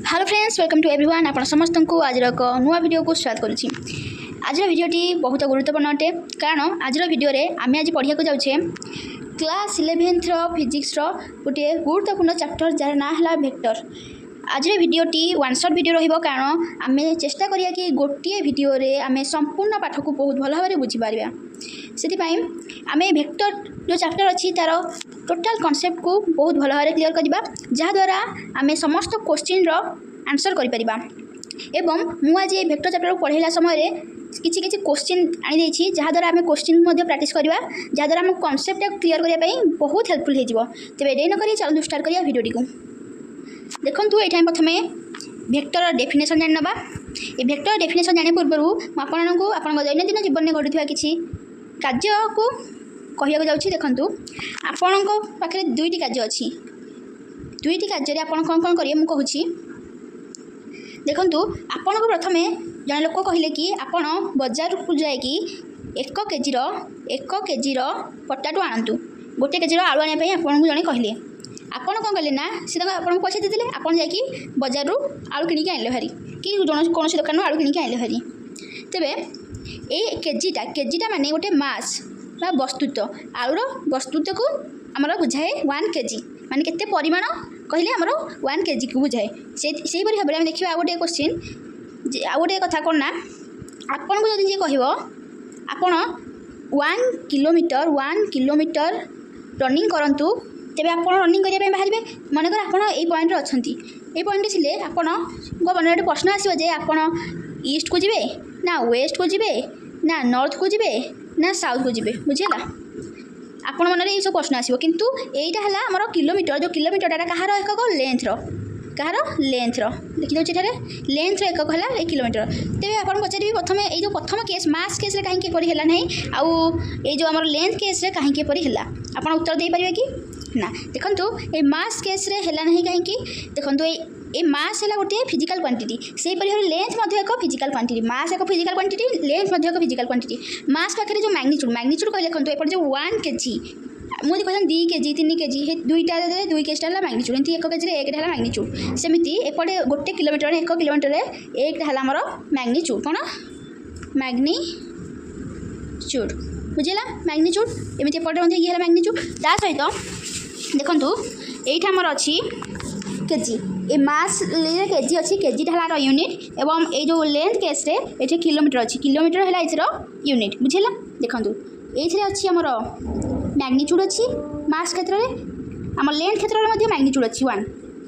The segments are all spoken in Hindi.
Hello friends, welcome to everyone. आप समस्त को आज एक नुआ वीडियो को स्वागत करुँची। आज वीडियोटी बहुत गुरुत्वपूर्ण अटे कारण आज वीडियो आम आज पढ़ा जाऊे क्लास 11th फिजिक्स गोटे गुरुत्वपूर्ण चैप्टर जार ना है वेक्टर। आज वीडियोटी वन शॉट वीडियो रहिबो कारण आम चेष्टा करिया कि गोटे वीडियो रे आम संपूर्ण पाठ को बहुत भल भाव बुझीपर से आम वेक्टर जो चैप्टर अच्छी तार टोटाल कॉन्सेप्ट को बहुत भल भाव क्लीयर करवा जहाद्वारा आम समस्त क्वेश्चन आंसर करिपरिबा। एवं मु आज वेक्टर चैप्टर पढ़ाइला समय किसी किसी क्वेश्चन आनी जहाद्वारा आम क्वेश्चन प्रैक्टिस करवा जहाद्वारा आम कॉन्सेप्ट क्लीयर करने बहुत हेल्पफुल हो तेज डे नक चलू स्टार्ट करिया वीडियोटी को। देखो ये प्रथम वेक्टर डेफिनेशन जानी ना। ये वेक्टर डेफिनेशन जाने पूर्व आपको आप दैनंदिन जीवन में घटुवा किसी कार्य को कहवाक जाऊँगी। देखो आपण पाखे दुईटी कार्य अच्छी दुईटी कार्य आप कौन कौन करेंगे मुझे कहूँ। देखो आपण को प्रथम जन लोक कहले कि आपण बजार को जाकि 1 केजीर पटाटो आणतु गोटे केजीर आलू आने आपन को जड़े कहले आपन कौन कले ना सी आपको पैसा देते आपन जाकि बजार आलू किनिक आनले भारी कि कौन दुकान आलू किनिक आनले भारी। तेबे ए केजीटा माने गोटे मास बा वस्तुत्व आलूर वस्तुत्व को आमर बुझाए 1 केजी माने केते परिमाण कहले आमर 1 केजी को बुझाए। से भाव में देखिए आ गोटे क्वेश्चन आ गोटे कथा कौन ना आपन को जदि कह आपण 1 किलोमीटर रनिंग करंतु तेबे आप रनिंग करने बाहर मनकर आप पॉइंट अच्छा ये पॉइंट थे आपण मन गोटे प्रश्न आसो जे आप ईस्ट को जीवे ना वेस्ट को जीवे ना नॉर्थ को जीवे ना साउथ को जीवे बुझेगा आपण मन ये सब प्रश्न आसो किंतु यहीटा है आमर किलोमीटर जो किलोमीटर कहार एकक लेंथर कहार लेंथर देखी दूसरे लेंथर एकक है 1 किलोमीटर। तेज आप पचारि प्रथम ये प्रथम केस मास केस कहीं परी है ना आउ ये जो आम लेंथ केस कहीं परी है आप उत्तर दे पारे कि ना। देखो ये मास केस है ना कहीं देखो ये मास है गोटे फिजिकल क्वांटिटी से लेंथ एक फिजिकल क्वांटिटी मास एक फिजिकल क्वांटिटी लेंथ एक फिजिकल क्वांटिटी। मास पाखे जो मैग्नीट्यूड कह देखो एपटे जो 1 केजी मुझे कहते 2 केजी 3 केजी दुईटा 2 केजीटा है मैग्नीट्यूड एमती 1 केजी एक है मैग्नीट्यूड सेमती एपटे गोटे किलोमीटर 1 किलोमीटर एक है आमर मैग्नीट्यूड कौन मैग्नीट्यूड बुझेगा मैग्नीट्यूड एमती एपटे ये है मैग्नीट्यूड ता सहित देखो ये आमर अच्छी केजी ए मास केजी अच्छी केजी है यूनिट एवं ये जो लेंथ केस ये किलोमीटर अच्छी किलोमीटर है इथर यूनिट बुझेगा। देखो ये अच्छी आमर मैग्नीट्यूड अच्छी मास क्षेत्र में आम लेंथ क्षेत्र में मैग्नीट्यूड अच्छी 1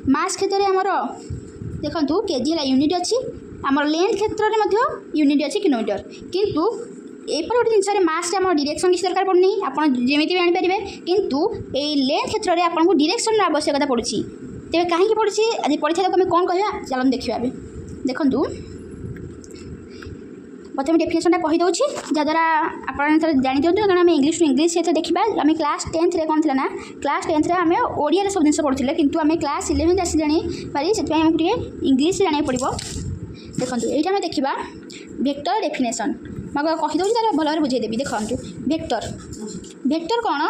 मास क्षेत्र में आमर देखो केजी है यूनिट अच्छी आमर लेंथ क्षेत्र में यूनिट अच्छी किलोमीटर किंतु एपर गोटे जिनस मास आम डायरेक्शन किसी दरकार पड़नी आपड़ जमी भी आनीपारे किंतु ये लेंथ क्षेत्र में आपको डायरेक्शन आवश्यकता पड़ी तेज कहीं पड़ी आज पढ़ी था कौन कह चलो देखा देखूँ प्रथम डेफिनेशन कहीदे जहाद्वारा आप जानी दिखाँ कारण आम इंग्लीश टू इंग्लीश से देखा आम क्लास 10th कौन थी ना क्लास 10th आम ओडिया सब जिन पढ़ुले किंतु आम क्लास 11th आसी जानी से आमको इंग्लीश जाना पड़ो। देखो ये आम देखा वेक्टर डेफिनेशन मैं कहीदे तार भल भाव बुझेदेवी। देखो वेक्टर वेक्टर कौन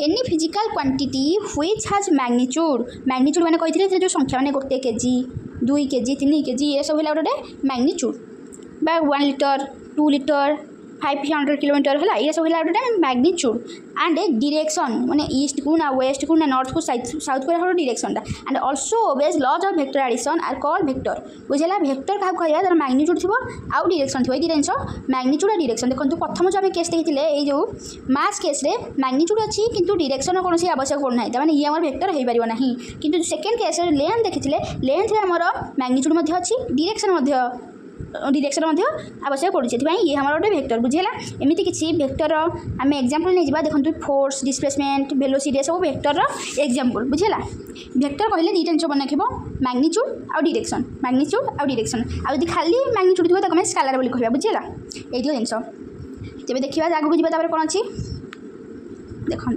any physical quantity which has magnitude मैंने कही जो संख्या मैंने 1 केजी 2 केजी 3 केजी ये सब है गोटे मैग्नीट्यूड बा 1 लीटर 2 लीटर 500 किलोमीटर है ये सब है गोटे मैग्नीट्यूड एंड डायरेक्शन माने ईस्ट को ना वेस्ट को ना नॉर्थ को साउथ को direction and also obeys laws of vector addition are called vector बुझेगा। वेक्टर क्या कहवा तार मैग्नीट्यूड थी आउ डायरेक्शन थी ये जिन मैग्नीट्यूड और डायरेक्शन। देखो प्रथम जो आम केस देखी ये जो मास केस मैग्नीट्यूड अच्छी किंतु डायरेक्शन कौन आवश्यक पड़ना मैंने ये आम वेक्टर हो पार ना कि सेकेंड केस लेंथ देखी लेंथ आमर मैग्नीट्यूड अच्छी डायरेक्शन आवश्यक पड़े ये हमारा गोटे वेक्टर बुझेगा। एमती किसी वेक्टर आम एग्जांपल नहीं जावा देखो फोर्स डिस्प्लेसमेंट वेलोसिटी सब वेक्टर एग्जांपल बुझेगा। वेक्टर कहले दुईटा जिन बन रखो मैग्नीट्यूड आउ डायरेक्शन आदि खाली मैग्नीट्यूड थोड़ा आम स्केलर बोली कहवा बुझेगा ये जिनस। तेज देखा आगे जावा कौन अच्छी देखो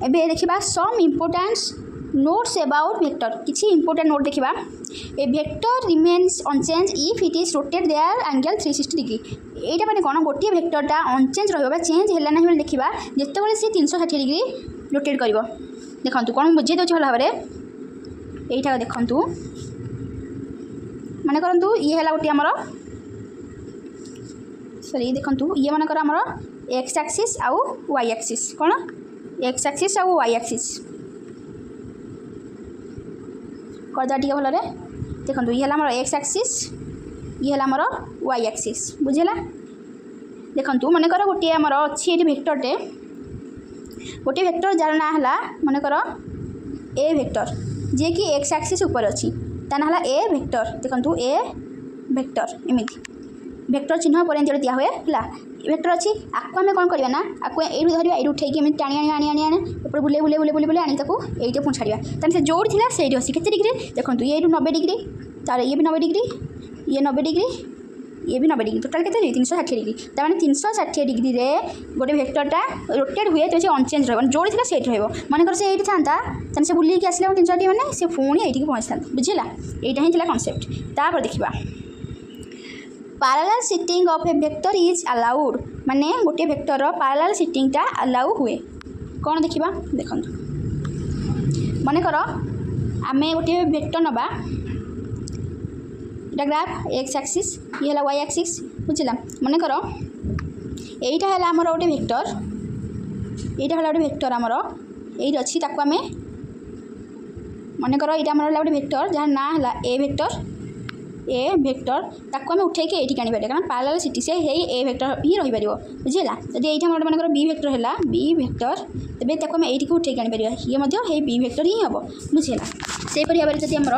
ए देखा some importance notes about vector किसी इंपोर्टेंट नोट देखा a vector remains unchanged if it is rotate their angle 360 degree यहाँ मैंने कौन गोटे वेक्टरटा अनचेंज रहा चेंज है ना देखा जिते सी 360 डिग्री रोटेट कर देखो कौन बुझे दूसरे भल भाव में यहीटा देखूँ मन करंतु ये है गोटे आमर सॉरी देखंतु ये मन कर आमर एक्स एक्सिस आउ वाई एक्सिस कौन एक्स एक्सिस आउ वाई एक्सिस करदा टिके भलरे देखंतु ये है एक्स एक्सिस ये है वाई एक्सिस बुझेला देखंतु मन कर गोटे आमर अच्छी ये वेक्टरटे गोटे वेक्टर जार ना है मन कर ए वेक्टर जे कि एक्स एक्सिस ऊपर अच्छी ता ना ए वेक्टर देखंतु ए वेक्टर एमती वेक्टर चिन्ह पर जो दिया हुए है वेक्टर अच्छी आपको आम कौन करवा ना आपको यू धरवा ये उठे टाणी आनी आनी आनी आने ऊपर बुले बुले बुले बुले बुले आनी ये पुणी छाड़ा ताकि जो थी से अच्छी केते डिग्री देखो ये 90 डिग्री तार ये भी 90 डिग्री ये 90 डिग्री ये भी 90 डिग्री टोटाल के 360 डिग्री तार 360 डिग्री रे गोटे वेक्टरटा रोटेट हुए तो अनचेंज रहा जो थी से मनकर से ये था से बुलिकी आसले 360 मैंने से पुणी ये पहुँची था बुझेगा यहाँ ही कनसेप्ट तापर देखा parallel sitting of A vector is allowed माने गोटे वेक्टर पैरेलल सिटिंगटा अलाउ हुए कौन देखा देखो मन कर आम गोटे वेक्टर नवा ग्राफ एक्स एक्सिस ये है वाई एक्सिस बुझला मन कर यहीटा है आमर गोटे वेक्टर यहीटा है गोटे वेक्टर आमर ये अच्छी आम मन कर यहाँ आमर गोटे वेक्टर जहाँ ना है ए वेक्टर ताको आम उठे ये आनीपर कारण पैरेलल सिटी से ए वेक्टर ही रही बुझेगा जब ये मन बी वेक्टर है बी वेक्टर तेज ताको आम ये उठे आनीपर ये बी वेक्टर ही हम बुझेगा से भाव में जब आमर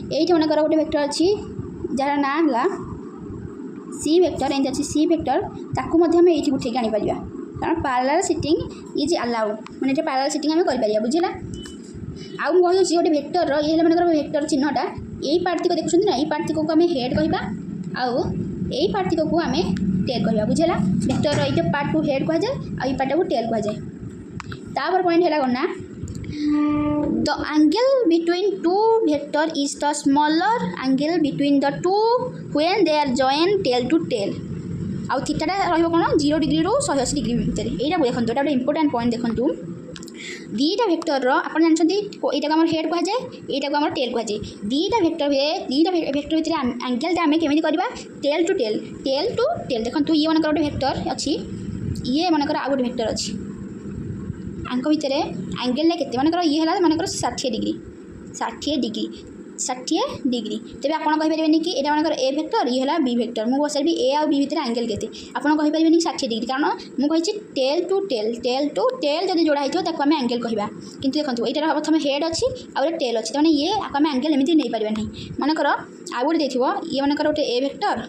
ये मनकर गोटे वेक्टर अच्छी जार ना है सी वेक्टर एंड अच्छी सी वेक्टर ताकू आम ये उठे आनीपर कारण पैरेलल सिटिंग इज अलाउड मैंने ये पैरेलल सिटिंग आम कर बुझेगा आउ कहूँ गोटे वेक्टर ये मनकर वेक्टर चिन्हटा यही पार्थिक देखुं ना ये पार्थिक को आम हेड कहवा आउ यही पार्थिक को आम टेल कहवा बुझेगा वेक्टर ये पार्ट को हेड कह जाए आई पार्ट को टेल कह जाए तापर पॉइंट है कौन ना the angle between two vector is the smaller angle between the two when they are join tail to tail आउ थीटाटा रहिबो कोन 0 डिग्री रु 180 डिग्री भितर एटा देखंतु एटा इंपोर्टेंट पॉइंट देखंतु दीटा वेक्टर आप जानते यहाँ आम हेड कह जाए यहाँ आम टेल कह जाए दीटा वेक्टर हुए दीटा वेक्टर भितर एंगल आम केमी करवा टेल टू टेल देखो ये मनकर गोटे वेक्टर अच्छी ये मनकर आउ गोटे वेक्टर अच्छी आंक भितर एंगल के मनकर ये है मनकर 60 डिग्री तेज आप कहींपरेनि कि यहाँ मनकर ए वेक्टर ये है बी वेक्टर मुझे बसाइबी ए आ बी भितर एंगल के आपंपरेनि 60 डिग्री कारण मुझे टेल टू टेल जब जोड़ा होता आम एंगल कहवा कि देखो यहाँ प्रथम हेड अच्छी आउ टेल अच्छी तमें ये आम एंगल एमती नहीं पारे ना मनकर आउ गोटे देखो ये मनकर गोटे ए वेक्टर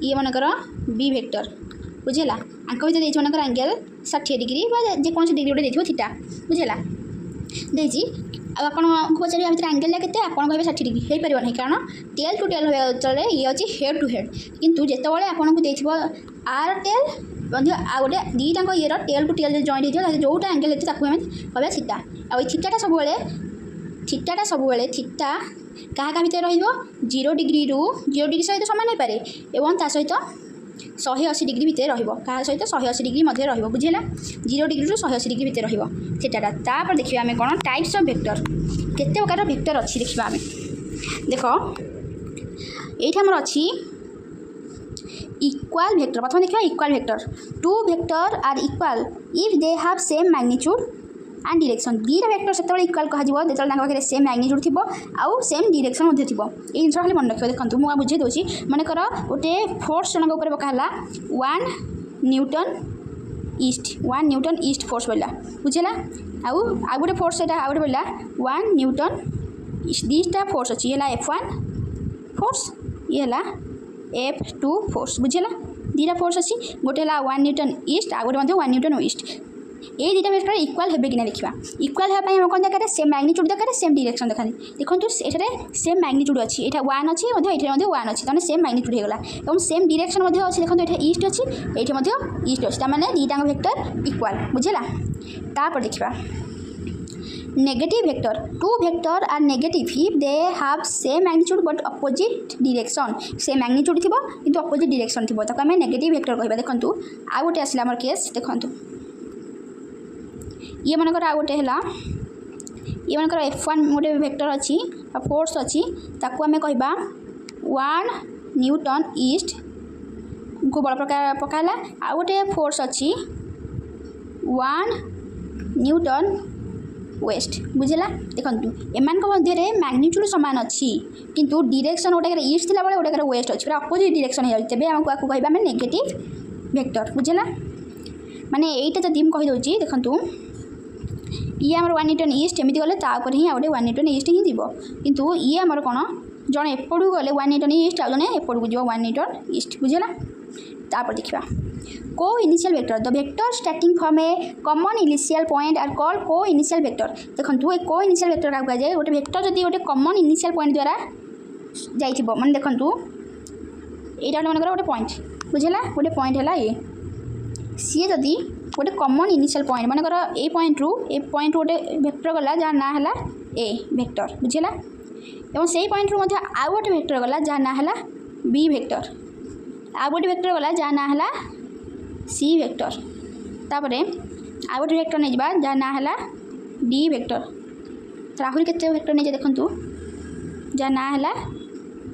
ये मनकर बी वेक्टर बुझेगा आंक भितर मनकर एंगल 60 डिग्री जेको डिग्री गोटे देखो थीटा बुझेगा देखिए आपको पचार भितर एंगल के आप कहे 60 डिग्री हो पार नहीं कारण टेल टू टेल चले ये अच्छी हेड टू हेड किंतु जितेबाला आपको देथिबो आर टेल आ गोटे दीटा ये टेल टू टेल जॉइंट हो जोटा एंगल होती कहवा थीटा आ थीटाटा सब थीटा क्या भितर रो डिग्री रु 0 डिग्री सहित सामान हो पारे और ता सहित 180 डिग्री भितर क्या सहित 180 डिग्री रहा बुझेगा 0 डिग्री रु 180 डिग्री भितर थीटाटा तापर देखिए आम कौन टाइप्स ऑफ वेक्टर केते प्रकार वेक्टर अच्छी देखा आम देख ये आमर अच्छी इक्वाल वेक्टर प्रथम देखा equal vector two vector are equal if they have same magnitude and direction दीटा वेक्टर से इक्वाल कह जो सेम मैग्नीट्यूड थी आउ सेम डायरेक्शन थी ये जिन खाली मन रखिए देखो मुझे बुझे दूसरी मनकर गोटे फोर्स जनक उपर पकाला 1 न्यूटन ईस्ट फोर्स पड़ा बुझेगा आउ गोटे फोर्स आउ गोटे पड़ा 1 न्यूटन दीटा फोर्स अच्छी है F1 फोर्स ये है F2 फोर्स बुझेगा दीटा फोर्स अच्छी गोटे 1 न्यूटन ईस्ट आउ गोटे 1 न्यूटन वेस्ट ये दीटा वेक्टर इक्वाल हे कि ना देखा इक्वाल होगा हम कौन दरकार सेम मैग्नीट्यूड दरकार सेम डायरेक्शन देखा देखो ये सेम मैग्नीट्यूड अच्छी ये 1 अच्छी ये 1 अच्छी तमाम सेम मैग्नीट्यूड होगा और सेम डायरेक्शन अच्छी देखो ये ईस्ट अच्छी ये ईस्ट अच्छी तमाम दीटा वेक्टर इक्वाल बुझेगा तापर देखा negative vector two vector are negative if they have same magnitude but opposite direction same magnitude थी किंतु अपोजिट डायरेक्शन थी आम नेगेटिव वेक्टर कहवा देखो आउ गोटे आसला आम केस देखो ये मनकर आ गोटे है ये मनकर F1 गोटे वेक्टर अच्छी फोर्स अच्छी ताकू आम कह 1 न्यूटन ईस्ट को बल प्रकार पकाला आ गोटे फोर्स अच्छी 1 न्यूटन वेस्ट बुझेगा देखो एमान मध्य मैग्नीट्यूड सामान अच्छी किंतु डायरेक्शन गोटे ईस्ट थी गोटे वेस्ट अच्छी पूरा अपोजिट डायरेक्शन हो जाए तेज आमको कहवा आम नेगेटिव वेक्टर बुझेगा माने यहीटा जब मुझे कहीदे देखूँ ये आम 1 न्यूटन ईस्ट एमती गले तापर ही गोटे 1 न्यूटन ईस्ट ही जीव किंतु ये आमर कौन जड़े एपटू गले 1 न्यूटन ईस्ट आ जड़े एपटू जीव 1 न्यूटन ईस्ट बुझेगा तापर देखा को initial vector the vector starting from a common initial point are called को इनिशियल वेक्टर देखो ये को इनिशियल वेक्टर क्या कहुए गोटे वेक्टर जब गोटे कॉमन इनिशियल पॉइंट द्वारा जाइए माने देखो यहाँ मनकर गोटे पॉइंट बुझेगा गोटे पॉइंट है ये सी जदि गोटे कॉमन इनिशियल पॉइंट मानकर ए पॉइंट रू गोटे वेक्टर गला जहाँ ना है ए वेक्टर बुझेगा और से पॉइंट रू आउ गोटे वेक्टर गला जहाँ ना है बी वेक्टर आउ गोटे वेक्टर गला जहाँ ना है सी वेक्टर तापर आउ गोटे वेक्टर नहीं जावा जहाँ ना है डी वेक्टर राहुल केते वेक्टर नहीं जाए देखूँ जहाँ ना है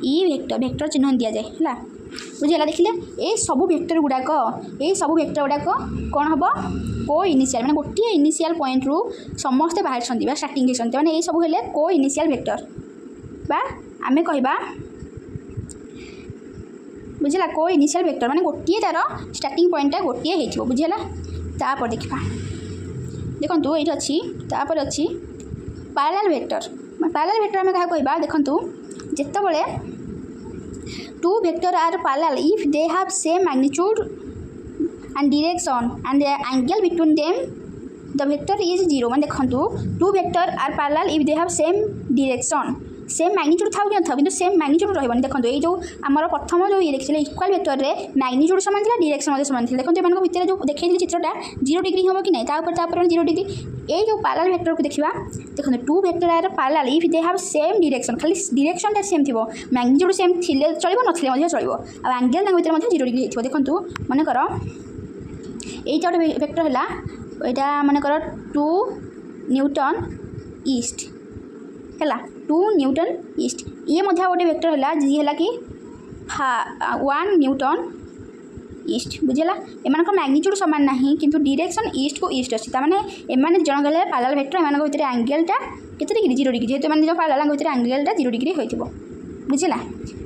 ई वेक्टर वेक्टर चिन्ह दि जाए है बुझेगा देखिले ये सब वेक्टर गुड़ाक कौन हम को इनिशियल माने गोटे इनिशियल पॉइंट रू समस्ते बाहर स्टार्टिंग होती माने ये सब हेले को इनिशियल वेक्टर बा आमे कहबा बुझेगा को इनिशियल वेक्टर माने गोटे तार स्टार्टिंग पॉइंटा गोटे हो बुझेगा तापर देखा देखो ये अच्छी तापर अच्छी पैरेलल वेक्टर आम क्या कहबा देखो जितेबाला two vector are parallel if they have same magnitude and direction and the angle between them the vector is 0 मान देखो two vector are parallel if they have same direction same magnitude था कि ना कि सेम मैग्नीट्यूड रही देखो ये जो आमर प्रथम जो ये देखिए इक्वाल वेक्टर रे मैग्नीट्यूड सामान था डायरेक्शन सामान थी देखो एम भितर जो देखी चित्रटा 0 डिग्री हम कि नहीं 0 डिग्री ये जो पैरेलल वेक्टर को देखा देखो two vector are parallel if they have same direction खाली डायरेक्शन सेम थी मैग्नीट्यूड सेम थिले चलो नथिले चलो आ एंगल भितर 0 डिग्री हो देखो मनकर यहीटा गोटे वेक्टर है यहाँ मनकर 2 न्यूटन ईस्ट है 2 न्यूटन ईस्ट ये गोटे वेक्टर है जी है कि 1 न्यूटन ईस्ट बुझेगा एम मैग्नीट्यूड सामान ना किंतु डायरेक्शन ईस्ट को ईस्ट अच्छी ताने एम जन गले पैरेलल वेक्टर एम भितर एंगलटा केते डिग्री 0 डिग्री जेहेतु मैंने जो पैरेलल भितर एंगलटा 0 डिग्री हो बुझेगा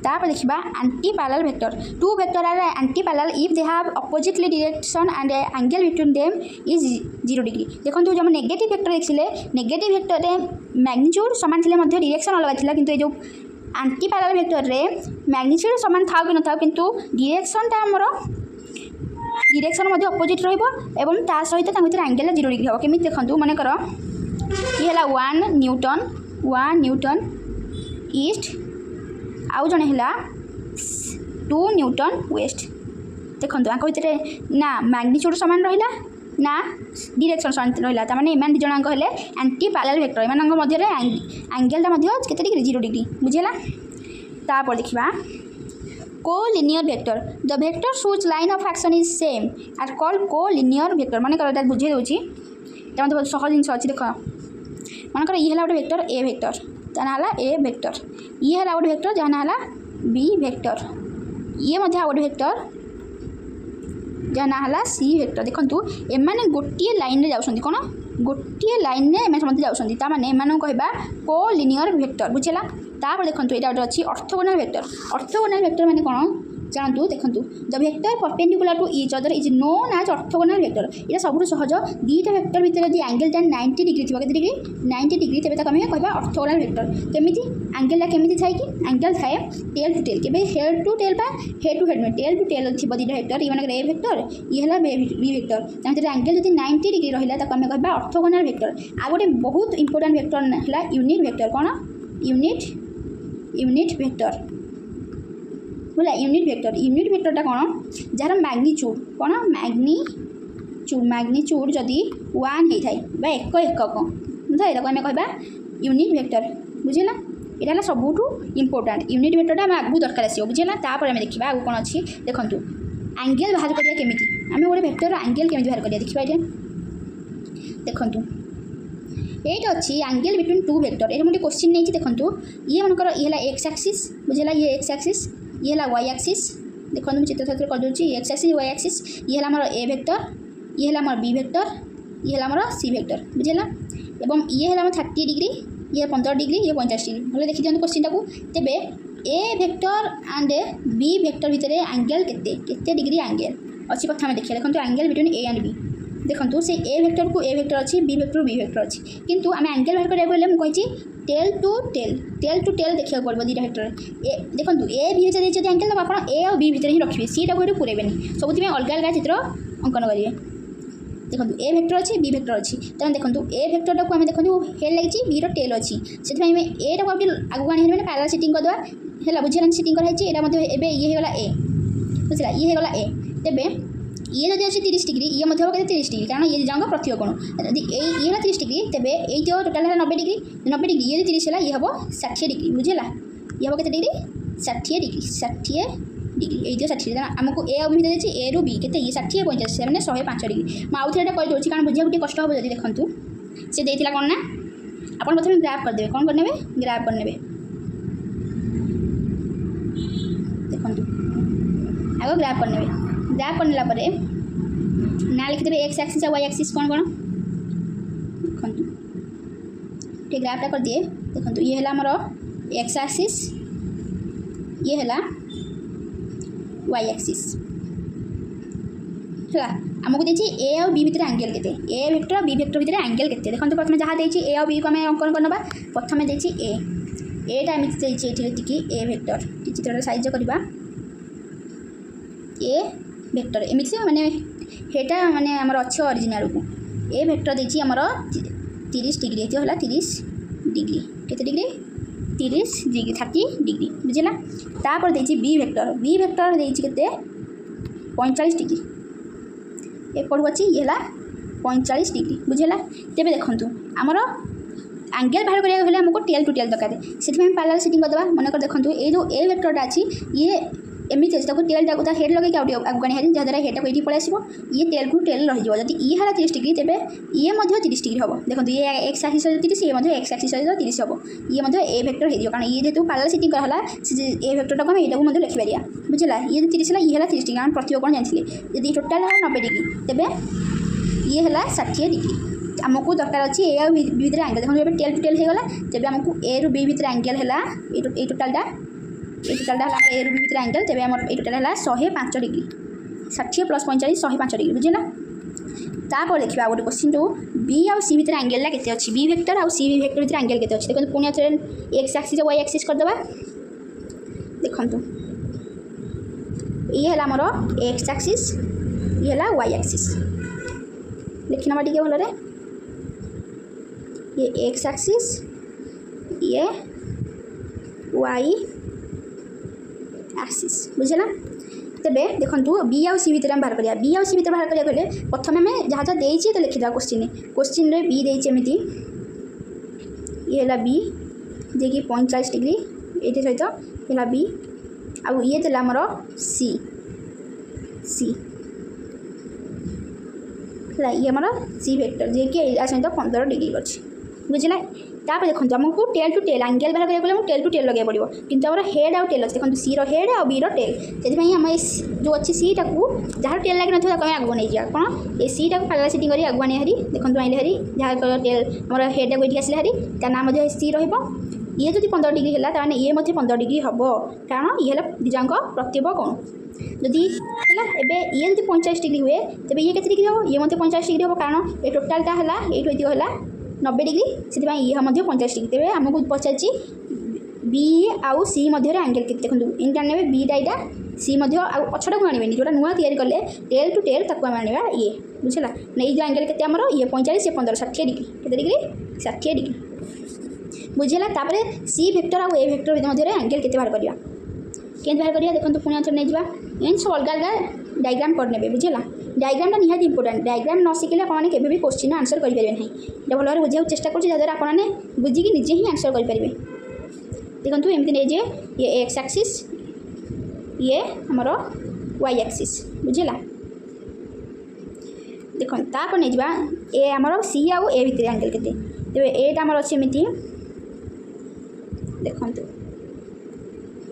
तापर देखा anti parallel vector two vector are anti parallel if they have oppositely direction and angle between them is 0 degree देखो जो नेगेटिव वेक्टर देखिले नेगेटिव वेक्टर रे मैग्नीट्यूड सामान थिले मध्य डायरेक्शन अलग थिला किंतु जो एंटी पैरेलल वेक्टर रे मैग्नीट्यूड सामान था कि न था किंतु डायरेक्शनटा हमर डायरेक्शन मध्य अपोजिट रहिबो एवं ता सहित ता भितर एंगल 0 डिग्री हो केमि देखंतु माने कर ये हला 1 न्यूटन ईस्ट आउ जड़े है 2 न्यूटन वेस्ट देखो आंक भितर ना मैग्नीट्यूड सामान रहा ना डायरेक्शन सामान रहा ताने एम दु जन हेले एंटी पैरेलल वेक्टर एम मध्य एंगलटा केते डिग्री 0 डिग्री बुझेगा तापर देखा collinear vector the vector whose line of action is same are called collinear vector माने कर बुझे दूसरी बहुत सहज जिन अच्छी देख मनकर ये गोटे वेक्टर ए वेक्टर ता ए वेक्टर ये है गोटे वेक्टर जहाँ ना बी वेक्टर ये गोटे वेक्टर जहाँ ना सी वेक्टर देखो एमाने गोटे लाइन रे जाउछंती कोन गोटे लाइन रे एम समस्त जाउछंती ता माने एमान कहबा को लिनियर वेक्टर बुझेला तापर देखो यहाँ गोटे अच्छी ऑर्थोगोनल वेक्टर माने कौन जानतु देखो the vector perpendicular to each other is known as orthogonal vector ये सब सहज दुईटा वेक्टर भितर यदि एंगलटा 90 डिग्री थी के डिग्री 90 डिग्री तेज आम कहवा ऑर्थोगोनल वेक्टर केमी एंगलटा केमी थाए कि एंगल थाए टेल टू टेल के हेड टू टेल बा हेड टू हेड में टेल टू टेल थी दुईटा वेक्टर ये माने ए वेक्टर ये है बी वेक्टर तार एंगल जब 90 डिग्री रहा आम कहवा ऑर्थोगोनल वेक्टर आ गोटे बहुत इंपोर्टेंट वेक्टर है यूनिट वेक्टर कौन यूनिट वेक्टर बोला यूनिट वेक्टरटा कौन जार मैग्नीट्यूड कौन मैग्नीट्यूड जदि 1 होता है एक एकक थाए आम कहवा यूनिट वेक्टर बुझेगा यहाँ सबुठ इंपोर्टाट यूनिट वेक्टरटा आम आगू दरकार आसो बुझेगा तापर आम देखा आगू कौन अच्छी देखूँ एंगल बाहर करिया केमिति आम गोटे वेक्टर एंगल केमिति बाहर करिया देखा ये देखूँ एटा अच्छी एंगल बिटवीन टू वेक्टर ये गोटे क्वेश्चन नहीं देखो ये मनकर ये एक्स एक्सिस बुझेगा ये एक्स एक्सिस ये है वाई एक्सिस देखो मुझे चित्र छत्र करदे एक्स एक्सिस वाई एक्सिस ये है ए वेक्टर ये है बी वेक्टर ये है सी वेक्टर बुझेगा एवं ये है 30 डिग्री ये 15 डिग्री ये 50 डिग्री भले देखी दिखाँ क्वेश्चन टाक तेरे A vector and B vector भितर एंगल केते डिग्री एंगल अच्छी प्रथम देखिए देखो angle between A and B देखो से ए वेक्टर को ए वेक्टर अच्छी बी वेक्टर बी वेक्टर अच्छी किंतु आम एंगल बाहर करा गले मुझे टेल टू टेल देखा पड़ो दुटा वेक्टर ए देखो ए बी भितर एंगल तो आप ए और बी भितर ही रखिए सी टाक पूरेबे सब अलग अलग चित्र अंकन करेंगे देखो ए वेक्टर अच्छी बी वेक्टर अच्छी तेज देखो ए वेक्टर को आम देखो हेड लगी बी टेल अच्छी से ए टाक आगे आने मैंने पैराल सिटिंग करदे है बुझे सिटिंग कराई ये होगा ए बुझला ये होगा ए तेरे ये जब अच्छे 30 डिग्री ये हम 30 डिग्री कारण ये जाऊँगा प्रति कोण यदि ये 30 डिग्री तेरे ये जो टोटाल है 90 डिग्री ये 30 है ये हम 60 डिग्री बुझेगा ये हम के डिग्री 60 डिग्री ये जो 60 आमको ए और बी देती ए रु बी के ये 60 45 मैंने 105 डिग्री मुझे आउ थे कहीदे कारण बुझा गोटे कष्ट हम जब देखूँ सी देता कौन ना आप प्रथम ग्राफ करदे कौन करने ग्राफ करने देखो आग ग्राफ करने ग्राफ करने ना लिखिदेवे एक्स एक्सिस और वाई एक्सिस कौन कौन देखो ग्राफटा कर दिए देखो ये है आमर एक्स एक्सिस ये है वाई एक्सिस है आमको देखिए ए और बी भितर एंगल केते ए वेक्टर बी वेक्टर भितर एंगल केते देखो प्रथम जहाँ देखिए ए और बी को आम अंकन करना प्रथम देखिए एटा एमती देखिए ए वेक्टर चित्र साइज करवा ए वेक्टर एमती माने हेटा माने आमर अच्छे ओरिजिनल को ए वेक्टर देखिए आमर 30 डिग्री ये है 30 डिग्री केते डिग्री 30 डिग्री 30 डिग्री बुझेगा तापर देखिए बी वेक्टर देखिए केते 45 डिग्री एपटू अच्छी ये है 45 डिग्री बुझेगा तेरे देखो आमर एंगल बाहर करा आमको टेल टू टेल दरकार से पैरेलल सिटिंग करदे मनकर देखो ये जो ए वेक्टरटा अच्छी ये एमती अच्छे टेल टाक हेड लगे आगे आने हारी जहाँद्वारा हेड को ये पलि आसो ये टेल को टेल रही जब ये है 30 डिग्री तेरे ये 30 डिग्री हम देखो ये एक्स एक्सिस 30 ये एक्स एक्सिस 30 हम ये ए वेक्टर हो कारण ये जेहतु पैरेलल सिटिंग कराला ए वेक्टरटा को यहाँ लिखिपर बुझला ये 30 है ये है 30 डिग्री कारण प्रति कोण जानते यदि टोटाल है 90 डिग्री तेरे ये है 60 डिग्री आमको दरकार अच्छी ए और बी भितर एंगल देखो जब टेल टू टेल होगा तेज आमको ए रु बी भितर एंगल है ये टोटालटा ये टोटालटा है ए रु बी भितर एंगल तेज आम ये टोटाल है 105 डिग्री 60 + 45 105 डिग्री बुझेगा तापर देखा गोटे क्वेश्चन जो बी आउ सी भितर एंगलटा केते अच्छी बी वेक्टर आउ सी वेक्टर भितर एंगल केते अच्छी देखो पुणी थे एक्स एक्सिस वाई एक्सिस करदे देखो ये है आमर एक्स एक्सिस ये है वाई एक्सिस लिखी नवा टे भल ये एक्स एक्सिस ये वाई एक्सिस बुझेगा तेरे देखो बी आउ सी भितर बाहर करिया बी आउ सी भितर बाहर करिया गले प्रथम आम जहाँ जहाँ देती तो लिखिदा क्वेश्चन रे बी देती एमती ये है बी जे 45 डिग्री ये सहित ये बी आउ ये देला आमर सी सी ये आमर सी वेक्टर जे कि सहित 15 डिग्री अच्छी बुझला तापर देखो आमको टेल टू टेल एंगल बाहर करा गले टेल टू टेल लगे पड़ो किंतु आम हेड आउ टेल अच्छे देखो सी हेड और बी टेल से आम जो अच्छी सी टाक जहाँ टेल लगे ना आगे नहीं जाए कौन ये सी टाक पैरेलल सिटिंग कर आगे आने हारी देखो आइले हारी जहाँ टेल आम हेड टाक ये आसले हारी ता नाम सी ये जो 15 डिग्री है ताने ये 15 डिग्री हम कारण ये दिजाक प्रत्येक कोण जदि है ये जो 45 डिग्री हुए तेज ये डिग्री हम ये 45 डिग्री हम कारण ये टोटालटा है ये है 90 डिग्री से ये 50 डिग्री तेज आमको पचार बी आउ सी मध्य एंगल के देखो इनका आने बी टाइटा सी पछटा को आने जोटा नुआ तैयारी कले टेल टू टेल तक आने ये बुझला नहीं जो एंगल के आमर ये 45 ये 15 60 डिग्री के डिग्री 60 डिग्री बुझेगा तापर सी वेक्टर आउ ए वेक्टर मध्य एंगल के बाहर करवा के बाहर करिया देखो पुणी आंसर नहीं जावा एन सब अलग अलग डायग्राम करने बुझेगा डायग्रामटा निहाती इंपोर्टेंट डायग्राम न शिखिले आपने केवे भी क्वेश्चन आंसर करेंगे ना ये भल भाव बुझा चेष्टा कर जहाँद्वारा आपने बुझिकी निजे ही आंसर करेंगे देखो एमती नहीं जे ये एक्स एक्सिस ये आमर वाई एक्सिस बुझेगा देखो तापर नहीं जावा ए आमर सी आउ ए भितर एंगल केते तेरे एटा आमर अच्छे एमती देखु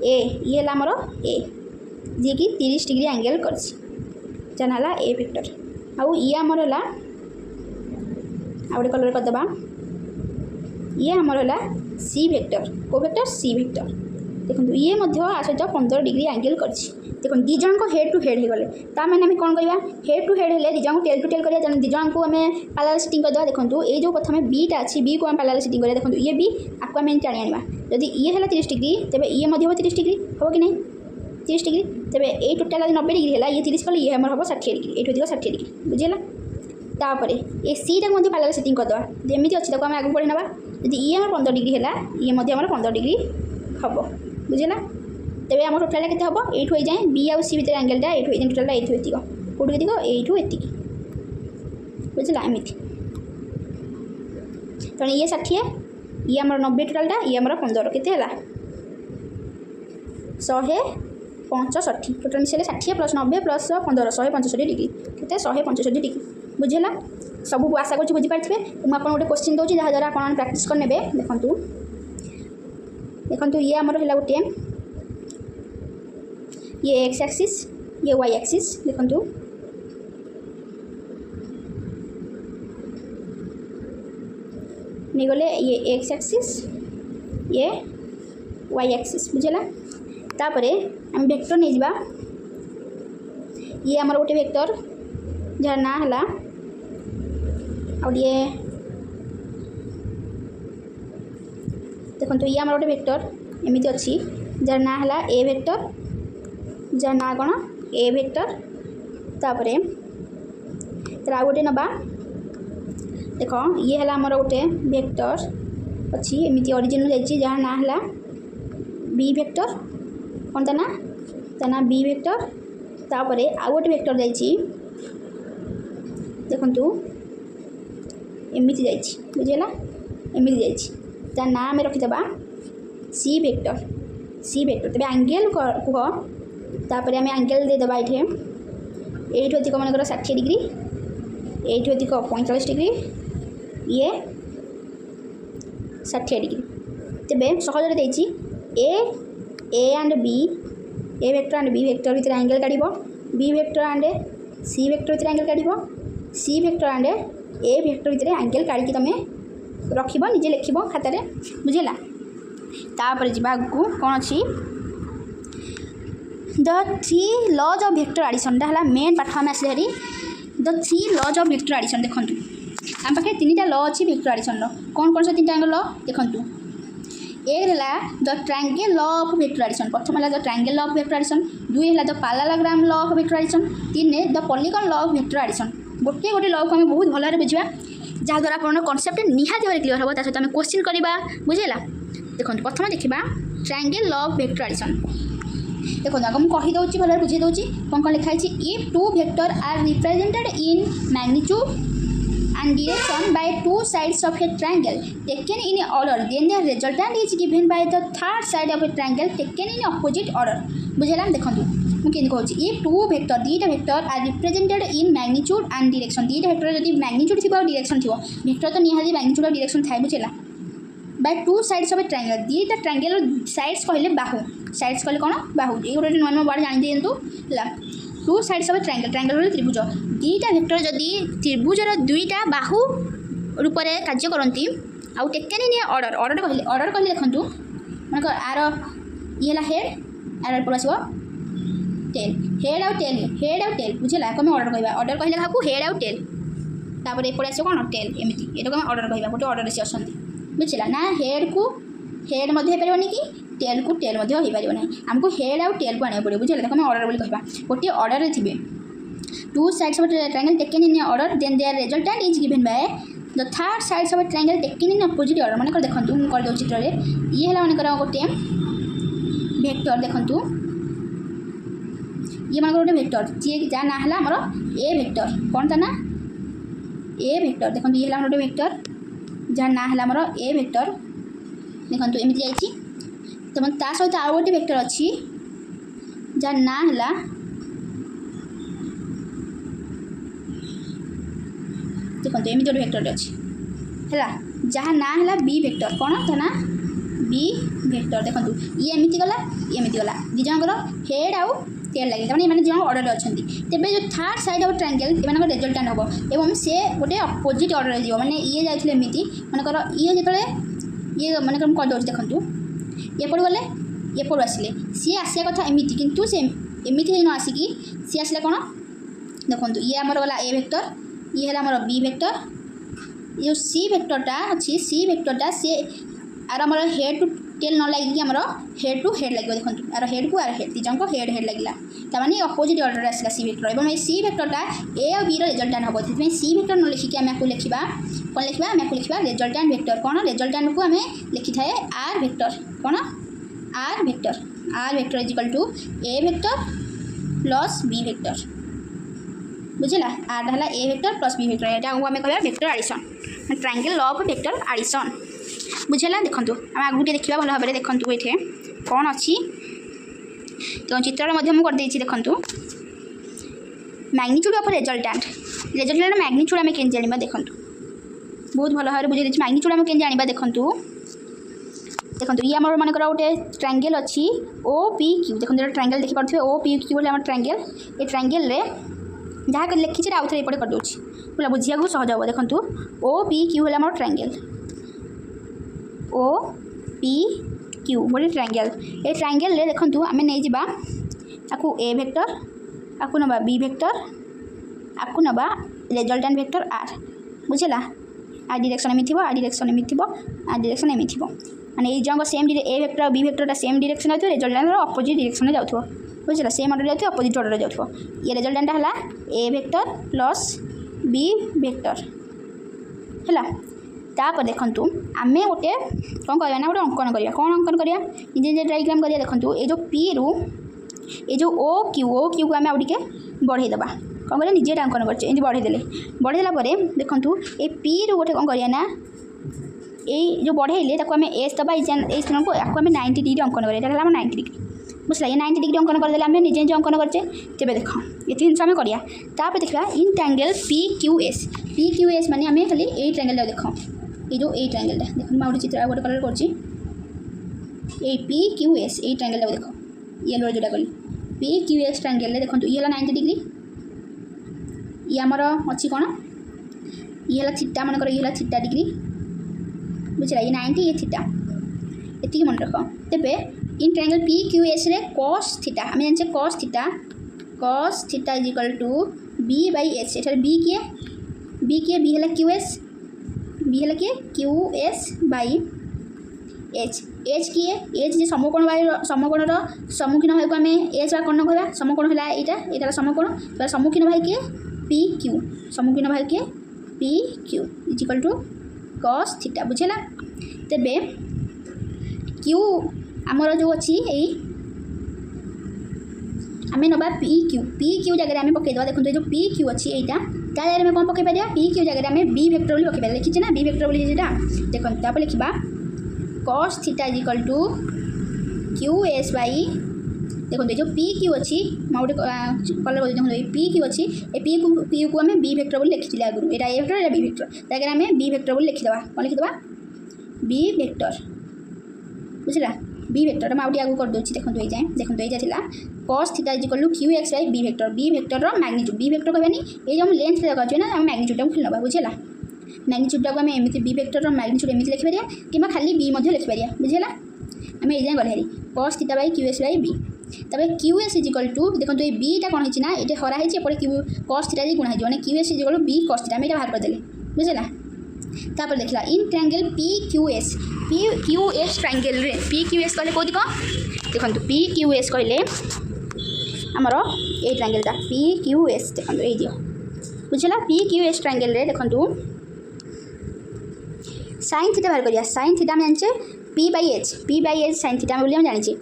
ये आमर ए जी कि 30 डिग्री एंगल करना ए वेक्टर आउ ये आमर है आउटे कलर करदे ये आमर है सी वेक्टर को वेक्टर सी वेक्टर देखो ये सहित 15 डिग्री एंगल कर देखो दी जन को हेड टू हेड हो गले मैंने आम कौन करवा हेड टू हेड है दी जन को टेल टू टेल करा दी जन को आम पैरेलल सिटिंग करदे देखो ये जो प्रथम बीटा अच्छी बी को आम पैरेलल सिटिंग करा देखो ये भी आपको आम टाणी आना जदि ये है 30 डिग्री तेज ये 30 डिग्री हम कि नहीं 30 डिग्री तेज ये टोटाल 90 डिग्री है ये 30 कले ये हम 60 डिग्री ये 60 डिग्री बुझेगा तापर ये सीटा को पैरेलल सिटिंग करदे जमी अच्छी आम आगे बढ़ी ना जदि ये 15 डिग्री है ये 15 डिग्री हम बुझेगा तेज आम टोटाल के हम ये जाए बी आउ सी भितर एंगलटा ये टोटाल ये कौट ये बुझेगा एमती तेणु ये 60 ये आम 90 टोटालटा ये आम 15 के 165 टोटाल मिसे 60 प्लस 90 प्लस 15 165 डिग्री के 165 डिग्री बुझेगा सब आशा कर बुझीपारे मुझे गोटे क्वेश्चन दूसरी जहाँ द्वारा आप प्राक्ट करने देखूँ देखो ये आमर है गोटे ये एक्स एक्सिस ये वाई एक्सिस देखो नहीं गले ये एक्स एक्सिस ये वाई एक्सिस बुझेगा तापर आम वेक्टर नहीं जा ये आमर गोटे वेक्टर जार ना है ये देखो ये आमर गोटे वेक्टर एमती अच्छी जार ना है ए वेक्टर जार ना कौन ए वेक्टर तापर आ गोटे नवा देख ये है आमर गोटे वेक्टर अच्छी एमती ओरिजिन जाइए जहाँ ना है बी वेक्टर कौन ता ना बी वेक्टर तापर आ गोटे वेक्टर जाइए देखु एमती जाइए बुझेगा एमती जाइए ता ना आम रखीदा सी वेक्टर तेज एंगल कह तापर आम एंगल देदेबा ये अधिक मनकर 60 डिग्री ये अधिक 45 डिग्री ये 60 डिग्री तेज सहज देती A and B A vector and B vector भितर एंगल काढ़ B vector and C vector भितर एंगल काढ़ C vector and A vector भितर एंगल काढ़ी तुम रख निजे लिख खातार बुझेगा तापर जी कौन अच्छी the 3 laws of vector addition है मेन पाठ आम आसे हेरी the 3 laws of vector addition देखो आम पाखे 3टा लॉ अच्छी वेक्टर एडिशन कौन कौन सा 3टा लॉ देखो एक है the triangle law of vector addition प्रथम है the triangle law of vector addition 2 है the parallelogram law of vector addition 3 है the polygon law of vector addition गोटे गोटे लॉ को आम बहुत भल बुझा जहाँद्वारा आप कॉन्सेप्ट निहाती भाव क्लीयर हम सहित आम क्वेश्चन करवा बुझेगा देखो प्रथम देखा triangle law of vector addition देखो आगे मुझे कहीदे भले बुझे दूसरी कौन कौन लिखाई if 2 vector are represented in magnitude and direction by 2 sides of a triangle taken in order then their resultant is given by the third side of a triangle taken in opposite order बुझेगा देखो मुझे कहूँ इफ 2 वेक्टर 2टा vector are represented in magnitude and direction 2टा वेक्टर जब मैग्नीट्यूड थी डायरेक्शन थी वेक्टर तो निहाती मैग्नीट्यूड और डायरेक्शन थाए बुझेगा by 2 sides of a triangle 2टा ट्रायंगल साइड्स कहले बाहु साइड्स कहले कौन बाहु ये गोटे नुआ नुआ वर्ड जानी दिंतु है 2 sides of a triangle triangle बोले त्रिभुज 2टा वेक्टर जदि त्रिभुजर 2टा बाहु रूप से कार्य करती आउ टेकन इन ऑर्डर कहले देखु मन आर ये हेड आर पल आसो टेल हेड आउ टेल बुझेगा कम ऑर्डर कह ऑर्डर कहले क्या हेड आउ टेल तापर एपटे आसो कौन टेल एमती ये आम ऑर्डर कह गोटे ऑर्डर से अच्छा बुझेगा ना हेड को हेड हो पारनी कि टेल को टेल हो पार ना आमको हेड आउ टेल को आने पड़े बुझे आम ऑर्डर बोली कहवा गोटे ऑर्डर थे 2 sides of triangle taken in order then their resultant is given by the third sides of triangle taken in opposite order मन देखो मुझे करदे चित्र में ये है मनकर गोटे वेक्टर देखु ये मन गोटे वेक्टर जी जहाँ ना है आमर ए वेक्टर कौन ता ना ए वेक्टर देखो ये है गोटे वेक्टर जहाँ ना है आमर ए वेक्टर देखो एमती जाइए तो ता सहित आउ गोटे वेक्टर अच्छी जहाँ ना है देखो एमती गोटे वेक्टर अच्छी है जहाँ ना है बी वेक्टर कौन ता ना बी वेक्टर देखो ये एमती गला ये एमती गला दी जनकर हेड आउ टेल लगे तमें ये जो अर्डर अच्छा तेज जो थर्ड साइड ऑफ ट्रायंगल ये रिजल्टांट हम और से गोटे अपोजिट अर्डर जीव मैंने ये जाते एमती मनकर ये जो ये मन करदे देखूँ एपट गले एपट आसिले सी आसा कथा एमती किंतु से एमती न आसिकी सी आसला कौन देखो ये आमर गला ए वेक्टर ये है आमर बी वेक्टर ये सी वेक्टरटा अच्छी सी वेक्टरटा सी आर आम हेड टू टेल न लगे आम हेड टू हेड लगे देखो आर हेड को आर हेड दीजक हेड हेड लगे तमाने अपोजिट ऑर्डर आसला सी वेक्टर और ये सी वेक्टरटा ए और बी रिजल्टांट हम से सी वेक्टर न लिखिकी आम आपको लिखा कौन लिखा आम आपको लिखा रिजल्टांट वेक्टर कौन रिजल्टांट को आम लिखि थाए आर वेक्टर कौन R vector is equal to A vector plus B vector बुझला आर है ए वेक्टर प्लस बी वेक्टर यहाँ आम कह vector addition triangle of vector addition बुझेगा देखूँ आम आगे देखा भल भाव देखूँ ये कौन अच्छी तो चित्र करदे देखूँ मैग्नीट्यूड ऑफ रिजल्टांट मैग्नीट्यूड आम के जाना देखूँ बहुत भल भाव बुझे मैग्नीट्यूड आम के जाना देखूँ देखो ये आम मनकर गोटे ट्रायंगल अच्छी ओ पी क्यू देखो ट्रायंगल देखिपे ओ पी क्यू बोले ट्रायंगल ये ट्रायंगल जहाँ लिखी आउ थे एपटे करदे पूरा बुझा सहज हम देखूँ ओ पी क्यू है ट्रायंगल ओ पी क्यू गोटे ट्रायंगल ये ट्रायंगल देखूँ आम नहीं जावा आपको ए वेक्टर आपको नवा बी वेक्टर आपको नवा रिजल्टांट वेक्टर आर बुझेगा आर डायरेक्शन एमती आर डायरेक्शन एमती आर डायरेक्शन एमती माने ये जंग सेम ए वेक्टर और बी वेक्टर सेम डायरेक्शन जाऊ रिजल्टांट अपोजिट डायरेक्शन जाऊ बुझला सेम ऑर्डर जाऊ अपोजिट ऑर्डर जाऊ ये रिजल्टांट है ए वेक्टर प्लस बी वेक्टर है तापर देखूँ आम गोटे कौन करवा ना गोटे अंकन करवा कौन अंकन करवा निजे डायग्राम करवा देखूँ ये जो पी रु ये जो ओ क्यू को आम आउ टे बढ़ईदेवा कौन कर निजे अंकन कर बढ़ईदेला देखूँ ये पी रु गोटे कौन करवा ना ये जो बढ़ेले आम एस दबा ये स्थान को आपको आम 90 डिग्री अंकन करें 90 डिग्री बुझला ये 90 डिग्री अंकन करदे आम निजे निजे अंकन करचे तेज देख ये जिन आम करा देखा इन ट्रायंगल पी क्यू एस माने आम खाली ये ट्रायंगल देख ये जो ये ट्रायंगल देख मुझे चित्र गोटे कलर कर पी क्यू एस ये ट्रायंगल देख येलो जोटा कली पी क्यू एस ट्रायंगल देखो ये 90 डिग्री ये आमर अच्छी कौन ये थीटा मनकर ये थीटा डिग्री बुझला ये 90 ये थीटा ये मन रख तेरे in triangle P Q S रे कॉस थीटा आम जाने cos theta is equal to B by H ये बी किए बी है क्यू एस बी है किए क्यू एस बाई एच किए एच जो समकोण समकोणर सम्मुखीन भाई को आम एच बा कौन कह समकोण है यहाँ समकोण सम्मुखीन भाई किए पी क्यू सम्मुखीन भाई किए P Q is equal to cos theta बुझेगा तेबे क्यू आमर जो अच्छी आम नवा पी क्यू जगह आम पकईदे देखो जो पी क्यू अच्छी यहाँ त्या जगह कौन पकई पार पी क्यू जगह आम बी वेक्टर बोली पकई पार लिखी ना बी वेक्टर बोली देखो तापर लिखा cos theta is equal to Q S by देखो जो पी क्यू अच्छी गोटे कलर कर देखो पी क्यू अच्छी ए पी क्यू को आम बी वेक्टर बोली लिखी आगुरी यहाँ ए वेक्टर बी वेक्टर जगह आम बी वेक्टर बोली लिखिदेवा कौन लिखिदेवा बी वेक्टर बुझला बी वेक्टर मैं आगे आगे करदे देखो ये जाए देखो ये था cos theta is equal to Q X by B vector magnitude B vector कहबानी ये जो लेंथ देखा ना आम मैग्नीट्यूड को खेल बुझेगा मैग्नीट्यूड को आम एमती बी वेक्टर मैग्नीट्यूड एमती लिखिपार कि खाली बी लिखिपार बुझेगा आम ये जाए गली cos theta by Q S by B तब Q S is equal to देखो ये बीटा कौन है ना ये हरा है क्यू कॉस थीटा गुणा हो मैंने Q S is equal to B cos theta आम ये बाहर करदे बुझेगा तापर देखला in triangle P Q S triangle रे पी क्यू एस कहले कौन देखो पी क्यू एस कहले आमर ये ट्रायंगलटा पी क्यू एस देखो ये दियो बुझला पी क्यू एस ट्रायंगल रे देखो साइन थीटा बाहर करिया साइन थीटा हम जाने P by h sine theta बोली हम जाने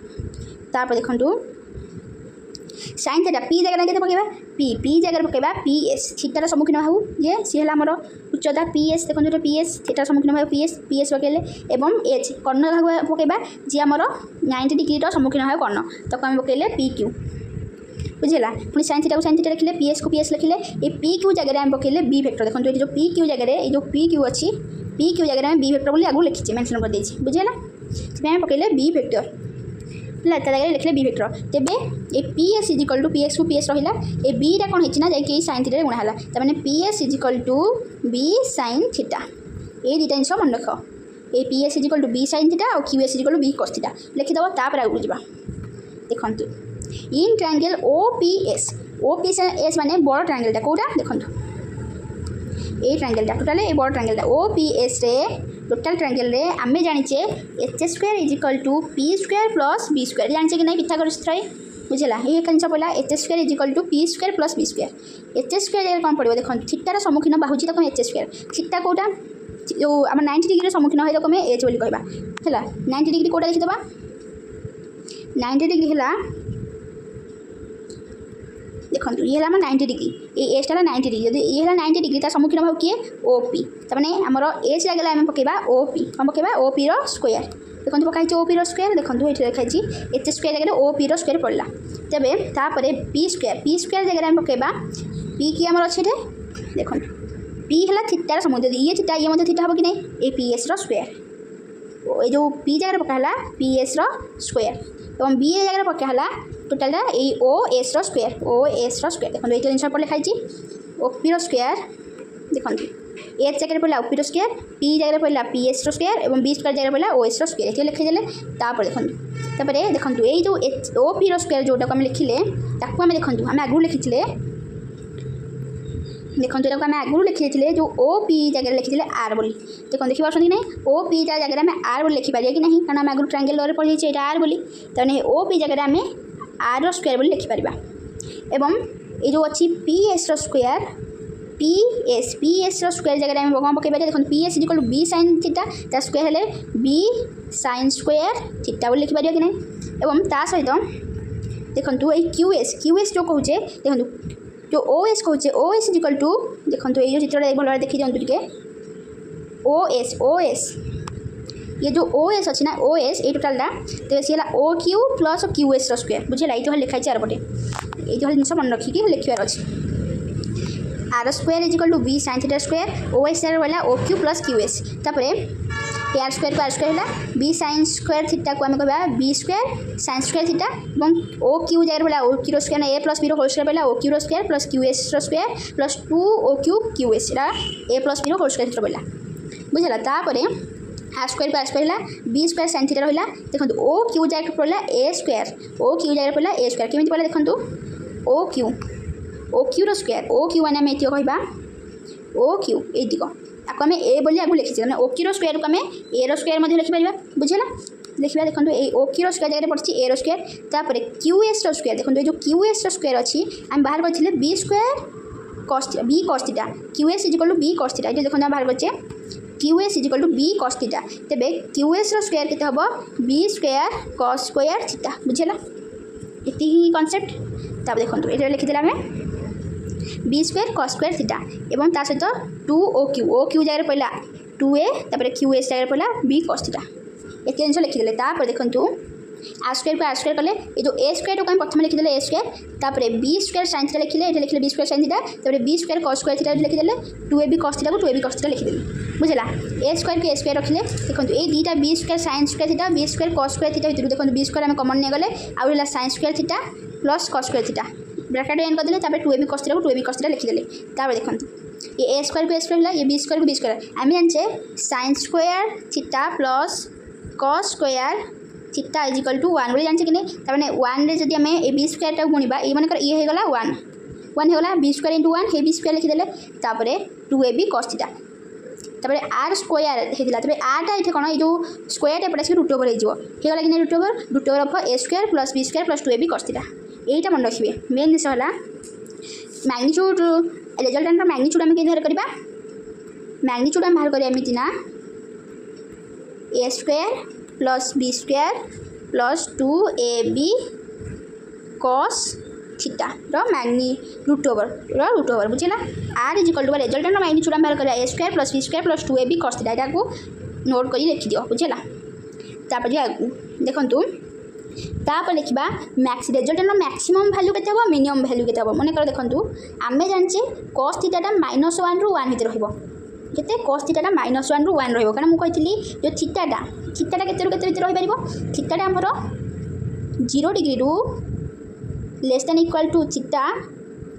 तापर देखो साइन थीटा पी जगह के पकेबा पी जगह पकेबा पी एस थीटार सम्मुखीन हो ये सी है आमर उच्चता पी एस देखो जो पी एस थीटार सम्मुखीन हो पी एस पकेले एवं एच कर्ण भाग पकेबा जी आमर 90 डिग्री सम्मुखीन हो कर्ण तक आम पकेले पी क्यू बुझेगा पुणी साइन थीटा को साइन थीटा लिखिले पी एस को पी एस लिखिले ये पी क्यू जगह आम पकेले बी वेक्टर देखो जो पी क्यू जगह ये जो पी क्यू अच्छी पी क्यू जगह आम बी वेक्टर बोली आगु लिखी मेंशन कर देछि बुझिला से आम पकईले बी वेक्टर है जगह लिखले बी वेक्टर तेबे A P S is equal to P X को पी एस रहा ए बीटा कौन होना जाकि साइन थीटा गुणा है तमें P S is equal to B sine theta ये दुटा जिन मन रख ए P S is equal to B sine theta और Q S is equal to B cos theta लिखिदेव तापर आगू जा देखु in triangle O P S माने बड़ ट्रायंगलटा कौटा देखो ये ट्रायंगलटा टोटाल ये बड़ ट्रायंगलटा ओ पी एस रे टोटाल ट्रायंगल रे आमे जानिचे H square is equal to P square plus B square जानिचे कि नहीं पिथागोरस थ्योरम बुझला ये कंसेप्ट पड़ा H square is equal to P square plus B square H square जगह कौन पड़ो देखो थीटार सम्मुखीन बाहुची तक एच स्क्वायर थीटा कौटा जो आम 90 डिग्री सम्मुखीन है तक एच बोली कहबा है 90 डिग्री कौटा देखिदेबा 90 डिग्री है देखो ये है 90 डिग्री ये एसटा 90 डिग्री जब ये है 90 डिग्री तार सम्मुखीन भाव किए ओ पी तमें आमर एच जगह आम पकेबा ओ पी कौन पकेबा ओ पी रो स्क्वायर देखो पकाई ओ पी रो स्क्वायर देखो ये लिखाई एच स्क्वायर जगह ओ पी रो स्क्वायर पड़ला तेबे तापर पी स्क्वायर जगह आम पकेबा पी की आमर अच्छे देखो पी है थीटार सम्मुखीन ये थीटा ये थीटा हम कि नहीं ए पी एस रो स्क्वायर ये जो पी जगह पकाला पी एस रो स्क्वायर और बी जगह पकाला टोटाल ये ओ एस रो स्क्वायर देखो ये जिन पर लिखाई ओ पी रो स्क्वायर देखो एच जगह पड़ा ओ पी रो स्क्वायर पी जगह पड़ा पी एस रो स्क्वायर और बी स्क्वायर जगह पड़ा ओ एस रो स्क्वायर ये लिखीदे देखो ये जो ओ पी रो स्क्वायर जोटा आम लिखिले आम देखो आम आगु लिखी देखो आम आगु लिखी जो ओ पी जगह लिखी आर बोली देखो देखी पार्टी ना ओ पी जगह आम आर बोली लिखिपारे कि नहीं कारण आम आगु ट्रायंगल लॉ रे पढ़ी ये आर बोली तने ओ पी जगह आम आर स्क्वायर बोली लिखिपार एवं ये जो अच्छी P S square P S square जगह आम कौन पकड़ देखो P S equal to B sine theta ता स्क्वायर है बी साइन स्क्वायर थीटा बोली लिखिपार कि नहीं एवं ता सहित देखो ये क्यू एस जो कहे देखो जो ओ एस कहे O S is equal to देखो ये चित्र भल देखी दिखाँ टे ओ एस ये जो ओ एस अच्छी ना ओ एस ये टोटालटा तो सी है O Q plus Q S square बुझेगा ये लिखाई आर पटे ये जिन मन रखिक लिखार अच्छे R square is equal to B sine theta square O S रहा O Q plus Q S R square को आर स्क्वायर है बी साइन स्क्वायर थीटा को आम कह B square sine square theta और ओ क्यू जगह पड़ा O Q square A plus B whole square पड़ा O Q square plus Q S square plus 2 O Q S A plus B whole square पड़ा बुझला तापर आर स्क्वायर को आर स्क्वायर है बी स्क्वायर साइन थीटा रहा देखो ओ क्यू जगह पड़ा ए स्क्वायर ओ क्यू जगह पड़ा ए स्क्वायर केमी पड़ा देखो O Q rho square O Q मैंने ये कहवा ओ क्यू ये दिग आपको आम ए बोली आगु लिखी मैंने ओ क्यू रो स्क्वायर को आम ए रो स्क्वायर लिखिपर बुझेगा देखिए देखो ये ओ क्यू रो स्क्वायर जगह पड़ी ए रो स्क्वायर तापर क्यू एस रो स्क्वायर देखो ये जो क्यू एस रो स्क्वायर अच्छी आम बाहर करते B square cos B cos theta Q S is equal to B cos theta ये देखो बाहर करचे Q S is equal to B cos theta तेबे क्यू एस रो स्क्वायर केते हबो B square cos square theta बुझेला इति ही कांसेप्ट तब देखो ये लिखिदेला आम B square cos square theta एवं ता सहित 2 ओ क्यू जगह पड़ा 2a तापर क्यू एस जगह पड़ा बी कॉस थीटा ये जिन लिखिदे तापर देखो आर स्क्वायर को आर स्क्वायर कले ये जो ए स्क्वायर को प्रथम लिखिदे ए स्क्वायर तापर बी स्क्वायर साइन थीटा लिखिले ये लिखिले बी स्क्वायर साइन थीटा तापर B square cos square theta लिखिदे 2ab कॉस थीटा को 2ab कॉस थीटा लिखिदे बुझला ए स्क्वायर को ए स्क्वायर रखिले देखो ये दुटा B square sine square theta B square cos square theta भितर देखो बी स्क्वायर आम कमन नहीं गले आउ रहा sine square theta plus cos square theta bracket एन करदे तापर 2ab कॉस थीटा को 2ab कॉस थीटा लिखिदे तापर देखो ये ए स्क्वायर को ए स्क्वायर है ये बी स्क्वायर को बी स्क्वायर आम जाने sine square theta plus cos square theta is equal to 1 बोली जाने कि नहीं तमें 1 रे जदि आम ए बी स्क्वायर टा गुणा ये मानकर ये होगला 1 होगला बी स्क्वायर इंटू 1 हे बी स्क्वायर लिखिदेले तापर 2ab cos थीटा तापर आर स्क्वायर होता तब आर टा ये कौन ये जो स्क्वायर पड़ा से रूट ओवर होगा कि नहीं root over of A square plus B square plus 2ab cos theta यहीटा मन रखिए मेन जिस है मैग्नीट्यूड रिजल्टेंट मैग्नीट्यूड आम कि करवा मैग्नीट्यूड आम बाहर करमी ना A square plus B square plus 2ab cos theta मैग्नी रूट ओवर बुझेगा R is equal to resultant magnitude आम बाहर करवा A square plus B square plus 2ab cos theta यहाँ को नोट कर लिखिद बुझेगा तापर देखु तापर लिखा मैक्स रिजल्टेंट मैक्सिमम वैल्यू के मिनिमम वैल्यू के मन कर देखो आम जाने cos थीटा -1 ରୁ 1 भितर रहिबो केते cos थीटा -1 ରୁ 1 रहइबो कारण मु कहितली जो थीटाटा केते ରୁ केते भीतर रहि परिबो थीटाटा हमर 0 डिग्री रू less than equal to theta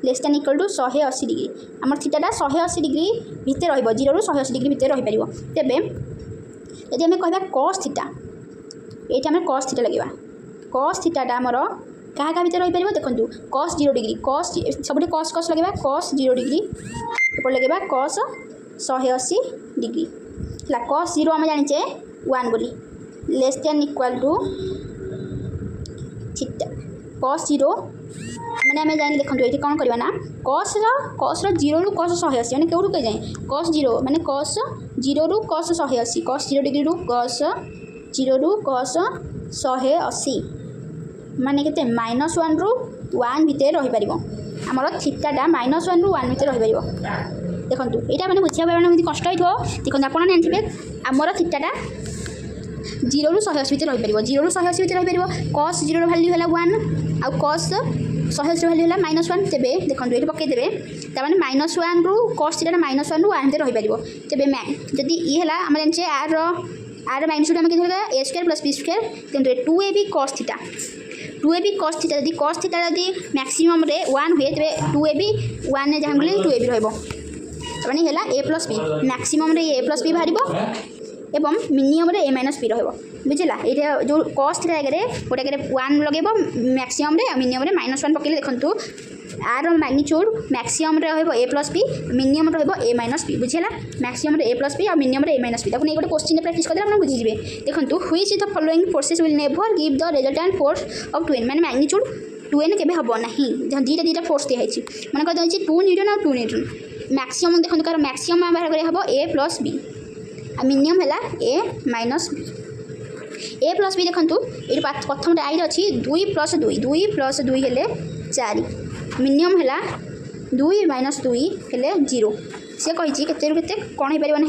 less than equal to 180 degree हमर थीटाटा 180 डिग्री भीतर रहइबो 0 रू 180 डिग्री भीतर रहि परिबो तेबे यदि हमें कहबा cos थीटा एटा हमें cos थीटा लगेबा cos थीटाटा हमर क्या भीतर रही पार देखो cos 0 डिग्री cos सब cos लगे cos 0 डिग्री ऊपर लगे cos 180 डिग्री है cos 0 आम जाने 1 बोली less than equal to theta cos 0 मैंने आम जानी देखो ये कौन करवा ना cos रो 0 रू cos 180 मैंने कौटू कह जाए cos 0 मैंने cos 0 रू cos 180 cos 0 डिग्री रू cos 0 रू cos 180 माने केते -1 रू 1 भीतर रही पारिबो हमर थीटाटा -1 रू 1 भीतर रही पारिबो देखंतु एटा माने बुझिया माने एमति कष्ट होइथो देखंतु आपण जानथिबे हमर थीटाटा 0 रू 180 भीतर रही पारिबो 0 रू 180 भीतर रही पारिबो cos 0 रो वैल्यू होला 1 आ cos 180 रो वैल्यू होला -1 तेबे देखंतु एटा पके देबे ता माने -1 रू cos थीटाटा -1 रू 1 भीतर रही पारिबो तेबे जदी ई होला हम जानछे r माइनस हम के धरगा a² + b² तेंतु 2ab cos theta 2ab cos theta यदि cos थीटा यदि मैक्सिमम रे 1 हुए तेरे 2ab 1 ने जहाँ गले 2ab रहइबो माने हैला a + b मैक्सिमम रे a + b बाहरिबो एवं मिनिमम रे a - b रहइबो बुझिला एटा जो cos थीटा आगे गोटे आगे 1 लगेबो मैक्सिमम रे मिनिमम रे -1 पकेले देखंतु आर मैग्नीट्यूड मैक्सिमम रे रहइबो a + b मिनिमम रहइबो a - b बुझिला मैक्सिमम रे a + b और मिनिमम रे a - b ताको नै गोटे क्वेश्चन प्रैक्टिस करले आपण बुझि जिवे देखंतु which is the following forces will never give the resultant force of 2n माने मैग्नीट्यूड 2n केबे हबो नाही जहां दीटा फोर्स दिया हैछि माने कहै छि 2 न्यूटन और 2 न्यूटन मैक्सिमम देखंतु कार मैक्सिमम बाहर करे हबो a + b आ मिनिमम हैला a - b a + b देखंतु ए प्रथम आई अछि 2 + 2 2 + 2 हेले 4 मिनिमम हैला 2 - 2 हेले 0 से कही केते कौन हो पार ना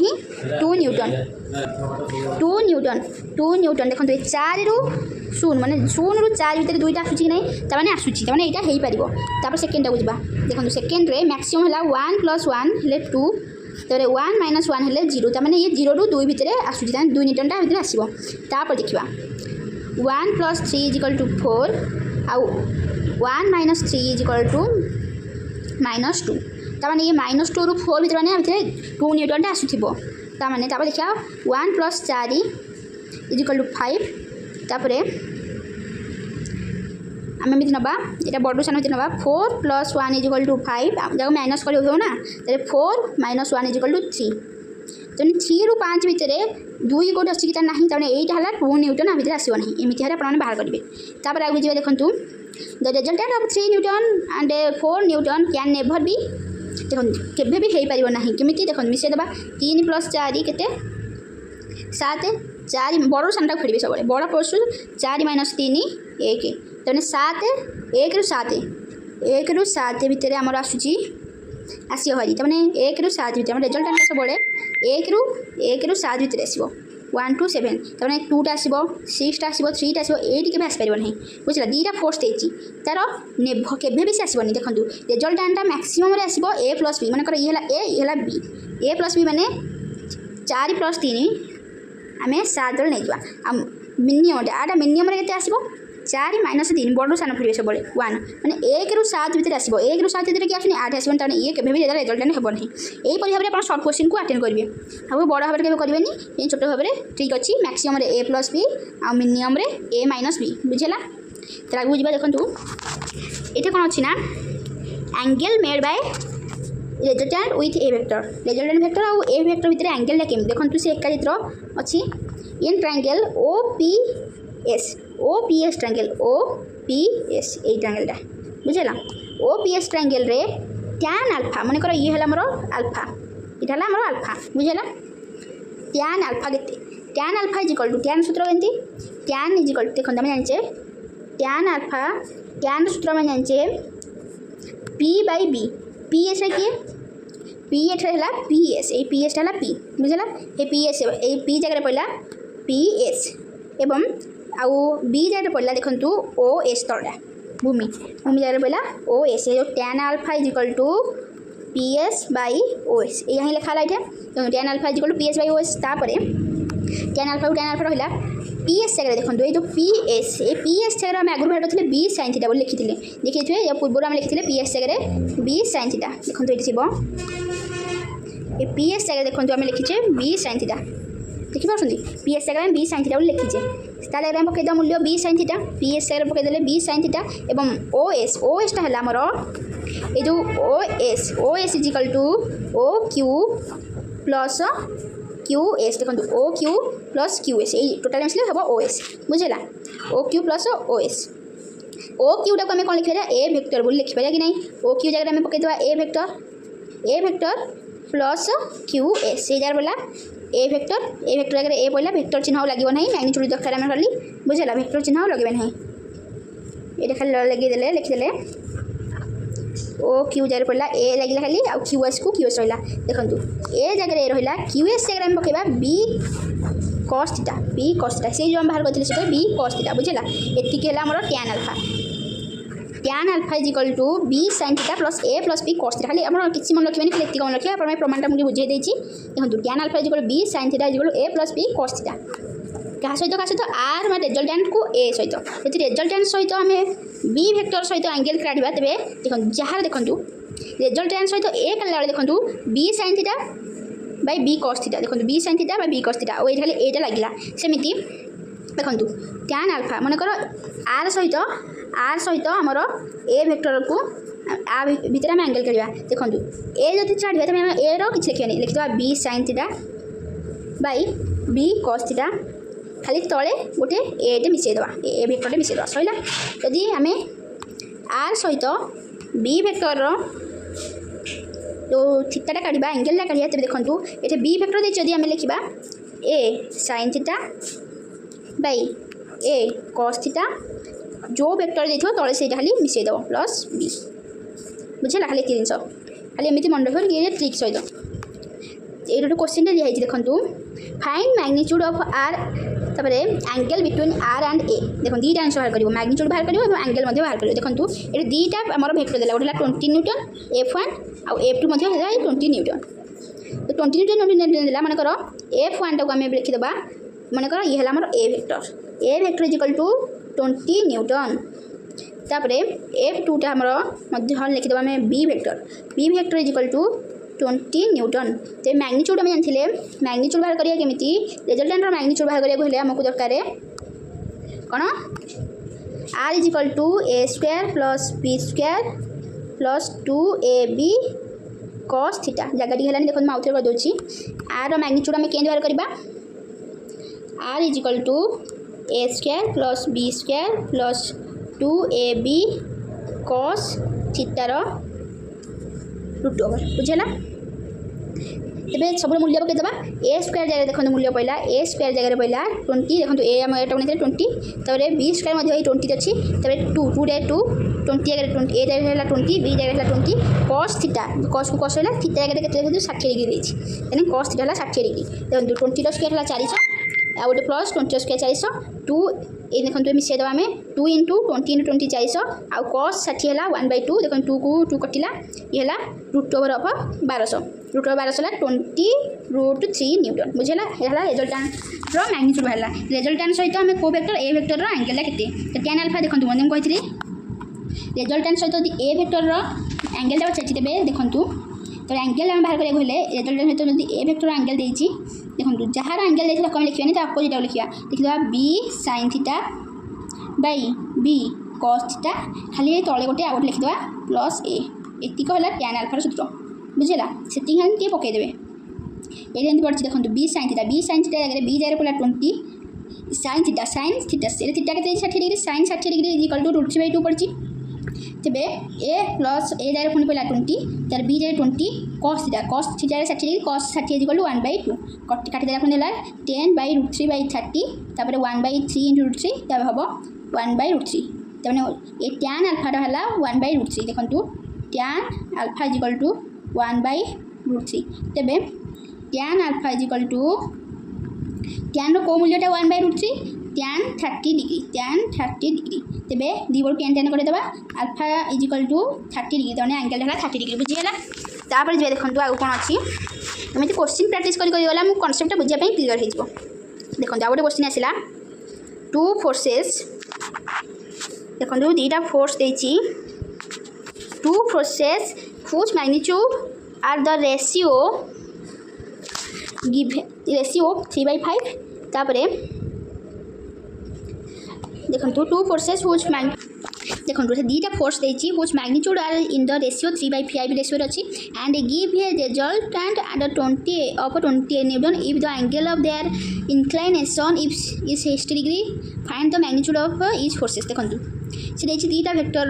2 न्यूटन 2 न्यूटन देखो 4 रू 0 माने 0 रू 4 भीतर दुईटा आसूची कि नहीं ताने आसूची ताने एटा हेई पारिबो तापर सेकेंड को जिबा देखो सेकेंड रे मैक्सिमम हैला 1 + 1 हेले 2 तारे 1 - 1 हेले 0 ताने ये 0 रू 2 भीतर आसूची ताने 2 न्यूटन टा भीतर आसीबो तापर देखिबा 1 + 3 = 4 आ 1 - 3 = -2 ताने ये -2 रू 4 भीतर माने भीतर 2 न्यूटन टा आसुथिबो ताने तापर देखिया 1 + 4 = 5 तापरे आम एमती नवा यहाँ बड़ सान नवा 4 + 1 = 5 जब माइनस कर ना 4 - 1 = 3 तेनाली 3 रू 5 भितर 2 कौट अच्छी ना ताने यहाँ है 2 न्यूटन भीतर आसो ना एमती भाव आप बाहर करेंगे तापर आगे जी देखूँ the resultant of 3 Newton and 4 Newton can never be देखो केबे भी हो पार ना केमी देखो मिसे देवा 3 + 4 केते 7 4 बड़ सानटा फेड़े सब बड़ फोर्स 4 - 3 1 तेनाली 7 1 रू 7 1 रू 7 भितर आमर आसूची आसी हरी तमें 1 रू 7 भितर रिजल्टेंट सब 1 रू 7 भितर आसो 1 to 7 तमें 2टा आसो 6टा आसो 3टा आसो ये आसपार ना बुझला 2टा फोर्स देती तार केवे भी आसबनी देखो रिजल्टेंटा मैक्सिमम आसो a + b मन ये है b a + b माने 4 + 3 आम 7 नहीं जावा मिनिमम आटा मिनिमम के आसो 4 - 3 बड़ सान फेर सब 1 मैंने 1 रू 7 भितर आसो 1 रू 7 भितर कि आसनी 8 आसो ताने ये केवे भी रिजल्टेंट हेब नहीं यही भाव में आप सर्ट क्वेश्चन को अटेंड करेंगे अब बड़ भाव में करेंगे ये छोट भाव में ठीक अच्छे मैक्सिमम a + b आ मिनिमम a - b बुझेगा तो आगे बुझा देखो ये कौन अच्छी ना angle made by resultant with a vector resultant vector और a वेक्टर भितर एंगल केमी देखो से एका चित्र अच्छी in triangle OPS triangle OPS ये ट्रायंगलटा बुझेगा OPS ट्रायंगल रे tan अल्फा मन कर ये मोर अल्फा यहाँ है मोर अल्फा बुझेगा tan अल्फा के tan अल्फा = tan सूत्र केमती tan देखो आम जाने tan अल्फा tan सूत्र आम जाने P/B P एस किए P एटा है PS ये PS है P बुझेगा ये PS ये P जगह पड़ा PS एवं आउ B जगह पड़ा देखो OS तलटा भूमि जगह पड़ा OS जो tan अल्फा = PS/OS यहाँ लिखा है ये tan alpha equal to PS/OS तापर tan alpha रहा PS जगह देखो ये जो PS ये PS जगह आम आगुरी बाहर करते B sin थीटा बोली लिखी देखिए या पूर्व आम लिखी PS जगह B sin थीटा देखो ये PS जगह देखो आम लिखीचे B sin थीटा देखिए PS जगह B sin थीटा बोली लिखीचे ताले आम पकईद मूल्य B sin थीटा PS जगह पकईदे B sin थीटा एवं OS टा है आमर ये जो OS equal to OQ plus QS देखो OQ प्लस QS ये टोटाल मिसले हम OS बुझेगा OQ प्लस OS OQ टाक आम कौन लिखा ए वेक्टर बोली लिखिपर कि नहीं OQ जगह आम पकईद ए वेक्टर प्लस QS ये जार बोला ए वेक्टर जगह ए पड़ा वेक्टर चिन्ह लगे ना मैग्नीट्यूड दरकार आम खाली बुझेगा वेक्टर चिन्ह लगे ना ये खाली लगे लिखिदे OQ जगह पड़ा ए लगे खाली आ QS को QS रहा देखो ए जगह ए रहा QS जगह आम पकड़ा B cos थीटा से जो हम बाहर करते B cos थीटा बुझेगा एतिक है आमर tan alpha is equal to B sin theta plus A plus B cos theta खाली आप किसी मन रखिए खाली एतिक मन रखिए आप प्रमाणटा मुझे बुझे देखिए देखो tan alpha is equal to B sin theta is equal to A plus B cos theta क्या सहित आर मैं रिजल्टेंट को ए सहित यदि रिजल्टेंट सहित आम B वेक्टर सहित एंगल काढ़ा तेरे देखो जहाँ देखो रिजल्टेंट सहित ए काढ़ा देखो B sin theta by B cos theta देखो B sin theta by B cos theta और ये खाली एटा लगिला सेमिति देखो tan alpha मनकर आर सहित आमर ए वेक्टर को भितर आम एंगल काढ़ा देखो ए जब छाड़ा तेज आम ए रि लिखा लिखिदा B sin theta by B cos theta खाली तले गोटे एटे मिसेदेवा ए वेक्टर मिसेदेवा सैला यदि आम आर सहित B वेक्टर जो थीटाटा काढ़ा एंगलटा काढ़ा तेज देखो ये B वेक्टर देखिए आम लिखा ए sin theta by A cos theta जो वेक्टर देखो तले से खाली मिसेदेव प्लस B बुझेगा खाली जिन खाली एमती मन रख ट्रिक सहित ये क्वेश्चन दिखाई देखो फाइंड मैग्नीट्यूड ऑफ आर तापर एंगल बिटवीन आर एंड ए देखो दीटा आंसर बाहर कर मैग्नीट्यूड बाहर कर एंगल बाहर कर देखो ये दीटा आम वेक्टर देला गोटे 20 न्यूटन F1 और F2 20 न्यूटन तो 20 न्यूटन देला मनकर F1 टाक आम लिखिद मनकर ये आम A vector is equal to 20 newton तापर F2 टा आम लिखिद आम B vector is equal to 20 newton तो मैग्नीट्यूड आम जानते मैग्नीट्यूड बाहर करिया केमिति रिजल्टेंट मैग्नीट्यूड बाहर करिया आमको दरकार कौन R is equal to A square plus B square plus 2AB cos theta जगह टी है देखो आउथरे कर दूसरी R मैग्नीट्यूड आम कें बाहर करवा R is equal to A square plus B square plus 2AB cos थीटार रूट ओवर बुझेगा तेज सब मूल्य पकईदे ए स्क्वायर जगह देखो मूल्य पड़ा ए स्क्वायर जगह पड़ा 20 देखो ए आम एटा बन 20 तब B स्क्वायर 20 अच्छी तब 2 रे 2 20 जगह 20 ए जगह 20 B जगह 20 cos थीटा cos को cos है थीटा जगह के 60 डिग्री देती cos थीटा 60 डिग्री देखो 20 स्क्वायर है 400 आ गोटे प्लस 20 स्क्वायर 400 2 ये देखो मिसेद आम 2 इंटू 20 इंटू 20 400 आउ cos 60 है 1/2 देखो 2 को 2 कटिला ये है root over of 1200 root over 1200 20√3 newton बुझेगा ये रिजल्टेंट मैग्नीट्यूड बाहर रिजल्टेंट सहित आम को वेक्टर ए वेक्टर एंगल के tan alpha देखो मुझे कही रिजल्टेंट सहित ए वेक्टर एंगल पचार तेज देखो तो एंगल आम बाहर करेंगे रिजल्टेंट सहित ए वेक्टर एंगल देती देखो जार एंगल देखिए कम लिखा तो अपोजिट लिखा लिखा B sin theta by B cos theta खाली तले गोटे आउट लिखिदा प्लस ए एतिक है tan alpha सूत्र बुझेगा से पकईदे ये पड़ी देखो B sin थीटा जगह B जगह पड़ा 20 sin थीटा थीटा के 60 degree sin 60 degree equal to √3/2 पड़ी तेरे ए प्लस ए जगह पुणी पड़ा 20 तार B जगह 20 cos theta 60 degree cos 60 equal to 1/2 काटिदेला पुणी 10/√3/30 तापर 1/3 इंटू √3 तब हम 1/√3 तमें ये tan alpha है 1/√3 देखो tan alpha is equal to 1/√3 तेरे tan alpha is equal to tan रो मूल्यटा 1/√3 tan 30 डिग्री तेरे दी बड़ tan करदेवा alpha is equal to 30 degree तमें एंगल है 30 डिग्री बुझीगला। तापर जी देखो आगे कौन अच्छी एमती क्वेश्चन प्रैक्टिस गला कनसेप्ट बुझापी क्लीयर हो देखो आ गए क्वेश्चन आसला टू फोर्सेस देखो दीटा फोर्स देती two forces whose magnitude are the ratio 3/5 तापर देखो टू फोर्सेस whose देखो दीटा फोर्स देती whose magnitude are in the ratio 3/5 ratio अच्छी and give a resultant at 28 Newton if the angle of their inclination is 60 degree find the magnitude of each forces देखो से देखिए दीटा वेक्टर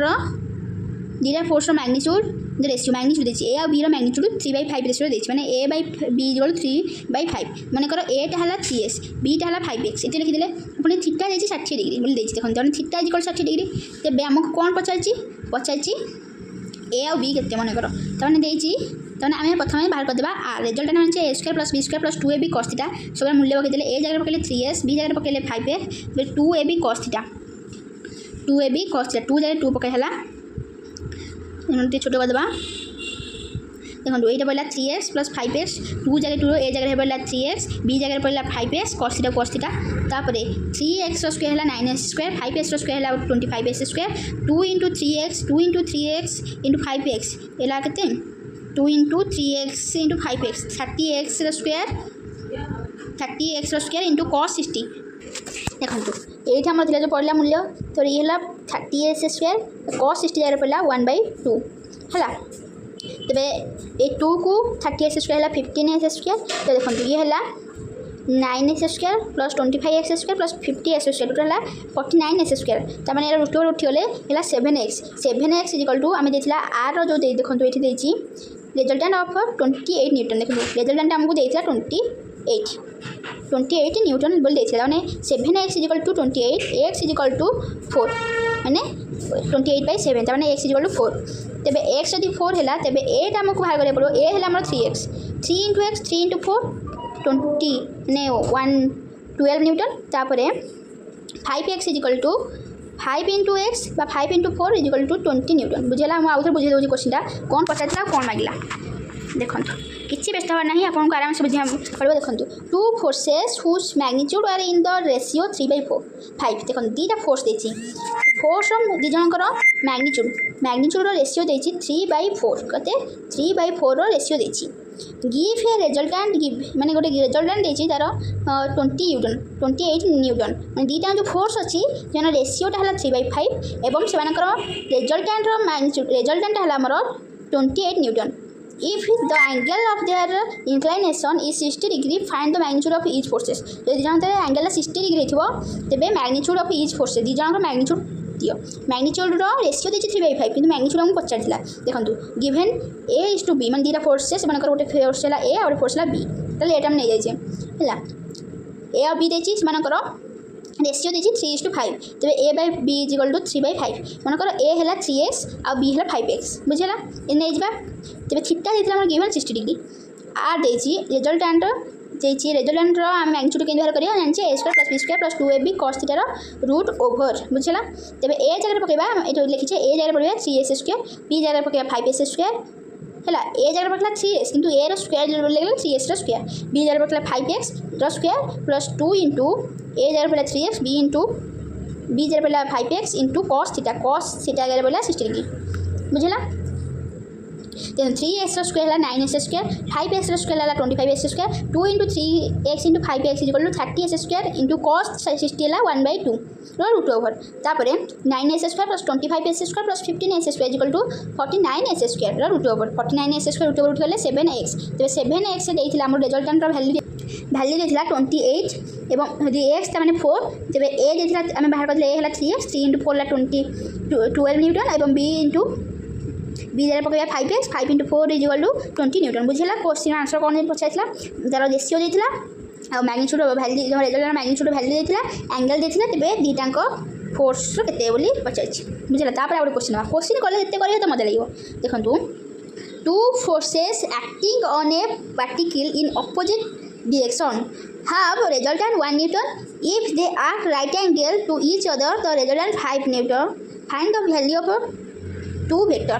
दीटा फोर्स मैग्नीट्यूड रेशियो मैग्नीट्यूड देखिए ए और बी मैग्नीट्यूड 3/5 रेशियो देखिए मैंने ए बाई बी इक्वल 3/5 मनकर एटा है 3s बीटा है 5x ये लिखिदे अपने थीटा देखिए 60 डिग्री बोली देखिए देखो जब थीटा इक्वल 60 डिग्री तेज आमको कौन पचार ए और बी के मनकर तमें तमें आम प्रथम बाहर करदे रिजल्ट मान A square plus B square plus 2ab cos theta सब मूल्य पकईदे ए जगह पकड़े 3s बी जगह पकड़े 5a 2ab cos theta 2ab cos theta 2 जगह 2 पकड़ है छोट करदे देखो ये पड़ा 3x प्लस 5x 2 जगह 2 ए जगह पड़ा 3x बी जगह पड़ा 5s cos थीटा तापर 3x स्क्वायर है 9x स्क्वायर 5s स्क्वायर है 25s square 2 into 3x into 5x एला के 2 into 3x into 5x 30x square into cos 60 देखो ये जो पड़ा मूल्य तो ये है 30s स्क्वायर cos 60 जगह पड़ा 1/2 है तेरे ये 2 को 30s स्क्वायर है 15s स्क्वायर तो देखो ये है 9s square plus 25x square plus 50s square total है 49s स्क्वायर तमें रूट ओवर उठीगले है 7x इक्वल टू आम देता आर जो देखो ये रिजल्टेंट ऑफ 28 न्यूटन देखो रिजल्टेंट आमको देता 28 न्यूटन बोल देता मैंने 7x equal to 28 x equal to 4 मैंने 28/7 मैंने x इक्वल टू 4 तेरे x जब 4 है तेरे ए आमको बाहर करा पड़ो ए है 3x 3 इंटू एक्स 3 इंटू 4 20 मैंने 12 न्यूटन तापर 5x equal to 5 into X 5 into 4 equal to 20 newton बुझेगा मुझे आउे बुझे दूसरी क्वेश्चन कौन पचार कौन मांगला देखो किसी व्यस्त हमार ना आपको आराम से बुझा पड़ो देखो two forces whose magnitude are in the ratio 3/5 देखो दीटा फोर्स देती फोर्स दी जनकर मैग्नीट्यूड रेशियो देती 3/4 कते 3/4 रेशियो देती गिव ए रिजल्टेंट माने गोटे रिजल्टेंट देती तार 28 न्यूटन मैं दीटा जो फोर्स अच्छी जन रेशियोटा है 3/5 एवं से रिजल्टेंट मैग्नीट्यूड रिजल्टेंट है आमर 28 Newton if the angle of their inclination is 60 degree find the magnitude of each forces जो दिजन एंगल 60 डिग्री थो तेरे मैग्नीट्यूड ऑफ each forces दिजन मैग्नीट्यूड दियो मैग्नीट्यूड रेशियो देती 3/5 कि मैग्नीट्यूड हमको पचार देखो given A is to B मैं दीटा फोर्सेस से गोटे फोर्स है ए और फोर्स है बी तो ये नहीं जाइए ए और बी देती रेशियो देती 3:5 तेरे ए बाय बी इक्वल टू 3/5 मनकर ए है 3x आ बी है 5x बुझेगा ये नहीं जा तेरे थीटा देता गिवन 60 डिग्री आर देती रिजल्टेंट देती रिजल्टेंट आम मैग्नीट्यूड के बाहर करिया जानचे a square plus b square plus 2ab cos theta root over बुझेगा तेरे ए जगह पकेबा ये लिखी ए जगह पड़े 3s स्क्वायर बी जगह पकेबा 5s स्क्वायर है ए जगह पकड़ा 3s किंतु ए स्क्वायर लगेगा 3s स्क्वायर बी जगह पकड़ा 5x स्क्वायर प्लस 2 इंटू ए जगह पड़ा 3x बी इंटू बी जगह पड़ा 5x इंटू cos थीटा जगह पड़ा 60 डिग्री बुझेगा then 3x स्क्वायर है 9s स्क्वायर 5x स्क्वायर है 25s square 2 into 3x into 5x equal to 30s square into cos 60 है 1/2 रूट ओवर तापर 9s square plus 25s square plus 15s square equal to 49s square root over 49s square root over उठगले 7x तेज 7x देता आम रिजल्टेंट भैल्यू देता 28 एवं एक्स मैंने 4 जब ए देता आम बाहर करते ए है 3x 3 इंटू 4 है 12 न्यूटन और बी इंटू बी जगह पकड़ा 5x 5 into 4 equal to 20 newton बुझेगा क्वेश्चन आंसर कौन पचार तार रेशियो देता magnitude value result magnitude value देता एंगल देता तेज दीटा फोर्स के पचार बुझेगा तापर गोटे क्वेश्चन कले जिते करेंगे तो मजा लगे देखो two forces acting on a particle in opposite direction have resultant 1 Newton if they are right angle to each other the resultant 5 Newton find the value of 2 vector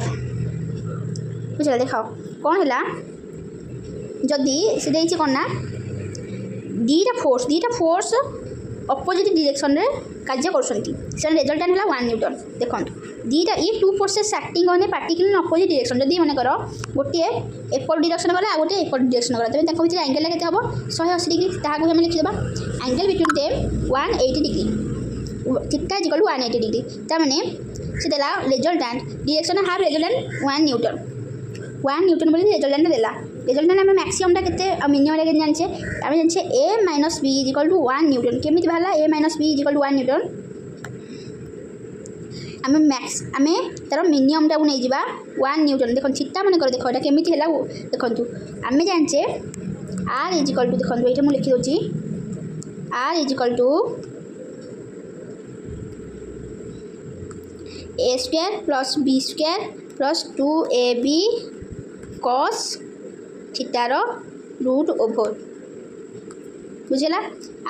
बुझे देखाओ कौन है जदि से देछि कौन ना दीटा फोर्स अपोजिट डायरेक्शन रे कार्य करछंती से रिजल्टेंट है 1 न्यूटन। देखो दीटा if two forces acting on a particle in opposite direction जदि मन कर गोटे एपट डायरेक्शन गला आ गोटे एपट डायरेक्शन गला तबे ताको भितर एंगल केते हबो 180 डिग्री ताहाको हम लिखि देबा angle between them 180 degree theta equal to 180 degree ता माने से देला resultant direction half resultant 1 newton 1 newton बोली रिजल्टेंट देला। रिजल्टेंट आम मैक्सिममटा के मिनिमम के जाने आम जाने A minus B is equal to 1 newton केमी बाहर A minus B is equal to 1 newton आम तार मिनिममटा को नहीं जा 1 न्यूटन देख थीटा मन कर देख केमी है देखो आम जाने आर इज इक्वल टू देखो ये मुझे लिखिदी R is equal to A square plus B square plus 2ab cos थीटार रूट ओवर बुझेगा।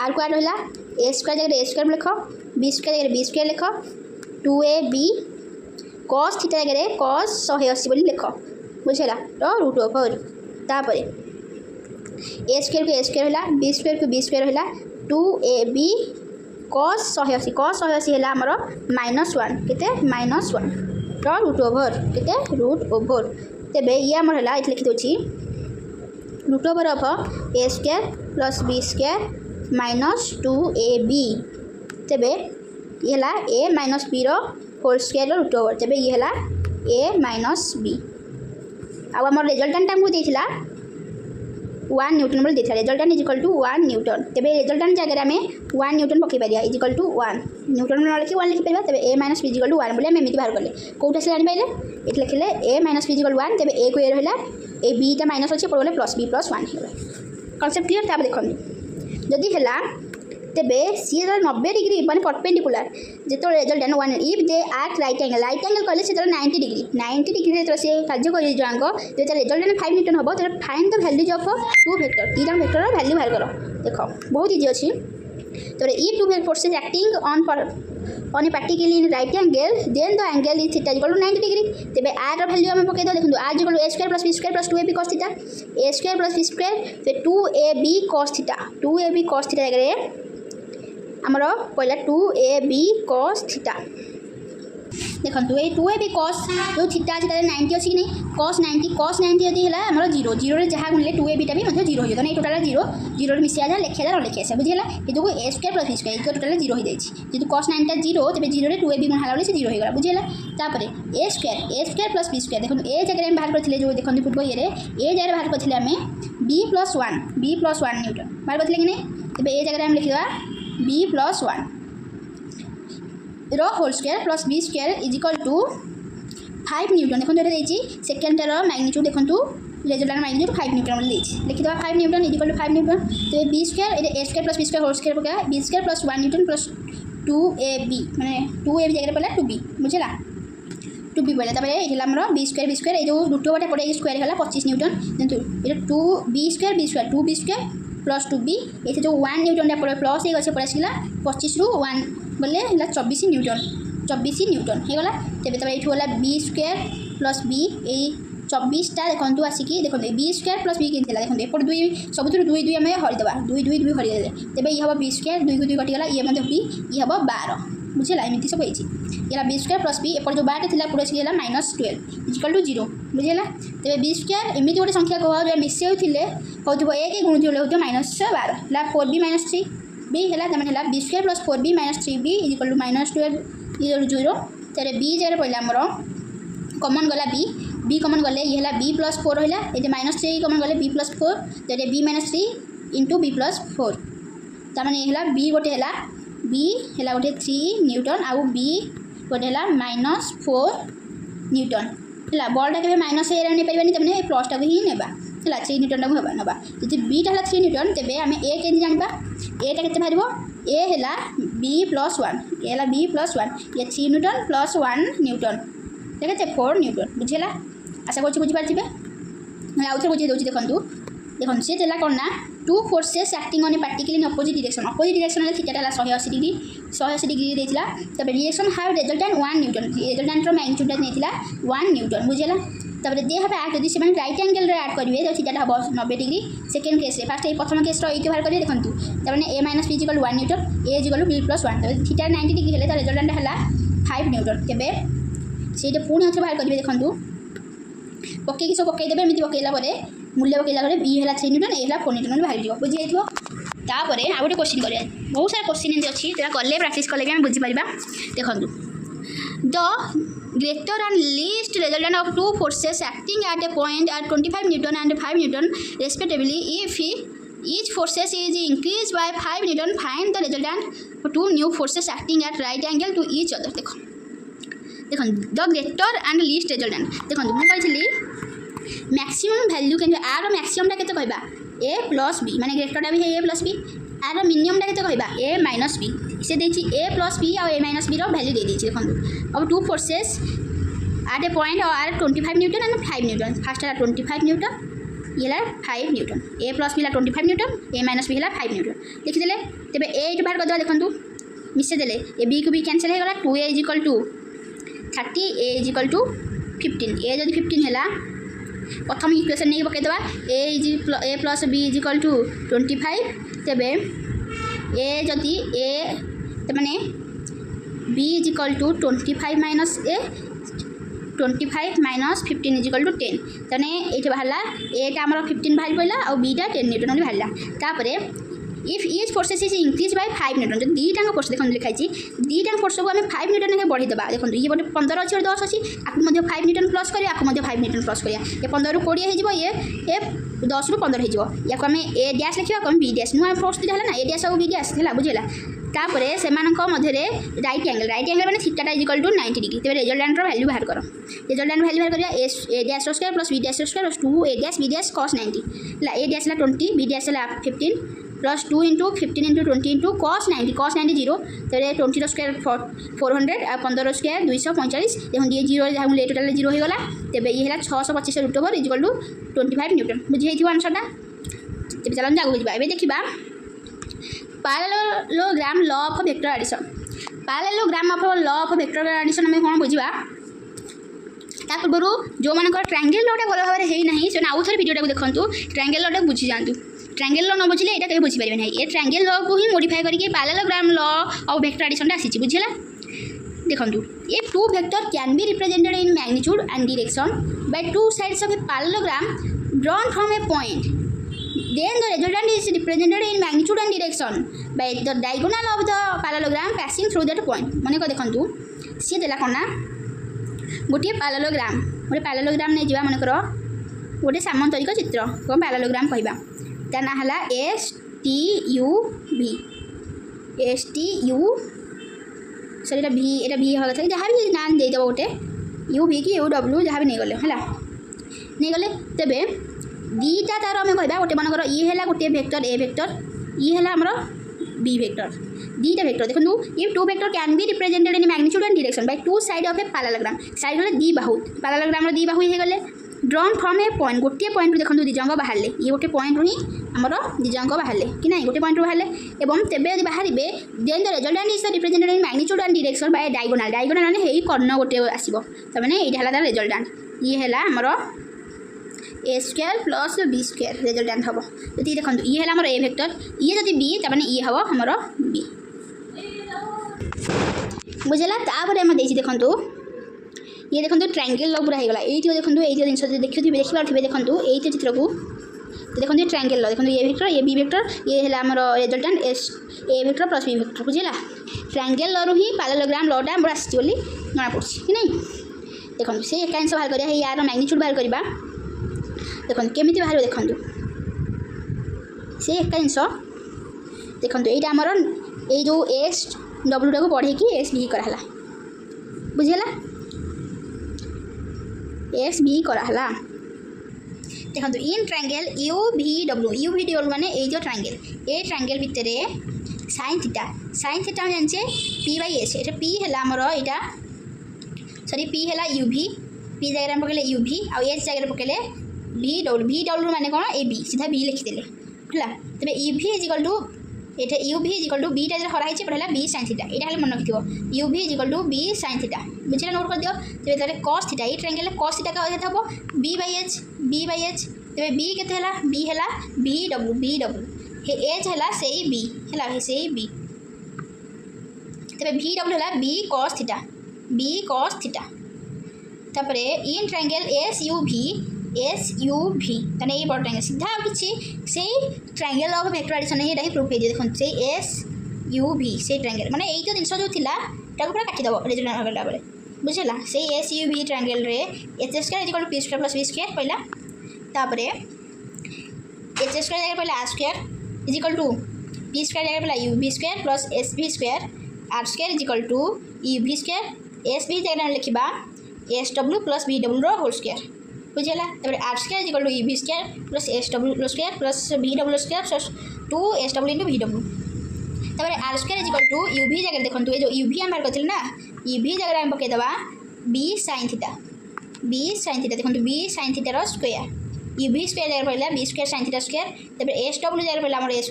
आर को आर रहा ए स्क्वायर जगह ए स्क्वायर लिख बी स्क्वायर जगह बी स्क्वायर लिख 2ab cos थीटा जगह cos 180 बोली लिख बुझेगा तो रूट ओवर तापर ए स्क्वायर को ए स्क्वायर है बी स्क्वायर को बी स्क्वायर है 2ab cos 180 है आमर -1 केते -1 तो रूट ओवर केते रूट ओवर तेबे ये आमर है ये लिखि दोछि root over of A square plus B square minus 2ab तेबे ये है A minus B whole square root over तेबे ये है ए माइनस बी आम रिजल्टेंट आमको देता 1 न्यूटन बोली देता resultant is equal to 1 newton तेबे रिजल्टेंट जगह आम 1 न्यूटन पकई पारिया इज इक्वल टू 1 न्यूटन न लिखि 1 लिखिपर तेबे A minus B is equal to 1 बोली आम एमती बाहर कले कौटा से जानी पाइले ये लिखिले ए माइनस बी इज इक्वल 1 तेबे ए को ए रहा ए बीटा माइनस अच्छे पड़े प्लस बी प्लस 1 है कनसेप्ट क्लियर ताप देखो जदि है तेबे सी 90 डिग्री माने परपेंडिकुलर जो resultant 1 if they arc right angle कहले से 90 डिग्री जो से कार्य कर जांग जो रिजल्टेंट 5 न्यूटन हम तो find the values of two vector तीन वेक्टर वैल्यू बाहर कर देखो बहुत इजी अच्छी तो if two forces acting on a particle in right angle then the angle is theta equal to 90 degree तेबे आर वैल्यू हम पकई दो देखो R equal to A square plus B square plus 2ab cos theta A square plus B square फिर 2ab cos थीटा जगह आमर पहला 2ab cos थीटा देखो ये 2ab cos जो थीटा अच्छे 90 अच्छी कि नहीं cos 90 यदि है आम 0 0 जहाँ गुणिले 2ab भी 0 हो जाए टोटाल 0 मिसा जाए लिखा जाए लिखा आसे बुझीगला ये A square plus B square total 0 हो जाए जो cos 90 0 तेज 0 2ab गुणा से 0 होगा बुझीगला तापर ए स्क्वायर प्लस बी स्क्वायर देखो ए जगह बाहर करते जो देखो पूर्व ये ए जगह बाहर करते आम b प्लस 1 न्यूटन बाहर करते कि नहीं तेज ए जगह लिखा b प्लस 1 रो whole square plus B square is equal to 5 newton देखो ये सेकेंडर मैग्नीट्यूड देखो रिजल्टेंट मैग्नीट्यूड 5 न्यूटन लिखिद 5 newton is equal to 5 newton तो B square A square plus B square whole square पका B square plus 1 newton plus 2ab माने 2ab जगह पड़ा 2b बुझेगा 2b पड़ा तापर ये आमर बी स्क्वायर जो रूट ओवर पड़े स्क्वायर है 25 न्यूटन देखो ये 2b square 2b square plus 2b ये जो 1 न्यूटन पड़े प्लस ये अच्छे पड़ा 25 रु 1 बोले 24 न्यूटन होगा तेज तब ये बी स्क्वायर प्लस बी यही 24टा देखो आसिकी देखो बी स्क्वायर प्लस बी कितना देखो एपट दुई सब 2 आम हरिदेवा 2 हरिदे तेज ये हम बी स्क्वायर 2 को 2 कटिगला ये बी ये हम 12 बुझेगा एमती सब ये बी स्क्वायर प्लस बी एपट जो 12 थी पूरा सी -12 इक्वल टू 0 बुझेगा तेज बी स्क्वायर एमती गोटे संख्या कह जो मिसे हो एक गुणुले हो -12 है 4b - 3b है B square plus 4b - 3b is equal to -12 0 तेरे बी जगह पड़ा आमर कमन गला बी कमन गले ये है बी प्लस 4 रहा ये -3 कमन गले बी प्लस 4 तेरे b - 3 इंटू बी प्लस 4 तार ये बी गोटे है बी है गोटे 3 न्यूटन आउ बी गोटे है -4 न्यूटन है बलटा के माइनस ए नहीं पार्बानी तमें प्लसटा ही नेबा है 3 न्यूटन को नवा जी बीटा है 3 न्यूटन तेज आम ए के जाना एटा के बाहर ए है बी प्लस 1 ये है बी प्लस 1 ये 3 न्यूटन प्लस 1 न्यूटन देखते 4 न्यूटन बुझेगा आशा कर बुझीपारे आउ थे बुझे दूसरी देखो सी देला कौन ना to forces acting on a particle in opposite direction theta 180 degree देता तब रिएक्शन हाव रिजल्टेंट 1 न्यूटन रिजल्टेंट मैग्नीट्यूड नहीं 1 न्यूटन बुझेगा तापर दे हैव एक्ट जदि से राइट एंगल रे ऐड करेंगे तो थीटा हम 90 डिग्री सेकेंड केस फास्ट ये प्रथम केस ये बाहर करेंगे देखो तार A minus B equal 1 newton A equal B plus 1 theta 90 degree हेल्ले तो रिजल्टेंट है 5 न्यूटन तेरे से पुणी बाहर करेंगे देखो पकईकि सब पकईदे एमती पकईला मूल्य पकईला बी है 3 न्यूटन ए है 4 न्यूटन बाहर जाओ बुझी जाइए तापर आ गोटे क्वेश्चन करा बहुत सारा क्वेश्चन एमती अच्छी जो कले प्राक्ट कले भी आम बुझीपर देखो the greater and least resultant of two forces acting at a point at 25 Newton and 5 Newton respectively. If each forces is increased by 5 Newton, find the resultant for two new forces acting at right angle to each other. देखो the greater and least resultant देखो मुझे कही मैक्सिमम वैल्यू के आर मैक्सिमम केते कहबा ए प्लस बी माने ग्रेटरटा भी है ए प्लस बी आर मिनिमम केते कहबा ए माइनस बी से देछि ए प्लस बी और ए माइनस बी रो वैल्यू दे देछि देखो अब two forces at a point are 25 newton and 5 newton first है 25 न्यूटन ये है 5 न्यूटन ए प्लस बी है 25 न्यूटन ए माइनस बी है 5 न्यूटन लिखिदे तेरे ए ये बाहर करदे देखो मिसेदेले ए बी को बी कैंसिल हो गला 2a is equal to 30 A is equal to 15 A जब 15 है प्रथम इक्वेशन नहीं पकईदे A plus B is equal to 25 तेरे ए जदि ए मैंने B is equal to 25 minus A 25 minus 15 is equal to 10 तेने ये बाहर एटा आम 15 बाहर पड़ा और बीटा 10 न्यूटन बाहर if etch forces is increase by 5 Newton जो दीटा फोर्स देखो लिखाई दीटा फोर्स को आम 5 न्यूटन बढ़ीदेवा देखो ये गोटे 15 अच्छे 10 अच्छी आपको 5 न्यूटन प्लस करिया आपको 5 न्यूटन प्लस करिया ये 15 रू 20 हो ये 10 रू 15 हो या आम ए डैश लिखा आम बी डैश नुआ फोर्स दिया है ना ए डैश और बी डैश है बुझेगा तापर से मध्य राइट एंगल मैंने theta is equal to 90 degree तेरे रिजल्टेंट वैल्यू बाहर कर रिजल्टेंट वैल्यू बाहर करिया A dash square plus B dash square plus 2 A dash B dash cos 90 A dash 20 B dash 15 plus 2 into 15 into 20 into cos 90 zero तेरे 20 स्क्वायर 400 और 15 स्क्वायर 245 देखो ये जीरो जहाँ मुझे टोटाल जीरो हो गला तेरे ये है 625 root over is equal to 25 newton बुझे आंसरटा तेज चलो आगे जावा ए देखा parallelogram law of vector addition parallelogram of law of vector addition आम कौन बुझा ता पूर्व जो मान ट्रायंगल लॉटा भल भाव में होना से आउ थे भिडियोटा देखो ट्रायंगल लॉटा बुझी जातु ट्रायंगल लॉ न बुझे यहाँ कहीं बुझीपारे ना ये ट्रायंगल लॉ को ही मोडिफाई करके parallelogram law of vector addition आसी बुझेगा देखो ये two vector can be represented in magnitude and direction by two sides of a parallelogram drawn from a point then the resultant is represented in magnitude and direction by the diagonal of the parallelogram passing through that point मन को देखु सी देला कौन ना गोटे पैरेललोग्राम नहीं जा मन कर गोटे सामांतरिक चित्र को पैरेललोग्राम कहवा ता ना है एस टी यू भी सॉरी भी ये भी हवा था जहाँ भी नाम देदेव गोटे यू भी कि यू डब्ल्यू जहाँ भी नहीं गले है नहीं गले तेरे दीटा तार आम कह गोटे मनकर ये है गोटे वेक्टर ए वेक्टर ये है आमर बी वेक्टर दीटा वेक्टर देखो ये two vector can be represented in magnitude and direction by two side of a parallelogram side गले दी बाहु पैरेललोग्राम दी बाहु हो गले ड्रॉन फ्रॉम ए पॉइंट गोटे पॉइंट देखो दिजंग बाहर ये गोटे पॉइंट ही आमर दिजंग बाहर कि ना गोटे पॉइंट बाहर एवं तेबे यदि बाहर then the resultant is represented in magnitude and direction by diagonal माने हे कर्ण गोटे आसीबो तमाने एटा हला तार रिजल्टेंट ये है आमर A square plus B square resultant हम जो देखो ये है आमर ए वेक्टर ये जब बी तमाने ये हम आमर बी बुझेगा तापर आम देखो ये देखो ट्रायंगल लॉ पूरा होगा ये देखो ये जिन देखिए देखिए देखो ये चित्र को देखो ट्रायंगल लॉ देखो A vector A B vector ये है आमर resultant as A vector plus B vector बुझेगा ट्रायंगल लॉ ही पैरेललोग्राम लॉटा आम आसी जना पड़ी कि नहीं देखो से एक आंसर बाहर करा यार मैग्नीट्यूड बाहर करवा देखो केमी बाहर देखो से एक जिनस देखो यहाँ आमर ये जो एस डब्ल्यू टाक बढ़े एस भी कराला बुझेगा एस भी कराला देखो इन ट्रायंगल यू भी डब्ल्यू माने ये जो ट्रायंगल ए ट्रायंगल भितर साइन थीटा जाने पी बाई एस ये पी है आमर यहाँ सॉरी पी है यू भी पी जगह पकड़े यू भी आ एस जगह पकड़े भी डब्ल्यू माने कौन ए बी सीधा बी लिखिदेले है तेरे यू भी इज इक्वल टू ये यू भी इज इक्वल टू बीटा जो हराई पढ़ा बी साइन थीटा यहाँ मन रखिए यू भी is equal to B sine theta बुझे नोट कर दियो तेरे ताले cos थीटा ये ट्रायंगल cos थीटा का केते हबो b/h तेरे b केते हला b हला bw हे h हला सेही b हला हे सेही b तेरे vw हला b cos थीटा तापरे इन ट्रायंगल SUV तने ये बड़ ट्रायंगल सीधा आ किछि सेही ट्रायंगल ऑफ वेक्टर एडिशन हे डाही प्रूफ हे देखन से SUV से ट्रायंगल माने एई तो जिंस जो थिला ताको पूरा काटी दबो रेजोनेंस करला बेले बुझला से SUV ट्रायंगल रे h² = p² + v² पहिला तापरे h² जगह पहिला r² = p² जगह पहिला uv² + sv² r² = uv² sv जगह लिखिबा SW + VW रो होल स्क्वायर बुझला तबरे r² = uv² + SW² + VW² 2SW * VW तबरे r² = uv जगह देखंतु ए जो uv हम बार करथिल ना uv जगह हम पके दबा b sin थीटा देखंतु b sin थीटा रो स्क्वायर uv स्क्वायर जगह पड़ला b² sin थीटा स्क्वायर तबरे SW जगह पड़ला हमर a²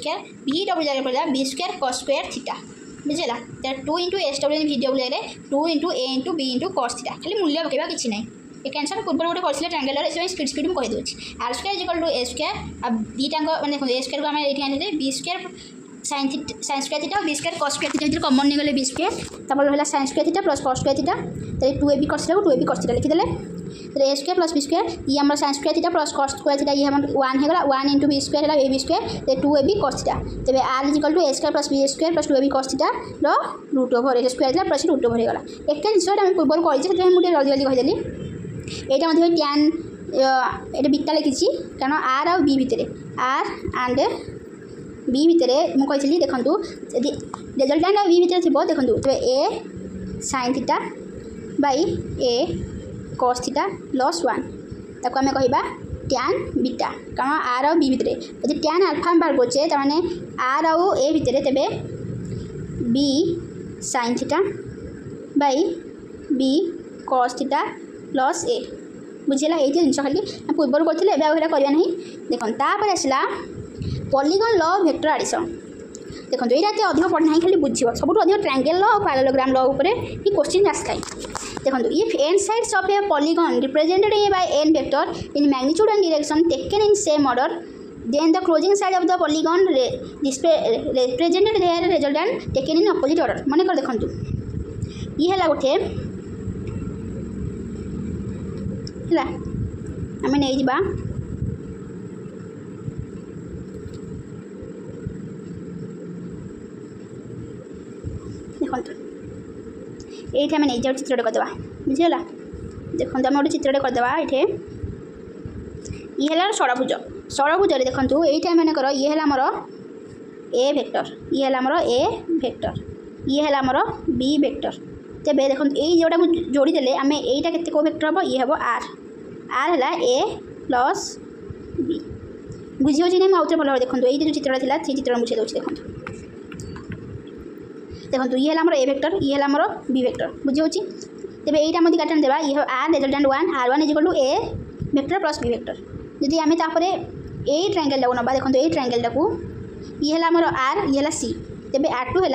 VW जगह पड़ला b² cos स्क्वायर थीटा बुझला त 2 * SW VW जगह 2 * a * b * cos थीटा खाली मूल्य पकेबा किछि नै ए कैंसर पूर्व गोटे करथिले ट्रायंगल रे एसे स्पीड कहि दोछि r² = a² आ दीटांग माने a² को हम एठी आनिले b² sin square theta b² cos square theta इधर कॉमन नि गले b² तपर होला sin square theta + cos square theta त 2ab cos थीटा को 2ab cos थीटा लिखि देले a² + b² ये हमर sin square theta + cos square theta ये हम 1 हे गला 1 * b² होला ab² ते 2ab cos थीटा तबे r = a² + b² + 2ab cos theta रो √/a² थीटा + √/a हे गला एके जिंसटा हम पूर्व कहि जे से मुटे जल्दी कहि देली एटा मध्ये tan एटा बीटा लिखिछि कारण r और b भितरे r and b भितरे मु कहिसली देखंतु यदि रिजल्टेंट b भितरे थिबो देखंतु तो a sin theta by a cos theta + 1 ताको हमें कहिबा tan बीटा कारण r और b भितरे यदि tan अल्फा हम बार गोचे त माने r और a भितरे तबे b sin theta by b cos theta + a बुझला एठी जिंस खाली पूर्व करथिले एबे आगरा करबा नहीं देखन तापर आसला polygon law of vector addition देखो ये अधिक पढ़ना ही खाली बुझ सब अधिक ट्रायंगल लॉ और पैरेललोग्राम लॉ ऊपर ही क्वेश्चन आसଥାଏ देखो इफ n sides of a polygon represented by n vector in magnitude and direction taken in same order then the closing side of the polygon represented their resultant taken in opposite order मन कर देखंतु ये हला गोटे हला आमे नै जिबा देखो ये आम नहीं जाओ चित्रटे करदे बुझीगला देखो आम गोटे चित्रटे करदे ये है षड़भुज देखो ये मनकर ये है आमर ए वेक्टर ये है आमर ए वेक्टर ये है आमर बी वेक्टर तेरे देखो ये जोटा जोड़ीदे आम यहीटा के वेक्टर हम ये हम आर है ए प्लस बी बुझी हो नहीं आउे भल देखो ये जो चित्रटा था से चित्र बुझे दूसरी देखो ये है आमर ए वेक्टर ये है आमर बी वेक्टर बुझी हो तेरे यहीटा मध्य काटन देवा ये are resultant 1 r1 = A vector plus B vector जदि आम यही ट्रायंगल टाक ना देखो यही ट्रायंगल टाक ये है आमर आर ये है सी तेरे r2 है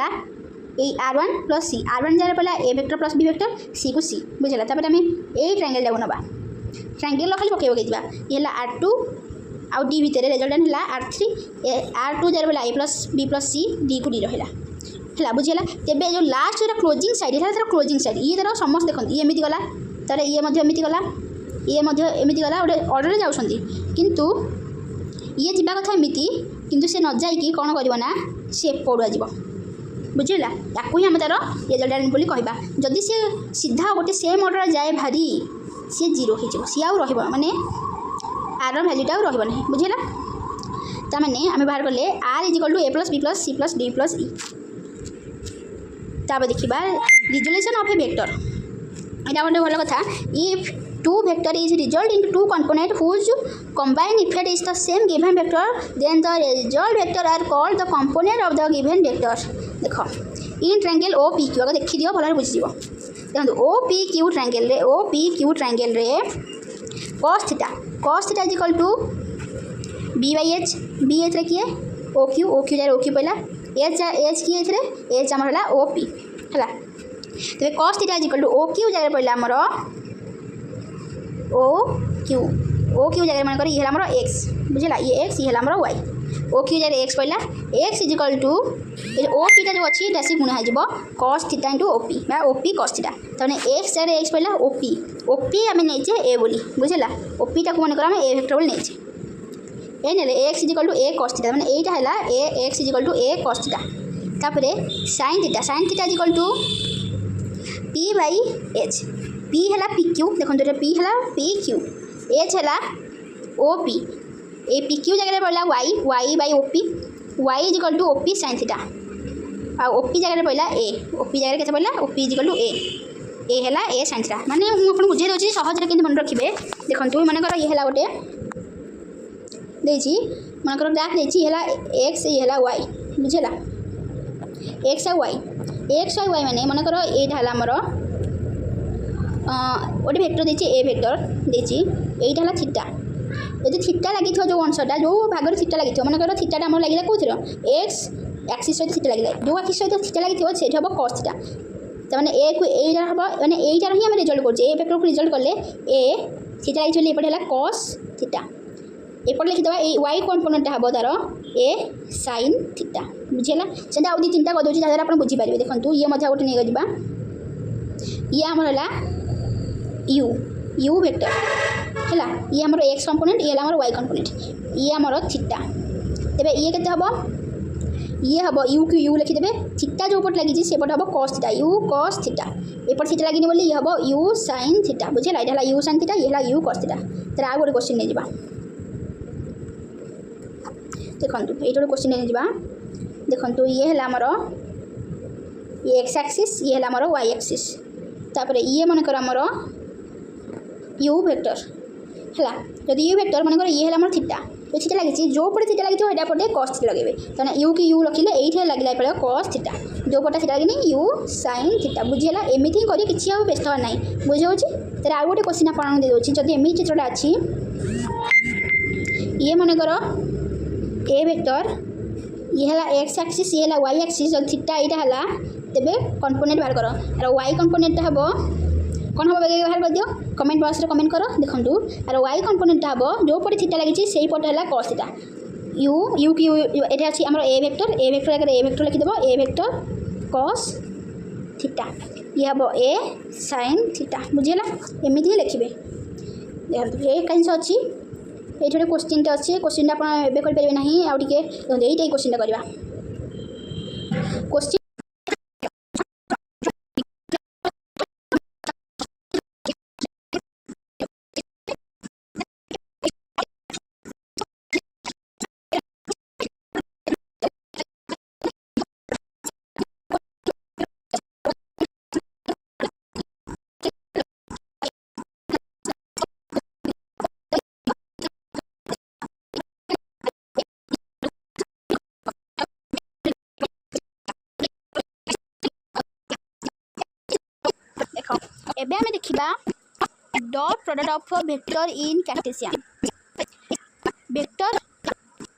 यही r1 + c r1 जगह पड़ा A vector plus B vector c को c बुझला आम यही ट्रायंगल टाक ना ट्रायंगल खाली पकई पकई ये है r2 आउ d भितर रिजल्टेंट है r3 r2 जगह पड़ा a + b + c d को d रहा है बुझीगला तेरे जो लास्ट जो क्लोजिंग साइड है तार क्लोजिंग साइड ये तरह समस्त देखो ये एमती गला तार ये एमती गला ये एमती गला गोटे अर्डर जाऊँगी किंतु ये जीवा कथा एमती किंतु से न जाइए कौन करना सी पड़ुआ जीव बुझीगला ताकू ही आम तार रिजल्टेंट बोली कहबा जदि सी सीधा गोटे सेम अर्डर जाए भारी सी 0 हो सी आउ रही माने आर भैल्यूटा आउ रही बुझीगला तमें आम बाहर कले r = a + b + c + d + e तापर देखा रिजोल्यूशन ऑफ ए वेक्टर यहाँ गोटे भल कथा if two vector is result in two component whose combine effect is the same given vector then the result vector are called the component of the given vector देख in triangle O P Q अगर देखी दियो भल बुझीज देखो ओ पी क्यू ट्रायंगल रे cos थीटा = b/h b रे किए ओ क्यू जाए ओ क्यू पहला एच किए एच आमर है ओ पी है तेज cos theta is equal to O Q जगह पड़ा आमर ओ क्यू जगह मन कर ये आमर एक्स बुझेगा ये एक्स ये आमर वाई ओ क्यू जगह एक्स पड़ा X is equal to O पीटा जो अच्छी सी गुणा हो cos theta into OP OP cos theta तमें एक्स जगह एक्स पड़ा ओपी आम नहींचे ए बोली बुझेगा ओपीटा को मन कर ए वेक्टर बोली नहींचे ए ने X is equal to A cos theta मैंने यहीटा है A X is equal to A cos theta तापर sine theta is equal to P by H P है पी क्यू देखो पी है पी क्यू एच है O P A P Q जगह पड़ा Y Y by OP Y is equal to OP sine theta आ ओपी जगह पड़ा ए ओपी जगह कैसे पड़ा ओपी इज इक्वल टू ए है ए साइन थीटा माने मुझे बुझे दूसरी सहज के मन रखिए देखो मनकर ये है गोटे मनकर ग्राफ है एक्स ये है वाई बुझेगा एक्स आ वाई माने मनकर यहाँ आमर गोटे भेक्टर देती ए भेक्टर देती यहीटा है थीटा यदि थीटा लगी जो अंशटा जो भाग थीटा लगी मनकर थीटा आम लगे कौन एक्स एक्सिस सहित थीटा लगे जो एक्सिस सहित थीटा लगी से हम कॉस थीटा तमें ए को यहीटा हम मैंने यहीटार ही रिजल्ट कर भेक्टर को रिजल्ट कले ए थीटा लगी एपटे है कॉस थीटा एपटे लिखिदेवा वाई कंपोनेंट हम तार ए साइन थीटा बुझेगा से आउ दी तीन टा करदे जहाँ आप बुझीपारे देखो ये गोटे नहीं जा ये आमर है यू वेक्टर है ये आमर एक्स कंपोनेंट ये आमर वाई कंपोनेंट ये आमर थीटा तेरे ये केते हम ये हम यू क्यू यू लिखिदेवे थीटा जो पट लगी से पट हम cos theta U cos theta एपट थीटा लगी बोली ये हम यू साइन थीटा बुझेगा ये है यू साइन थीटा ये है यू कॉस थीटा तेरे आउ गोटे क्वेश्चन नहीं जा देखो ये गोटे क्वेश्चन नहीं जा देखो ये है आमर ये एक्स एक्सिस ये है आमर वाई एक्सिस तापर ये मनकर आमर यू वेक्टर है जदि यू वेक्टर मनकर ये है आमर थीटा जो थीटा लगी जो पटे थीटा लगी यहाँ पटे कॉस थीटा लगे तेना यू की यू रखिले ये लगे पड़े कॉस थीटा जो पटे थीटा लगे यू साइन थीटा बुझीगला एमती कर किसी व्यस्त हवा ना बुझे तेरे आउ गोटे क्वेश्चन आपको दे दूसरी जब एम चित्रटा अच्छी ये मनकर ए वेक्टर ये है एक्स एक्सिस ये है वाई एक्सिस जब थीटा यहाँ है तेरे कंपोनेंट बाहर कर और वाई कंपोनेंट हम कौन हम बाहर कर दियो कमेंट बॉक्स रे कमेंट कर देखो और वाई कंपोनेंट हम जो पटे थीटा लगी से पटे है कॉस थीटा यू यू की ये अच्छी आम ए वेक्टर जगह ए वेक्टर लिखिदेव ए वेक्टर कॉस थीटा ये हम ए साइन थीटा बुझेगा एमती ही लिखे देखो ये कहीं अच्छी ये गोटे क्वेश्चन अच्छे क्वेश्चन आप करेंगे ना आउे यही क्वेश्चन करवा क्वेश्चन एबे हमें देखिबा dot product of vector in Cartesian vector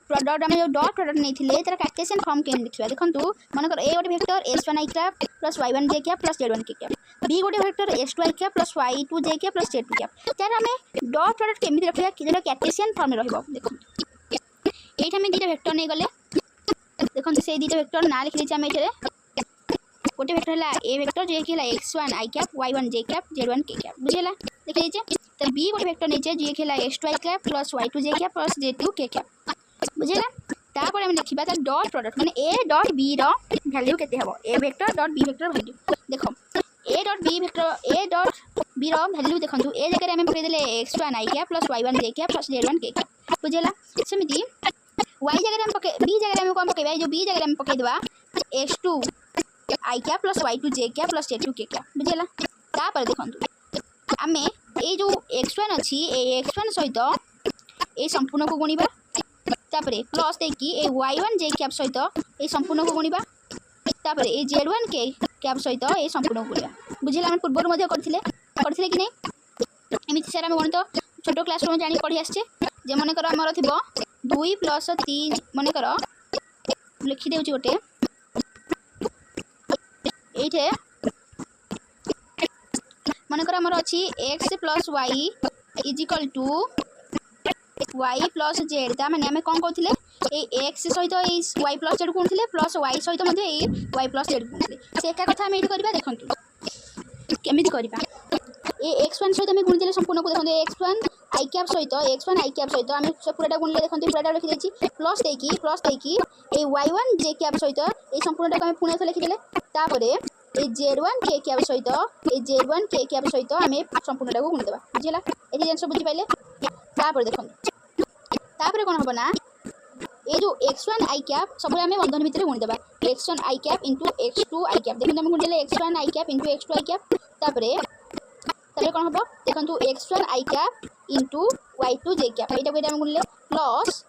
product आम जो डॉट प्रोडक्ट नहीं थे तार कार्टेशियन फॉर्म के देखा देखो मनकर ए गोटे vector s1 i cap plus y1 j cap plus z1 k cap B गोटे vector s2 i cap plus y2 j cap plus z2 cap तार आम डॉट प्रोडक्ट केमी रखा जो कार्टेशियन फॉर्म में रहा देखो ये आम दुटा वेक्टर नहीं गले देखो से दुटा वेक्टर ना लिखी आम ये गोटे वेक्टर है ए वेक्टर जो कि x1 i cap y1 j cap z1 k cap बुझेगा लिखी दीजिए तो बी गोटे वेक्टर नहीं जो कि s2 i cap plus y2 j cap plus z2 k cap बुझेगा तापर आम देखा तार डॉट प्रोडक्ट माने ए डॉट बी वैल्यू केते हबो A vector dot B vector value देखो A dot B vector A dot B value देखो ए जगह आम पकईदे x1 i cap plus y1 j cap plus z1 k cap बुझेगा सेमती y जगह हम पके बी जगह हम कौन पकेबा जो बी जगह हम पकईदेबा x2 i cap plus y2 j cap plus z2 k cap बुझेगा तापर देखो आम ये जो x1 अच्छी x1 सहित ये संपूर्ण को गुणिबा तापर प्लस देखिए ए y1 j कैप सहित ये संपूर्ण को गुणिबा तापर ए z1 k कैप सहित ये संपूर्ण को गुणिबा बुझेगा हम पूर्व मध्य करथिले कि नहीं एमती सारा आम गणित छोट क्लास रूम जानी पढ़ी आसचे जे मनकर आमर थिबो 2 प्लस 3 मनकर लिखि देउची गोटे एठे मनकर आमर अच्छी x plus y is equal to y plus z मैंने आम कौन कहते एक्स सहित वाई प्लस जेड कहते प्लस वाई सहित वाई प्लस जेड कहते से एका कथा आम ये करवा देखो केमी करवा ये x1 सहित आम गुणिदेले संपूर्ण को देखते x1 आई कैप सहित आम पूराटा गुणिले देखते पूराटा लिखिदे प्लस देकी ये y1 जे कैप सहित ये संपूर्णटा को आम पुणे लिखिदेले तापर ये z1 के कैप सहित आम संपूर्णटा को गुणिदेवा बुझीला ये जिन बुझी पाइले तापर देखो तापर कौन हम ना ये जो x1 आई कैप सब आम बंधन भितर गुणिदेवा x1 i cap into x2 i cap देखो आम गुणिदेले x1 i cap into x2 i cap तापर कौन हम देखो x1 i cap into y2 j cap यहाँ आम गुणिले plus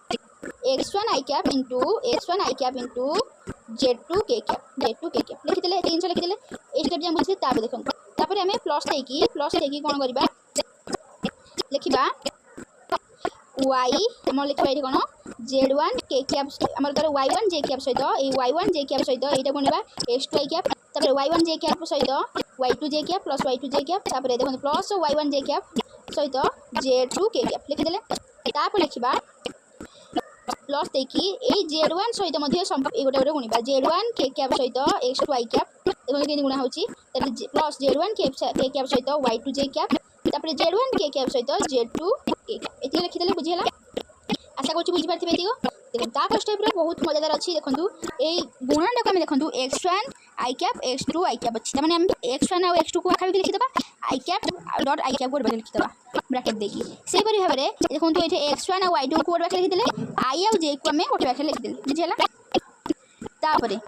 x1 i cap into z2 k cap लिखिदेले जिन लिखिदेले ये स्टेप जब बुझे तापर देखो तापर आम प्लस देकी कौन करवा लिखा y आम लिखा ये कौन z1 के कैप आम y1 जे कैप सहित y1 जे कैप सहित यहाँ गुणवा x2 आई कैप तापर y1 जे कैप सहित y2 j cap plus y2 j cap तापर देखो प्लस y1 जे कैप सहित z2 के कैप लिखिदेले तापर लिखा प्लस देखी ये z1 सहित गोटे गोटे गुणवा z1 के कैप सहित x2 आई कैप देखो गुणा होची प्लस z1 के कैप सहित y2 जे कैप तापर z1 के कैप सहित z2 के कैप ये लिखिदेले बुझीला आशा कर बुझी पार्थे देखो तापर स्टेप बहुत मजादार अच्छी देखो ये गुणनटा को आम देखो x1 i cap x2 i cap अच्छी मैंने x1 और x2 को आखाबी लिखिदेवा आई कैप डॉट आई कैप गोटे लिखिदेवा ब्राकेट देकी से भाव में देखो ये x1 और y2 को गोटे पाखे लिखिदेले आई आउ जे को आम गोटे पाखे लिखिदेले बुझीला तापर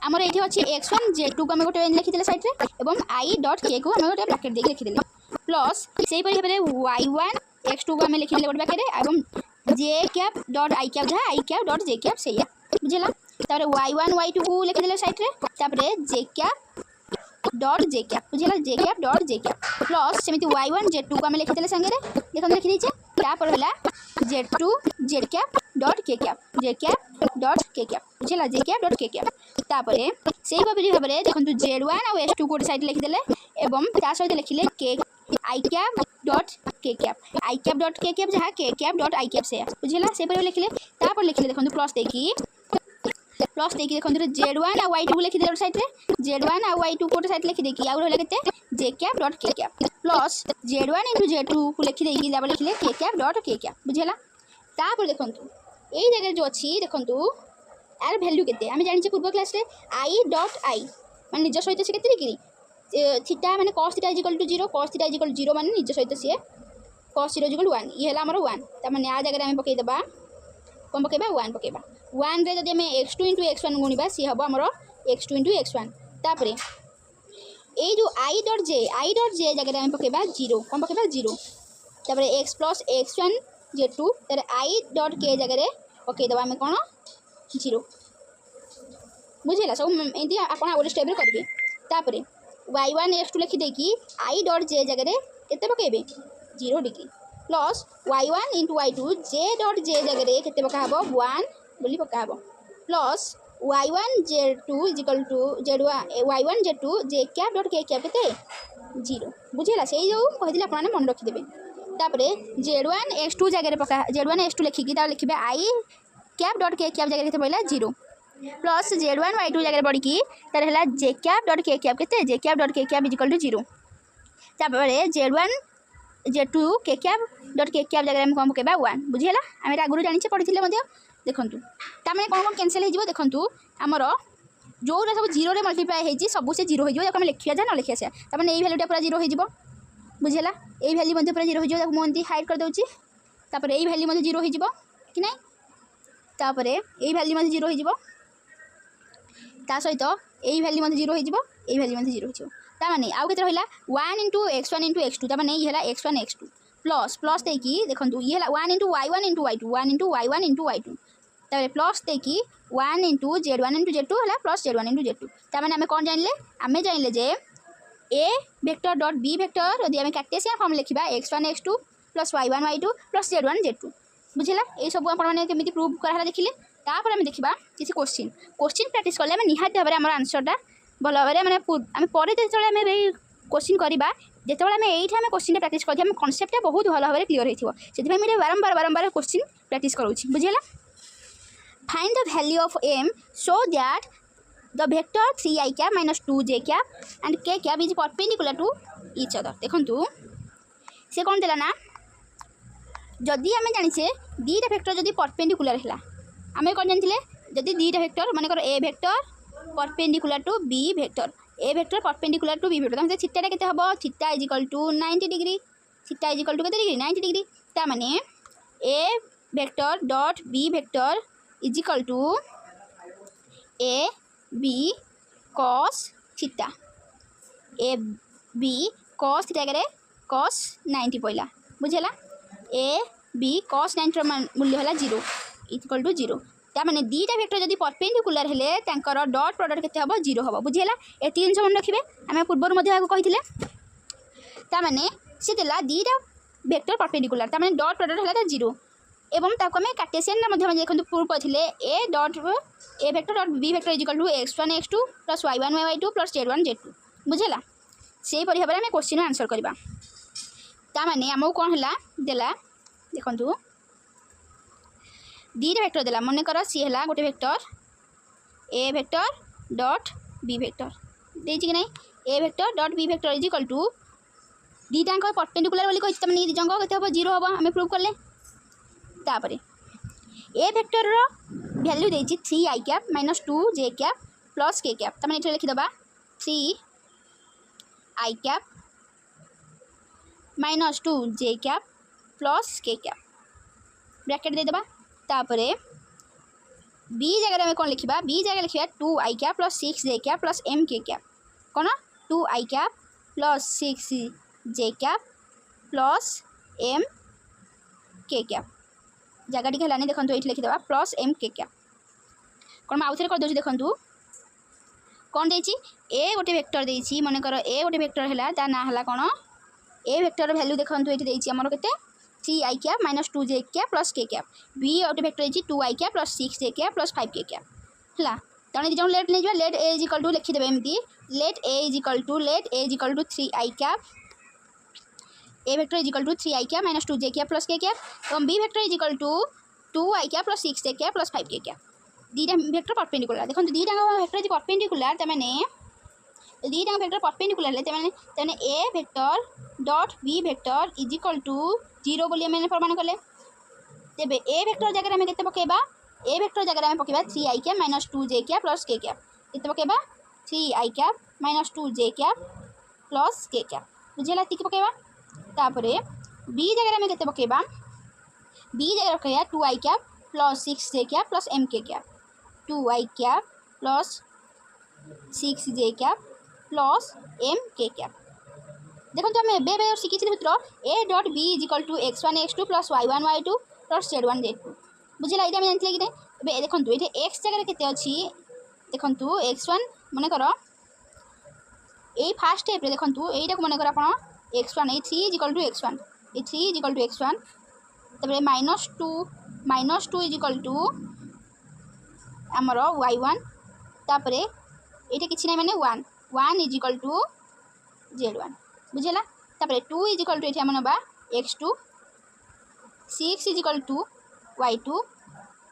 आमर ये अच्छी x1 z2 को आम गोटे लिखिदेले साइड में आई डॉट के को आम गोटे ब्राकेट देकी लिखिदेले प्लस से भाव में y1 x2 को आम लिखिदेले गोटे पाखे जे कैप डॉट आई कैप जहाँ आई कैप डॉट जे कैप से बुझेगा तापर y1 y2 को लिखिदेले साइड में तापर J cap dot J cap बुझेगा J cap dot J cap plus सेमती y1 z2 को आम लिखिदेले संगे देखो लिखिदे तापर है z2 Z cap dot k cap dot k cap बुझेगा J cap dot k cap तापर से भाव में देखो z1 और s2 को साइड लिखिदेले एवं ता सहित लिखिले के आई कैप डॉट के कैप जहाँ के कैप डॉट आई कैप से बुझेगा से लिखिले तापर लिखिले देखो प्लस देखी देखो z1 और y2 को लिखिदे साइड में z1 और y2 को साइड लिखिदे कि आउ रहला केते जे cap dot k cap plus z1 into z2 को लिखिदे कि तापर लिखिले के कैप डॉट के कैप बुझेला तापर देखो यही जगह जो अच्छी देखो यार वैल्यू केते आम जानिछे पूर्व क्लास रे आई डॉट आई माने निज सहित से केते डिग्री थीटा माने cos theta equal to 0 cos theta equal 0 माने निज सहित से cos 0 इक्वल 1 ये हला हमर 1 त माने आ जगह आम पकई देबा कौन पकेबा 1 पकेबा 1 रे जदि आम x2 इंटू x1 गुणिबा सी हम हमर x2 इंटू x1 तापर ये जो आई डॉट जे जगह आम पकेबा 0 कौन पकेबा 0 तापर x प्लस x1 z2 तार आई डॉट के जगह पकई देबा आम कौन 0 बुझेगा सब एमती आपन गोटे स्टेप करेंगे तापर y1 x2 लिखिदे कि आई डॉट जे जगह केते पकेबे 0 degree plus y1 into y2 j dot j जगह केते पका हबो 1 बोली पका हबो plus y1 z2 is equal to y1 z2 j cap dot k cap केते 0 बुझेला से जो कहिदिले आपन मन रखि देबे तापर z1 x2 जगह पका z1 x2 लिखिकी ता लिखिबे आई कैप डॉट के कैप जगह केते पइला 0 प्लस z1 y2 जगह पड़ी की तार है जे कैप डॉट के कैप केते जे cap dot k cap is equal to 0 तापर z1 z2 k cap dot k cap जगह हम कौन पकेबा 1 बुझेला आम आगुरी जानिछे पढ़िथिले मध्ये देखंतु तामे कौन कौन कैंसिल हो देखंतु आमर जो सब 0 रे मल्टीप्लाई होइछि सब से 0 हो जिवो हम लिखिया जा न लिखिया से तामे एई वैल्यूटा पूरा 0 हो जिवो बुझेला एई वैल्यू मध्ये पूरा 0 हो जिवो मोंती हाइड कर दउछि तापर एई वैल्यू मध्ये 0 हो जिवो कि नै तापर एई वैल्यू मध्ये 0 हो जिवो ता सहित एई वैल्यू मध्ये 0 हो जिवो एई वैल्यू मध्ये 0 हो जिवो ता माने आउ केते रहिला 1 इंटू x1 इंटू x2 ता माने ई हला x1 x2 प्लस प्लस देकी देखंतु ई हला 1 into y1 into y2 1 into y1 into y2 तापर plus देकी 1 into z1 into z2 हला प्लस z1 इंटू z2 ता माने हमें कोन जानले जे a vector dot b vector यदि हमें कार्टेशियन फॉर्म लिखिबा x1 x2 plus y1 y2 plus z1 z2 बुझिला ए सब आपण माने केमिति प्रूव कराला देखिले तापर हमें देखिबा किसी क्वेश्चन प्रैक्टिस करले हमें निहाती भाबरे हमर आंसरटा भल भाबरे माने हमें परे जेतले हमें क्वेश्चन करवा जिते आम ये क्वेश्चन प्रैक्टिस कर कनसेप्ट बहुत भल भाव क्लीयर होती मुझे बारंबार बारंबार क्वेश्चन प्रैक्टिस करूँ बुझेगा। Find the value of m so that the vector 3i cap minus 2j cap and k cap is perpendicular to each other। देखंतु से कौन देला ना जदि आम जाचे दीटा वेक्टर जदि परपेंडिकुलर है आम कौन जानते जदि दीटा वेक्टर मानकर A vector perpendicular to B vector A vector perpendicular to B vector तो थीटा केते हबो theta is equal to 90 degree theta is equal to केते डिग्री 90 डिग्री ता माने ए vector dot B vector is equal to A B cos theta A B cos theta करे कॉस 90 पड़ला बुझेला ए बी कॉस 90 मूल्य है 0 इक्वल टू 0 ताने दीटा वेक्टर जदि परपेंडिकुलर हेले तांकर डॉट प्रोडक्ट केते हबो 0 हबो बुझेला ए तीन सब मन रखिबे आमे पूर्वर मध्ये आगो कहिथिले ताने से देला दीटा वेक्टर परपेंडिकुलर ताने डॉट प्रोडक्ट हैला 0 एवं ताको में कार्टेशियन मध्ये देखंतु पूर्व थिले A vector dot B vector is equal to x1 x2 plus y1 y2 plus z1 z2 बुझेला से परि भाबरे हमें क्वेश्चन आंसर करबा ता माने हमहु कोन हला देला देखंतु दीटा वेक्टर देला मन कर सी है गोटे वेक्टर ए वेक्टर डॉट बी वेक्टर देछि कि नहीं A vector dot B vector is equal to दीटा परपेंडिकुलर बोली कहि तमने दीजंग केते हबो 0 हबो हमें प्रूव करले तापरे ए वेक्टर रो वैल्यू देछि 3i cap minus 2j cap plus k cap तमने एठे लिखि दबा 3i cap minus 2j cap plus k cap bracket दे दबा तापरे बी जगह में कौन लिखा बी जगह लिखा 2i cap plus 6j cap plus mk cap कौन 2i cap plus 6j cap plus mk cap जगह टी है देखो ये लिखिद प्लस mk कैप कौन आउ थे करदे देखूँ कौन दे ए गोटे वेक्टर देती मनकर ए गोटे वेक्टर है ता ना है कौन ए वेक्टर वैल्यू देखो ये आमर के 3i cap minus 2j cap plus k cap B गोटे वेक्टर है 2i cap plus 6j cap plus 5k cap है तेणु जो लेट नहीं let A is equal to लिखिदेवे एमती let A is equal to 3i cap A vector is equal to 3i cap minus 2j cap plus k cap और B vector is equal to 2i cap plus 6j cap plus 5k cap दीटा vector perpendicular देखो दीटा वेक्टर इज परपेंडिकुलर तमाने दीटा वेक्टर परपेंडिकुलर है तमाने A vector dot B vector is equal to 0 बोली मैंने प्रमाण कले तेबे ए वेक्टर जगह में केते पकेबा ए वेक्टर जगह में पकेबा 3i cap minus 2j cap plus k cap केते पकेबा 3i cap minus 2j cap plus k cap बुझेला ती पकेबा तापरे बी जगह में केते पकेबा बी जगह रखया 2i cap plus 6j cap plus mk cap 2i cap plus 6j cap plus mk cap देखो तो आम बे शिखी सूत्र a dot b is equal to x1 x2 plus y1 y2 plus z1 z2 बुझे ये जानते कि नहीं देखो ये एक्स जगह केते अच्छी देखो x1 मनकर ये फास्ट स्टेप देखो यहीटा मनकर आप x1 ये 3 इज इक्वल टू x1 ये 3 इज इक्वल टू x1 तब minus two is equal to आमर y1 तापर ये किसी ना माने 1 इज इक्वल टू z1 बुझेला तापर 2 इज इक्वल टू ये नवा x2 6 is equal to y2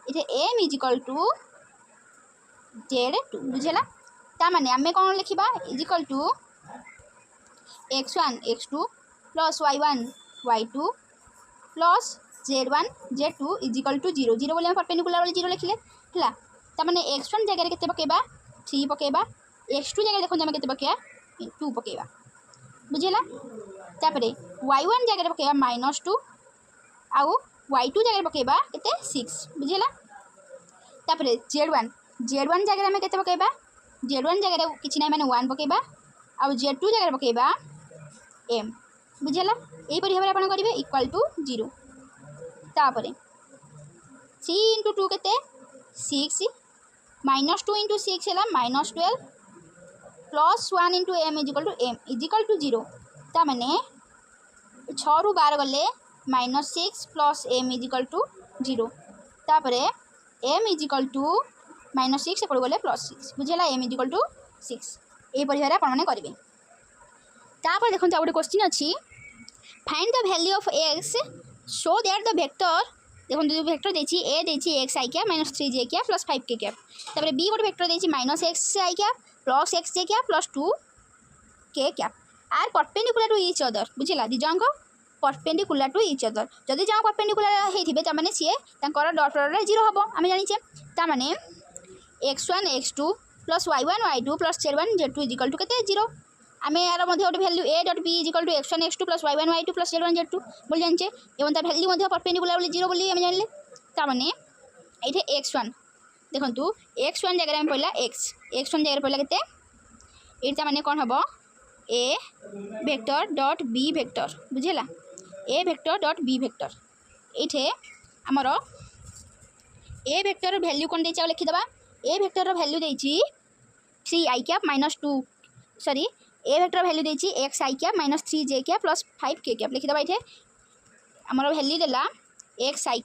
ये m is equal to z2 बुझेला तामाने आमे कौन लिखा is equal to x1 x2 plus y1 y2 plus z1 z2 is equal to 0 0 बोले परपेंडिकुलर वाले 0 लिखले है तामाने x1 जगह केते पकेबा 3 पकेबा x2 जगह देखो केते पकेबा 2 पकेबा बुझेला तापरे y1 जगह पकेबा माइनस 2 आउ y2 जगह पकेबा केते 6 बुझेला तापरे z1 जगह में केते पकेबा z1 जगह किछि नै माने 1 पकेबा आउ z2 जगह पकेबा m बुझेला एही परि भाबरे आपण करिवे इक्वल टू 0 तापरे 3 into 2 केते 6 माइनस 2 into 6 है minus 12 plus 1 into m is equal to 0 तामाने 6 रु 12 गले minus 6 plus m is equal to 0 तापरे m is equal to minus 6 एपड़ गले प्लस 6 बुझेला m इज इक्वल टू 6 यही परिवार आपने करेंगे तापर देखो गोटे क्वेश्चन अच्छी find the value of X so that the vector देखो वेक्टर देछि ए देछि X I cap minus 3j cap plus 5k cap तापर बी गोटे वेक्टर देछि minus X I cap plus x J cap plus 2k cap are perpendicular to each other बुझिला दी जंग परपेंडिकुलर टू ईच अदर जदि जंग परपेंडिकुलर हेथिबे त माने सी तांकर डॉट प्रोडक्ट 0 हबो आमे जानिचे त माने x1 x2 plus y1 y2 plus z1 z2 equal to केते 0 आमे यार मध्ये गोटे value a dot b equal to x1 x2 plus y1 y2 plus z1 z2 बोल जानचे एवं तार वैल्यू मध्ये परपेंडिकुलर बोली 0 बोली आमे जानले त माने एठे x1 देखंतु x1 जगह में पहला x1 जगह पहला केते एटा माने कोन हबो a vector dot b vector बुझेला a vector dot b vector एठे हमर a वेक्टर वैल्यू कोन देचा लिखि दबा a वेक्टर रो वैल्यू देची 3i cap minus 2 sorry a vector value देची x i cap minus 3j cap plus 5k cap लिखि दबा एठे हमर वैल्यू देला x i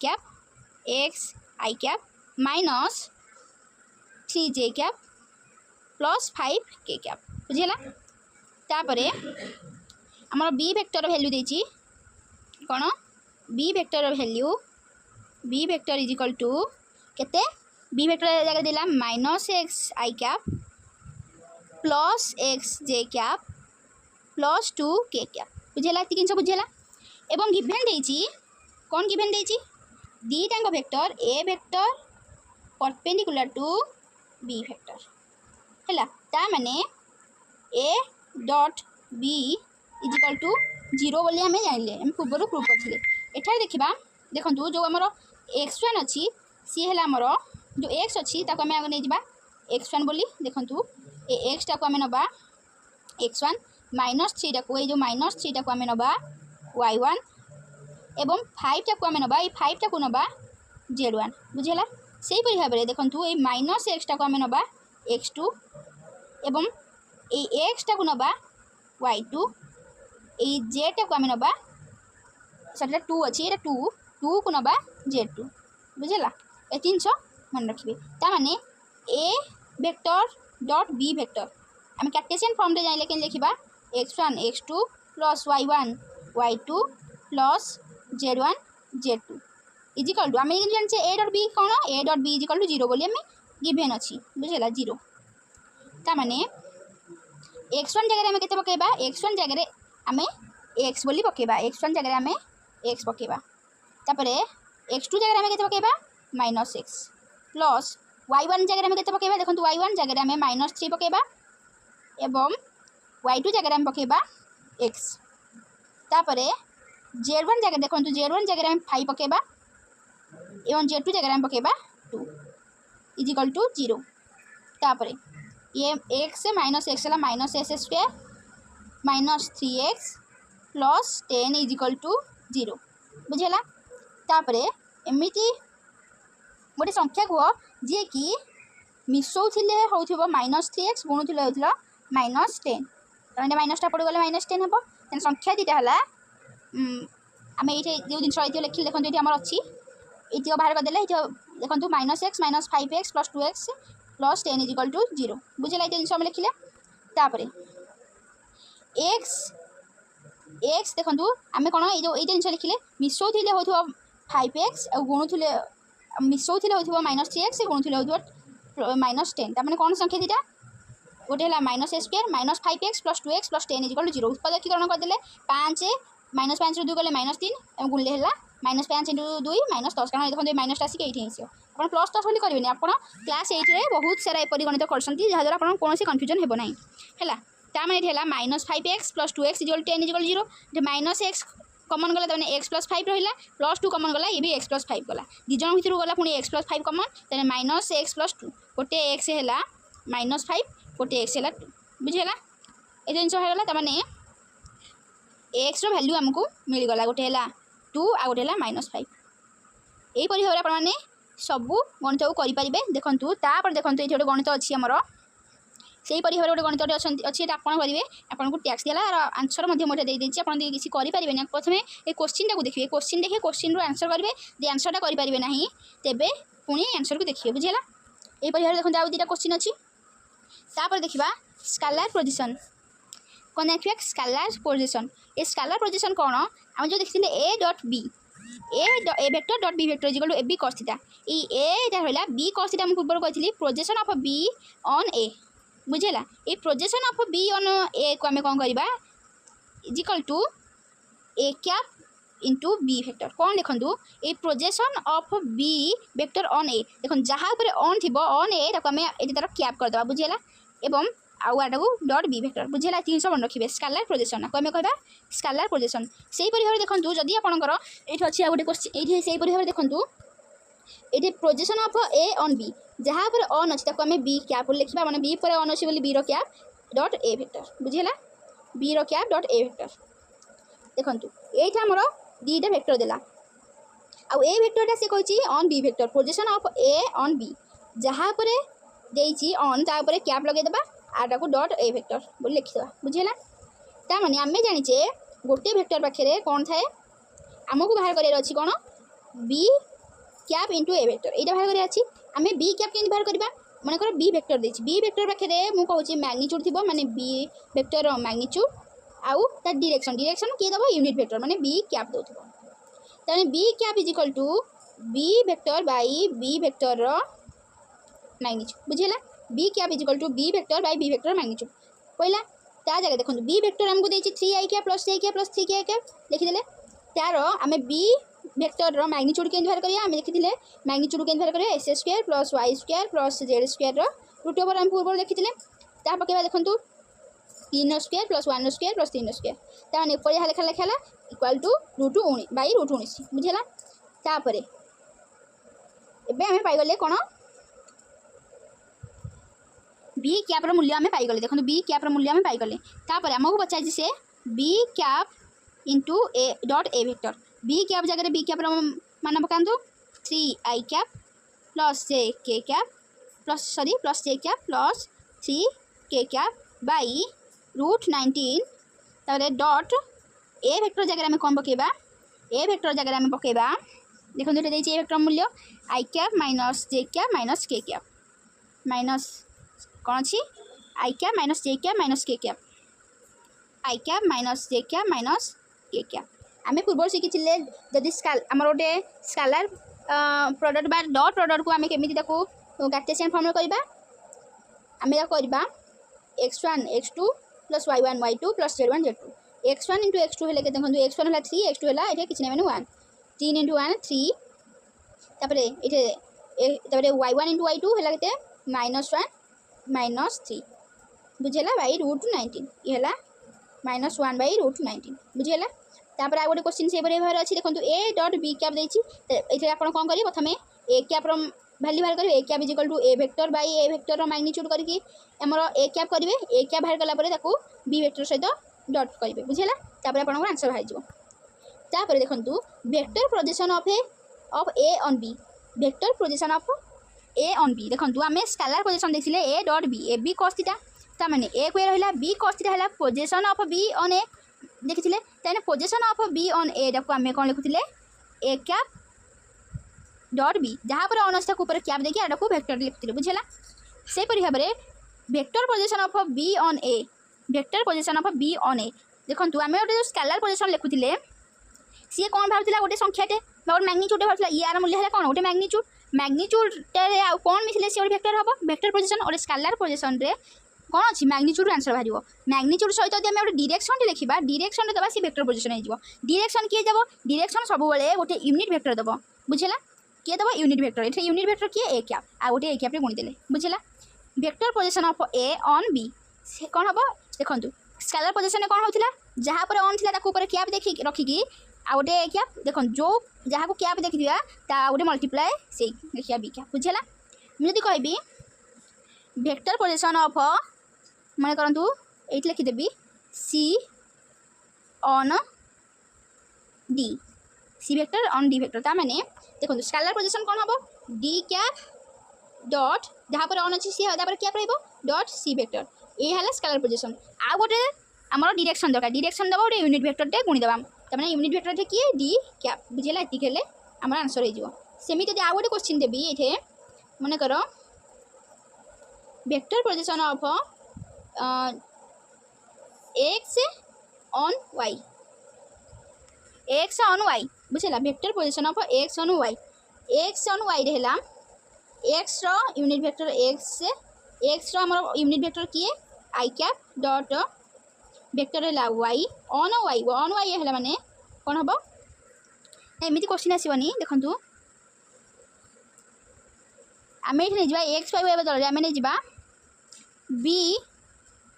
cap minus 3j cap plus 5k cap बुझेला तापरे हमर b वेक्टर वैल्यू देची कोन b vector value b vector is equal to केते b वेक्टर जगह देला minus x i cap plus x J cap plus 2k cap बुझेला तीन सब बुझेला एवं गिवन देची कौन गिवन देची दीटांग vector a vector perpendicular to b vector हैला ता माने a dot b is equal to 0 बोली हमें जानले हम पूर्व प्रूफ करथिले एठार देखिबा देखंतु जो हमर x1 अछि सी हैला हमर जो x अछि ताको हमें आगे नै जिबा x1 बोली देखंतु ए x टाको हमें नबा x1 माइनस 3 टाको ए जो माइनस 3 टाको हमें नबा y1 एवं 5 टाको हमें नबा ए 5 टाको नबा z1 बुझेला सेही परि भाबरे देखंतु ए माइनस x टाको हमें नबा x2 एवं ए x टाको नबा y2 ए z टाको हमें नबा सटला 2 अछि एटा 2 को नबा z2 बुझेला ए 300 मन रखिबे ता माने a vector dot b vector आम कार्टेशियन फॉर्म रे जाइले केन लिखिबा x1 x2 plus y1 y2 plus z1 z2 is equal to आम जानचे a डॉट b कोन a dot b is equal to 0 बोली हमें गिवन अछि बुझेला 0 ता माने x1 जगह में केते पकेबा x1 जगह हमें x बोली पकेबा x1 जगह हमें x पकेबा तापरे x2 जगह हमें केते पकेबा माइनस x प्लस y1 जगह में केते पकेबा देखंतु y1 जगह में माइनस 3 पकेबा एवं y2 जगह में पकेबा x तापरे z1 जगह देखंतु z1 जगह में 5 पकेबा एवं z2 जगह में पकेबा 2 इज इक्वल टू 0 तापरे ये x माइनस x ला minus s square minus 3x plus 10 is equal to 0 बुझेला तापरे एमिति गोटे संख्या कह जी कि मिसौले हो माइनस 3x गुणुले होता माइनस 10 कारण माइनसटा पड़गले माइनस 10 हम तेना संख्या दीटा है आम ये जो जिन लिखिले देखो ये आम अच्छी ये बाहर करदे देखो minus x minus 5x plus 2x plus 10 is equal to 0 बुझेगा ये जिन लिखिले तापर x देखो आम कौन ये जिन लिखिले मिसौले हो 5x और गुणुले मिसौले हो माइनस 3x गुणुले हो माइनस 10 तमें कौन संख्या दीटा गोटे है minus a square minus 5x plus 2x plus 10 is equal to 0 उत्पादकीकरण करदे 5 माइनस 5 2 गले माइनस 3 गुणले है माइनस 5 इंटू 2 माइनस 10 कारण देखो माइनस आसिक ये आप प्लस 10 बोली करेंगे आप क्लास 8 रे बहुत सारा एपरी गणित करते जहाँद्वारा आप कौन कन्फ्यूजन हो ना है ताने ये minus 5x plus 2x is 10 is 0 minus x कमन गला तमें x प्लस 5 रहा प्लस 2 कमन गला ये भी x प्लस 5 गला दिज भर गला पुणी x प्लस 5 कमन तेज माइनस x प्लस 2 गोटे x है माइनस 5 गोटे x है 2 बुझेगा ये जिन होगा तमें x रो वैल्यू आमको मिलगला गोटे है 2 आ गोटे है माइनस 5 यहीपरि भाव में आपने सबू गणित को करेंगे देखूँ तापर देखो ये गोटे गणित अच्छी आमर से भाव गोटे गणित अच्छी आप करेंगे आपको टैक्स दिला आंसर मुझे देदेजी आप किसी करेंगे ना प्रथम ये क्वेश्चन को देखिए क्वेश्चन देखिए क्वेश्चन रू आंसर करेंगे दे आंसरटा करेंगे ना तेज पुणी आंसर को देखिए बुझेगा यही भाव देखो आउ दुटा क्वेश्चन अच्छी तापर देखा स्केलार पोजीशन कौन देखिए स्केलार पोजीशन। ए स्केलार पोजीशन कौन आम जो देखते a dot b A vector dot B vector equal to A b cos theta a रहा बी cos थीटा पूर्व कही projection of b on a बुझेगा ये projection of b on a को आम कौन करवा equal to a cap into b vector कौन देखो ये projection of b vector on a देख जहाँ पर ऑन थी ऑन ए आम ये तार कैप करदे बुझेगा एवं आउ आटा को डॉट बी वेक्टर बुझेगा 300 मन रखिए स्केलार प्रोजेक्शन को आम कह स्केलार प्रोजेक्शन से भाव देखूँ जदि आपंकर ये अच्छी गोटे क्वेश्चन ये से भाव देखूँ ये projection of a on b जहाँ पर ऑन अच्छी आम बी कैप लिखा मैंने बी पर ऑन अच्छी बी रैप डॉट ए वेक्टर बुझेगा बी रैप डॉट ए वेक्टर देखूँ ये आमर दीटा वेक्टर देला आउ ए वेक्टरटा से कही on b vector projection of a on b जहाँ पर देती ऑन तापर कैप लगेदेबा आटा को डॉट ए वेक्टर बोली लिखिदेवा बुझेगा ताने आम जाचे गोटे वेक्टर पाखे कौन थाए आमको बाहर कर कौन बी कैप इंटू ए वेक्टर यहाँ बाहर कर आम बी कैप के बाहर करवा मनकर बी वेक्टर देती बी वेक्टर पाखे मुझे मैग्नीट्यूड थी माने बी वेक्टर मैग्नीट्यूड आउ तार डायरेक्शन डायरेक्शन किए दब यूनिट वेक्टर माने बी कैप दो ताने b cap is equal to B vector by B vector magnitude बुझेगा b cap is equal to B vector by B vector magnitude पहला ता जगह देखो बी वेक्टर आमको देती 3i cap plus 3i cap plus 3i cap लिखिदे तार आम बी वेक्टर मैग्नीट्यूड के बाहर करिया आम लिखिदे मैग्नीट्यूड के बाहर करिया s square plus y square plus z square root over आम पूर्व लिखिदे ता पकेबा देखो 3 square plus 1 square plus 3 square ताने ऊपर यहाँ लिखा लिखा equal to root by root 19 बुझेगा तापर एबे आम पाइगले कौन बी कैप्र मूल्य आम पाइगले देखो बी कैप्र मूल्य आम पाइगले तापर आमको पचार से b cap into a dot a vector b cap जगह बी कैप्र मान पकातु 3i cap plus j k cap plus j cap plus 3k cap by root 19 तापर डॉट ए वेक्टर जगह आम कौन पकेबा ए वेक्टर जगह आम पकेबा देखो ये देखिए ए वेक्टर मूल्य आई cap minus j cap minus के कैप माइनस कौन अच्छी आई cap minus j cap minus के कैप आई cap minus j cap minus के कैप आम पूर्व शिखी जदि आम गोटे स्केलार प्रोडक्ट बा डॉट प्रोडक्ट को आम केमी कार्टेशियन फॉर्म करवा आम करवा x1 x2 plus y1 y2 plus z1 z2 x1 into x2 है देखो x1 है 3 x2 है ये किसी मैंने 1 3 इंटू 1 3 तापर y1 इंटू y2 है के -1 -3 बुझेगा बाई रूट 19 ये है -1 बाई रूट 19 बुझेगा तापर आ गोटे क्वेश्चन से भाव अच्छी देखो ए डॉट बी कैप देती आप कौन करेंगे प्रथम ए कैप्र भैल्यू बाहर करेंगे a cap is equal to A vector by a vector magnitude करके आमर ए कैप करेंगे ए कैप बाहर कलापर बी वेक्टर सहित डॉट करेंगे बुझेगा तापर आप आंसर बाहर तापर देखो vector projection of a on b vector projection of a on b देखो आम स्केलार प्रोजेक्शन देखिए a dot b a b cos theta ताने ए को रहा बी cos थीटा है प्रोजेक्शन ऑफ बी ऑन ए देखिए ताने प्रोजेक्शन ऑफ बी ऑन ए आम कौन लिखुले ए कैप डॉट बी जहाँ पर ऑन अच्छे ऊपर कैप देखिए आटा को वेक्टर लिखुले बुझेगा से भाव में vector projection of b on a vector projection of b on a देखो आम गोटे स्केलार प्रोजेक्शन लिखुले सी कौन भावुला गोटे संख्याटे गोटे मैग्नीट्यूड भावुला यार मूल्य है कौन गोटे मैग्नीट्यूड कौन मिले सी वेक्टर हम वेक्टर प्रोजेक्शन और स्केलार प्रोजेक्शन रे कौन अच्छी मैग्नीट्यूड आंसर बाहर मैग्नीट्यूड सहित आम गोटे डायरेक्शन लिखा डायरेक्शन दबा सी वेक्टर प्रोजेक्शन हो डायरेक्शन किए जब डायरेक्शन सब गोटे यूनिट वेक्टर दब बुझेगा किए दब यूनिट वेक्टर ये यूनिट वेक्टर किए ए कैप आ गोटे ए कैप गुणीदे बुझेगा vector projection of a on b से कौन हम देखो स्केलार प्रोजेक्शन कौन होता जहाँ पर ऑन थी ऊपर कैप देखी रखिकी आ गोटे ए कैप देखो जो जहाँ को कैप देखी गोटे मल्टीप्लाए से देखिए बी कैप बुझेगा मुझे कहबी वेक्टर प्रोजेक्शन ऑफ मन करूँ ये लिखिदेवी c on d c vector on d vector ताने देखो स्केलार प्रोजेक्शन कौन हम डी कैप डॉट जहाँ पर ऑन अच्छी c cap dot c vector ये है स्केलार प्रोजेक्शन आ गोटे आम डायरेक्शन दरकार डायरेक्शन दबा गोटे यूनिट वेक्टर गुणीदेवा तमें यूनिट वेक्टर किए डी कैप बुझेगा ये आम आंसर होमी जब आ गोटे क्वेश्चन देवी ये मन कर vector projection of x on y, x on y बुझेगा vector position of x on y, x on y रहेला एक्स रो यूनिट वेक्टर एक्स रो हमर यूनिट वेक्टर किए आई कैप डॉट वेक्टर है वाई ऑन वाई है माने कौन हम एमती क्वेश्चन आसवनी देखु आम ये नहीं एक्स वाई बदल आम नहीं बी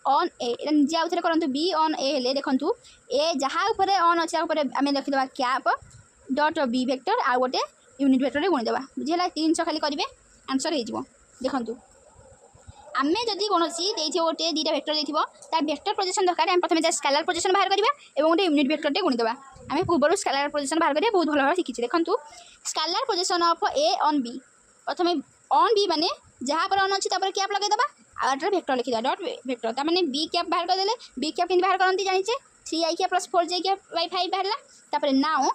ऑन ए निजे आउ थे करूँ बी ऑन ए हेले देखु ए जहाँ ऑन अच्छे आम लिखिदेवा कैप डॉट बी वेक्टर आ गोटे यूनिट वेक्टर गुणीदेवा बुझीगला 300 खाली करेंगे आंसर हो देखु आम जदि कौन गोटे दुटा वेक्टर देखो तार वेक्टर पोजिशन दरकार आम प्रथम स्केलर पोजिशन बाहर करवा और गोटे यूनिट वेक्टर गुणीदेवा आम पूर्व स्केलर पोजिशन बाहर करवा बहुत भल भाव शिखी देखु scalar position of a on b प्रथम ऑन बी माने जहाँ पर ऑन अच्छी कैप लगेदेवा आउटर वेक्टर लिखिदा डॉट वेक्टर तार माने बी कैप बाहर करदे बी कैप केमती बाहर करती जानिचे 3i cap plus 4j cap by 5 बाहरला तापर नाउ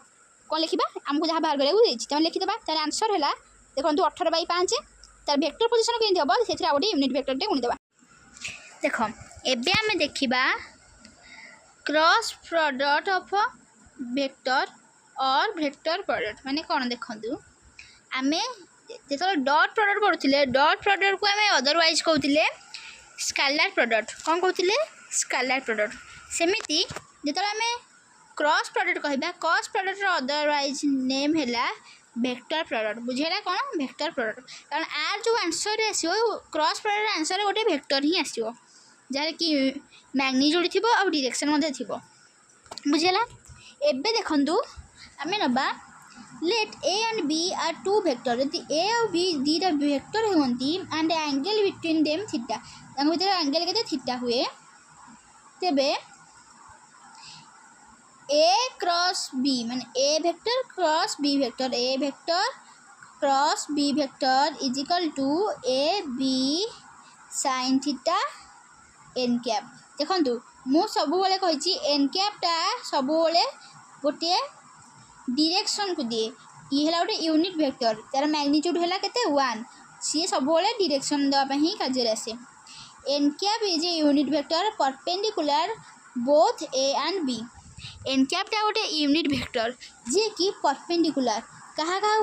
कौन लिखा आमको जहाँ बाहर करा लिखिदेवा तार आंसर है देखो 18/5 तार वेक्टर पोजिशन केमती हम से गोटे यूनिट वेक्टर गुणीदेवा देख एबे आम देखा क्रॉस प्रोडक्ट ऑफ वेक्टर और वेक्टर प्रोडक्ट माने कौन देखु आम जो डॉट प्रोडक्ट पढ़ुले डॉट प्रोडक्ट को आम अदरवाइज कहते स्केलर प्रोडक्ट कौन कहते स्केलर प्रोडक्ट सेमिति जो आम क्रॉस प्रोडक्ट कहबा क्रॉस प्रोडक्ट अदरवाइज नेम है वेक्टर प्रोडक्ट बुझेगा कौन वेक्टर प्रोडक्ट कारण आर जो आंसर आसो क्रॉस प्रोडक्ट आंसर गोटे वेक्टर ही आसो जहाँ कि मैग्नीट्यूड थी और डायरेक्शन थी बुझेगा एबे देखंतु आम नबा let a and b are two vector यदि ए और बी दुटा वेक्टर होती and angle between them theta भर एंगल के थीटा हुए तेबे ए क्रॉस बी माने ए vector cross B vector A vector cross B vector is equal to A b sine theta n cap देखु मु सब कही एन कैपटा सब गोटे डायरेक्शन को दिए ये है गोटे यूनिट वेक्टर तार मैग्नीट्यूड है केते 1 सी सब डायरेक्शन देवाई कार्य आसे n cap is a unit vector perpendicular both a and b n कैपटा गोटे यूनिट वेक्टर जे कि परपेंडिकुलर कहाँ कहाँ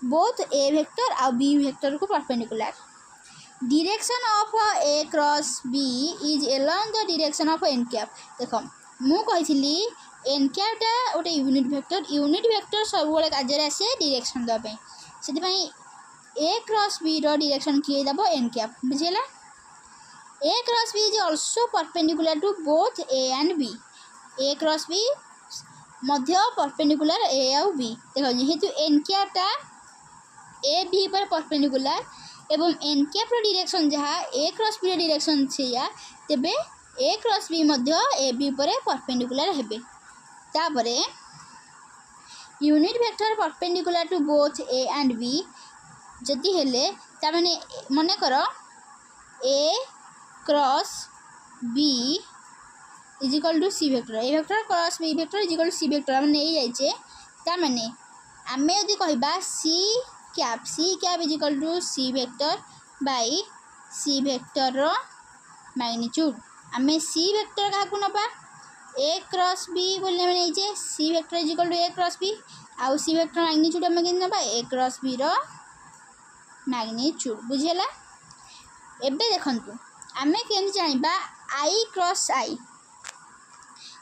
बोथ ए वेक्टर आ बी वेक्टर को perpendicular direction of a cross b is along the direction of n cap देख मु कही एन कैपटा गोटे यूनिट वेक्टर सब कार्य आसे डायरेक्शन देवाई से ए क्रॉस बी डायरेक्शन किए देव एन कैप बुझेगा a cross b is also perpendicular to both a and B a cross b मध्य परपेंडिकुलर ए और बी देख जेहेतु एन कैपटा ए बी पर परपेंडिकुलर एवं एन कैप डायरेक्शन जहाँ ए क्रॉस बी डायरेक्शन से तेबे ए क्रॉस बी मध्य ए बी पर परपेंडिकुलर हेबे तापरे unit vector perpendicular to both a and b जदि हेले तामाने मन कर ए cross b is equal to c vector A vector cross B vector is equal to c vector आम नहीं जाइए तामाने आम यदि कहबा c cap is equal to c vector by c vector magnitude आम सी वेक्टर क्या नबा ए क्रॉस बी बोलने में नहीं c vector is equal to a cross b आउ सी वेक्टर मैग्नीट्यूड आम के ना ए क्रॉस बी रो मैग्नीट्यूड बुझेगा एबे देखंतु आमे केमि जानिबा आई क्रॉस आई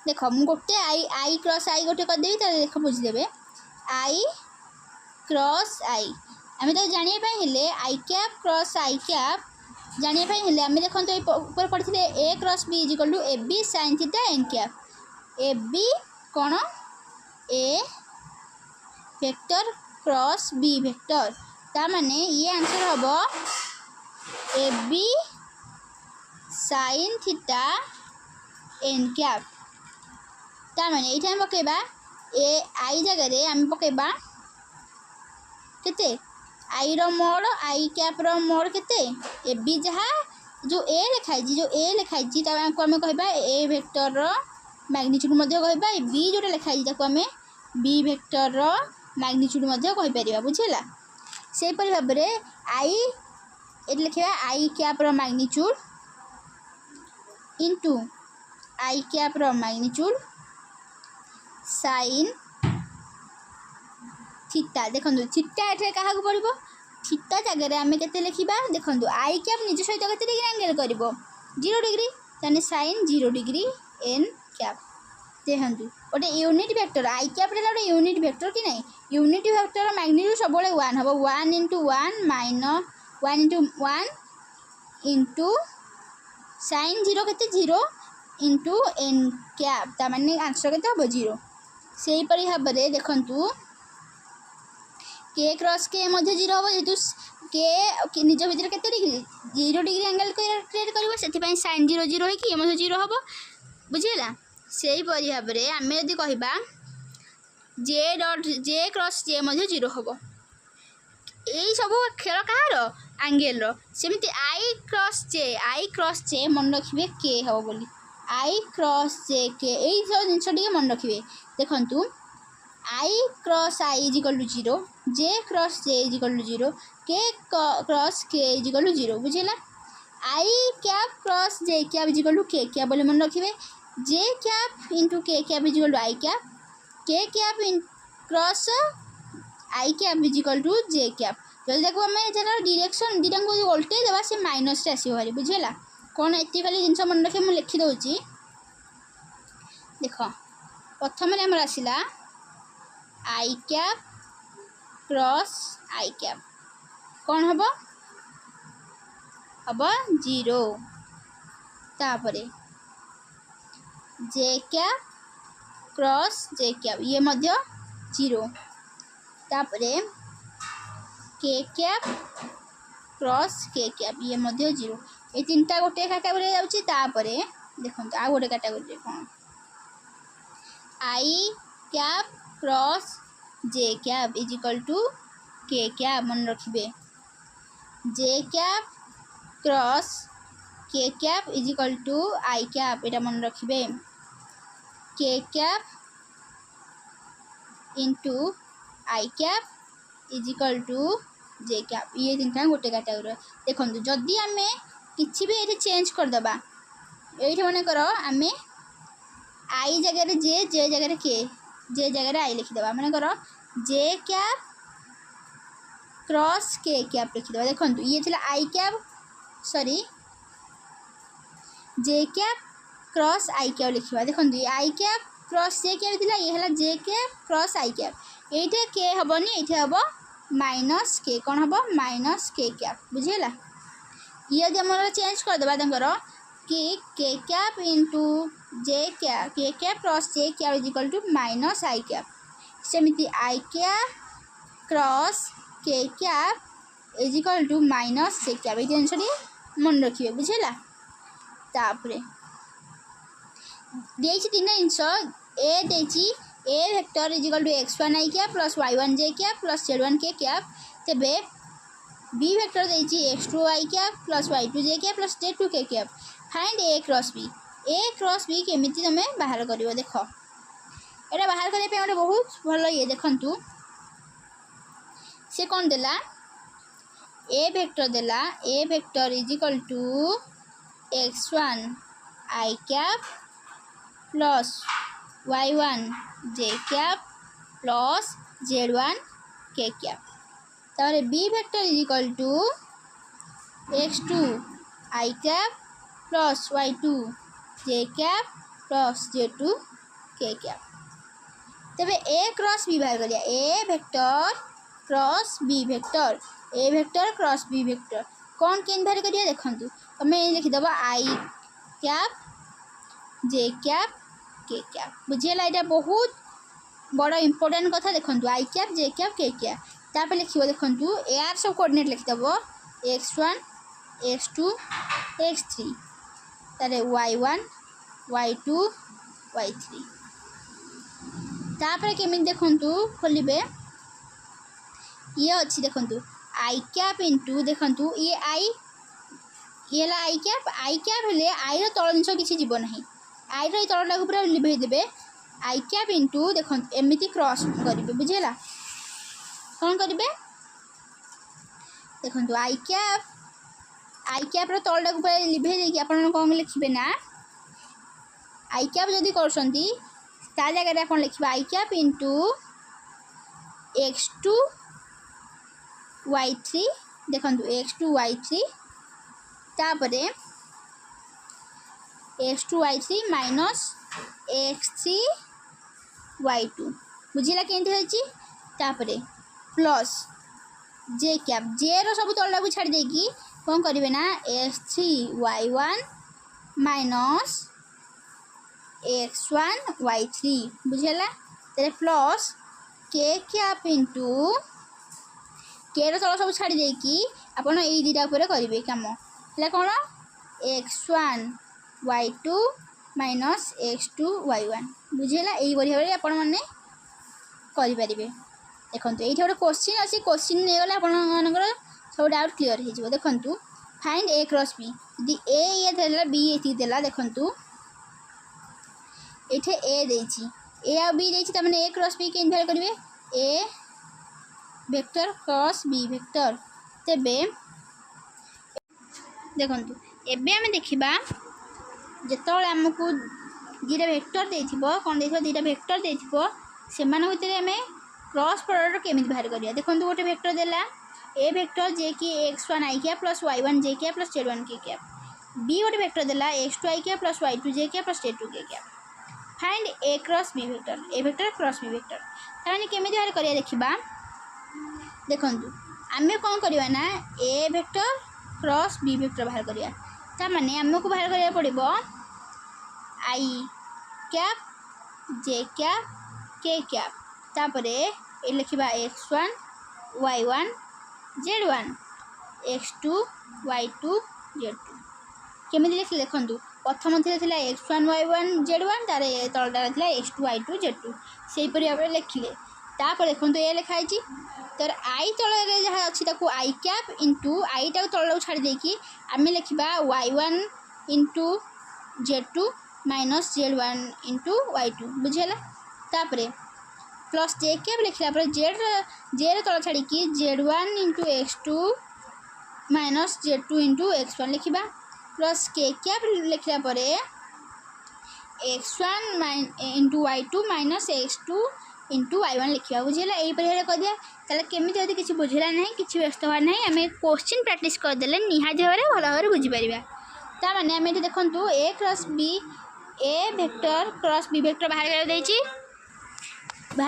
देख मु गोटे आई क्रॉस आई गोटे कर देबी त देख बुझिदेबे आई क्रॉस आई आमे तो जानिया पई हेले i cap cross i cap जानिया पई हेले आमे देखंतु ऊपर पढ़िथिले a cross b is equal to A b sin theta n cap a b कौन a vector cross B vector ता माने ये आंसर हम a b sin theta n cap ता माने ये हम पकेबा ए आई जगह आम पकेबा केते आई रो मोड आई कैप रो मोड केते ए बी जहाँ जो ए लिखाई ताको आम कहबा ए वेक्टर रो मैग्नीट्यूड मध्य कहबा बी जोटा लिखाई ताको आम बी वेक्टर रो मैग्नीट्यूड मध्य कहि परिबा बुझेला से परि भाव में आई ये लिखा आई cap row magnitude into i cap row magnitude sine theta देखो थीटा एठे क्या पड़ो थीटा जगह आम के लिखा देखो आई कैप निज सहित के डिग्री एंगेल कर 0 डिग्री ताने साइन 0 डिग्री एन कैप देखु गोटे यूनिट वेक्टर आई कैप गोटे यूनिट वेक्टर कि नहीं यूनिट वेक्टर मैग्नीट्यूड सब 1 हम 1 into 1 minus 1 into 1 into sine 0 के 0 इंटू एन कैप ताने आंसर के हम 0 से भाव में देखु के क्रॉस के 0 हम जेहतु के निज भितर के डिग्री 0 डिग्री एंगल क्रिएट कर साइन 0 0 हो 0 हम बुझीगला से भाव में आम यदि कहवा जे डॉट जे क्रॉस जे 0 हम यही सब खेल कहार एंगेल सेमती आई क्रॉस जे मन रखिए के हम बोली आई क्रॉस जे के यही सब जिन मन रखिए देखु i cross i is equal to 0 j cross j is equal to 0 k cross k is equal to 0 बुझेगा i cap cross j cap is equal to k cap बोले मन रखिए j cap into k cap is equal to i cap k cap cross i cap is equal to j cap जब देखो आम जरा डायरेक्शन दुटा को उल्टे देवा से माइनस आसो भारी बुझेगा कौन एति खाली जिन मन रखिए मुझे लिखिदे देख प्रथम आमर आसला आई कैप क्रॉस आई कैप कौन हम 0 तापरे जे कैप क्रॉस जे कैप ये 0 तापरे के कैप क्रॉस के कैप ये 0 ये 3टा गोटे कैटेगोरी जाऊँगी देखो आ गोटे कैटेगोरी कौन i cap cross j cap is equal to k cap मन रखिए j cap cross k cap is equal to i cap यहाँ मन रखिए k cap into i cap is equal to j cap ये 3टा गोटे कैटेगोरी देखो जदि आम कि भी ये चेंज करदे ये मन कर आम आई जगह जे जगह के जे जगह आई लिखिदे मन कर जे कैप क्रॉस के कैप लिखिदे देखो ये थी आई cap sorry J cap cross i cap लिखा देखो i cap cross j cap थी ये है जे कैप क्रॉस आई कैप ये के हेनी ये हम माइनस के कौन हम माइनस के कैप बुझेगा ये यदि आम चेंज करदे कि k cap into j cap k cap cross j cap is equal to minus i cap सेमती i cap cross k cap is equal to minus j cap ये जिन मन रखिए बुझेगा तापरे देछि 3 जिनस ए देछि a vector is equal to x1 i cap plus y1 j cap plus z1 k cap तेबे बी वेक्टर देछि x2 i cap plus y2 j cap plus z2 k cap find a cross b केमिति तुम बाहर कर देख यहाँ बाहर करने गोटे बहुत भल ये देखु से कौन देला a vector is equal to x1 i cap plus y1 j cap plus z1 k cap तारे b vector is equal to x2 i cap plus y2 j cap plus z2 k cap तेरे ए क्रॉस बी बाहर करिया a vector cross B vector A vector cross B vector कौन केन बाहर करिया देखु तुम लिखिदेव i cap j cap k cap बुझेगा यहाँ बहुत बड़ इंपोर्टेंट कथा देखु आई cap j cap k cap तापर लिख देखु यार सब कोऑर्डिनेट लिखिदेव x1 x2 x3 तारे y1 y2 y3 तापर केमी देखु खोलिबे ये अच्छी देखु आई कैप इंटू देखु ये आई ये आई कैप हेले आई तल जिन किसी जीव ना आई तलटा पूरा लिभेदेवे आई कैप इंटू देखो एमती क्रॉस करेंगे बुझेगा कौन करेंगे देखो आई कैप तलटा पूरा लिभे देखिए आप कौन लिखे ना आई कैप जदि करछंती ता जगह आप लिखा आई कैप इंटू x2 y3 देखो x2 y3 तापरे x2 y3 minus x3 y2 बुझिला केंति होची तापरे प्लस जे कैप जे रो सब तळला को छाडी देकी कोन करिवे ना x3 y1 minus x1 y3 बुझिला तेरे प्लस के कैप इंटू के रो तळ सब छाडी देकी आपण एई दिटा ऊपर करिवे काम हला कोन x1 y2 minus x2 y1 बुझिला एई बढिया बढिया आपण माने करि परिबे देखंतु एठी गोटे क्वेश्चन अछि क्वेश्चन ने गले आपण मानकर सब डाउट क्लियर हे जिवो देखंतु फाइंड a क्रॉस b यदि a ये देला b एथि देला देखंतु एठे a देछि a आ b देछि त माने a क्रॉस b के इन्वैल्यू करिवे a vector cross b vector तेबे देखंतु एबे हम देखिबा जेतोले हमकु दीटा वेक्टर देथिबो कोन देथिबो दीटा वेक्टर देथिबो सेमान भितर हमें क्रॉस प्रोडक्ट केमिति बाहर करिया देखंतु गोटे वेक्टर देला ए वेक्टर जे कि x1 i cap plus y1 j cap plus z1 k cap b गोटे वेक्टर देला x2 i cap plus y2 j cap plus z2 k cap find a cross b vector cross b vector ताने केमिति बाहर करिया देखिबा देखंतु आमे कोन करिवा ना a vector cross b vector बाहर करिया ता माने हमकु बाहर करिया पड़िबो i cap j cap k cap तापरे ए लिखिबा x1 y1 z1 x2 y2 z2 केमिति लिखले देखंतु प्रथम थिला x1 y1 z1 तारे तळडा थिला x2 y2 z2 सेही परि आपण लिखिले तापर देखंतु ए लिखाइ छि तर आई तळे रे जहा अछि ताकू आई कैप इनटू आई टा तळला छाडी देकी आमे लिखिबा y1 into z2 minus z1 into y2 बुझेला तापरे प्लस जे कैप लिखला पर जे रे तळ छाडी की z1 into x2 minus z2 into x1 लिखिबा प्लस के कैप लिखला पर x1 into y2 minus x2 into y1 लिखिबा बुझिला एई परिहार कर दिया तले केमिति यदि किछि बुझिला नाही किछि व्यस्त होवा नाही हमें क्वेश्चन प्रैक्टिस कर देले निहाती भाबरे भलो भाबरे बुझि परिबा ता माने हमें देखंतु a cross b a vector cross b vector बाहर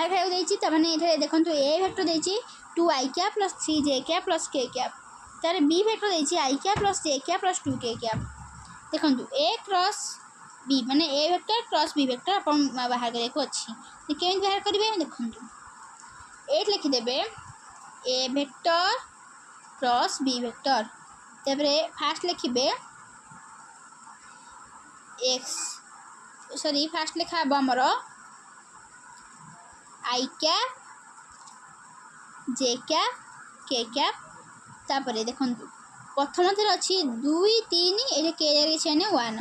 कर देछि ता माने एथे देखंतु a वेक्टर देछि 2i cap plus 3j cap plus k cap तारे b वेक्टर देछि i cap plus j cap plus 2k cap देखंतु a क्रॉस b माने a vector cross b vector अपन बाहर करे को अछि नि केमिति बाहर करिवे देखंतु एट लिखि देबे a vector cross b vector तबरे फास्ट लिखिबे फास्ट लिखा हमर i cap j cap k cap तापरे देखंतु प्रथम थेर अछि 2 3 एरे के रे छने 1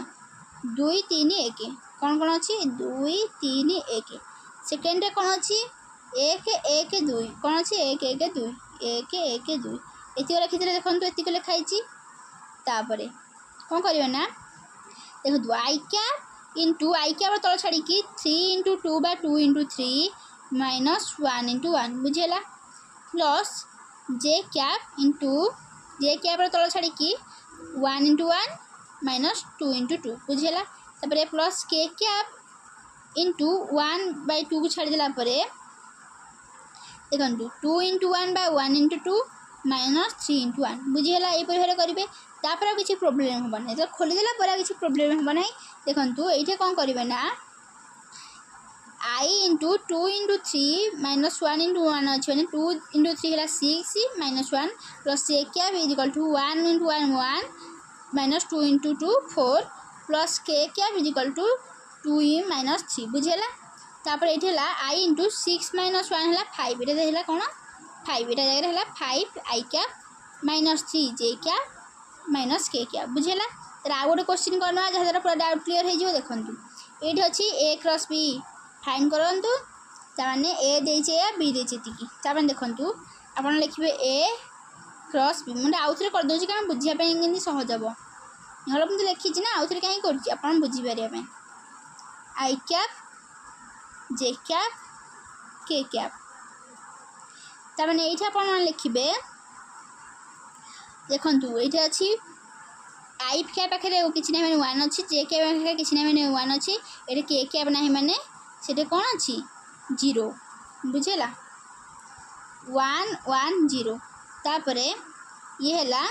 2 3 1 कोन कोन अछि 2 3 1 सेकंड रे कोन अछि 1 1 2 कोन अछि 1 1 2 1 1 2 एति रखि देले देखंतु एति के लिखाइ छि तापरे कोन करिवे ना देखो i cap into i cap तल छाड़ी की 3 into 2 by 2 into 3 minus 1 into 1 बुझेला plus j cap into j cap तल छाड़ी की 1 इंटू 1 माइनस 2 इंटू 2 बुझेला तापरे plus k cap into 1 by 2 को छाड़ी देला परे देखंतु 2 into 1 by 1 into 2 minus 3 into 1 बुझेला ए परिहार करिवे तापर किसी प्रॉब्लम होबा नै तो खोली देला पर किसी प्रॉब्लम होबा नै देखंतु एठे कोन करिवे ना I into 2 into 3 minus 1 into 1 अछि माने 2 इंटू 3 हला 6 minus 1 plus a cap is equal to 1 into 1 1 minus 2 into 2 4 plus k cap is equal to 2e minus 3 बुझेला तापर एठे हला I इंटू 6 माइनस 1 हला 5 एटा देला कोन 5 एटा जगह हला 5 i cap minus 3 j cap minus के क्या बुझेला तर आ गोटे क्वेश्चन करना जहाँ द्वारा पूरा डाउट क्लियर हो जाए देखंतु एठी अछि a क्रॉस b फाइंड करंतु ताने a देचे या b देचे तिकी ताने देखंतु आपण लिखिबे a क्रॉस b मुंडा आउथरे कर दोछि का बुझिया पे इंगनी सहज हबो हलो हम लिखि छि ना आउथरे काई करछि आपण बुझि पारिया पे आई cap j cap k cap तार माने एठी आपण लिखिबे देखंतु एठी अछि आई कैप पाखे किसी ना माने 1 अच्छी जे कैप पाखे किसी ना माने 1 अच्छी ये के कैप ना माने से कौन अच्छी 0 बुझेला 1 1 0 तापर ये है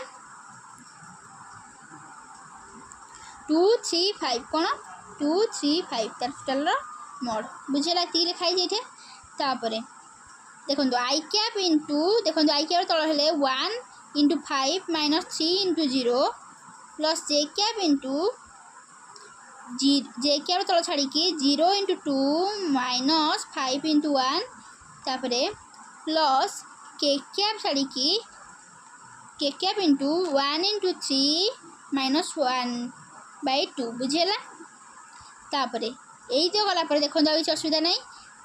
2 3 5 कौन 2 3 5 तार टोटल मोड बुझेला ती लिखाई जेठे तापर देखो आई कैप इंटू देखो आई कैप तल हेले 1 into 5 minus 3 into 0 plus j cap into j cap तल छाड़ी 0 इंटू 2 माइनस 5 इंटू 1 तापर प्लस के कैप छाड़ी k cap into 1 into 3 minus 1 by 2 बुझेला तापर यही तो गला पर देखो किसी असुविधा नहीं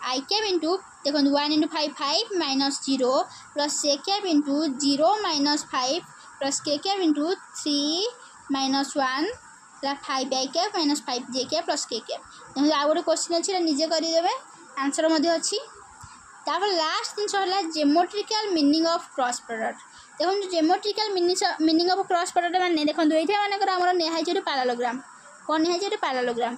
आई कैप इंटू देखो 1 into 5 5 minus 0 plus j cap into 0 minus 5 plus k cap into 3 minus 1 5 आई कैप माइनस 5 जे कैप प्लस के कैप देखो आउ गोटे क्वेश्चन अच्छी निजे करदे आंसर अच्छी तापर लास्ट जिन है geometrical meaning of cross product देखो geometrical meaning of cross product माने देखो ये मानकर आमर निहाई पैरेललोग्राम कौन निहाई पैरेललोग्राम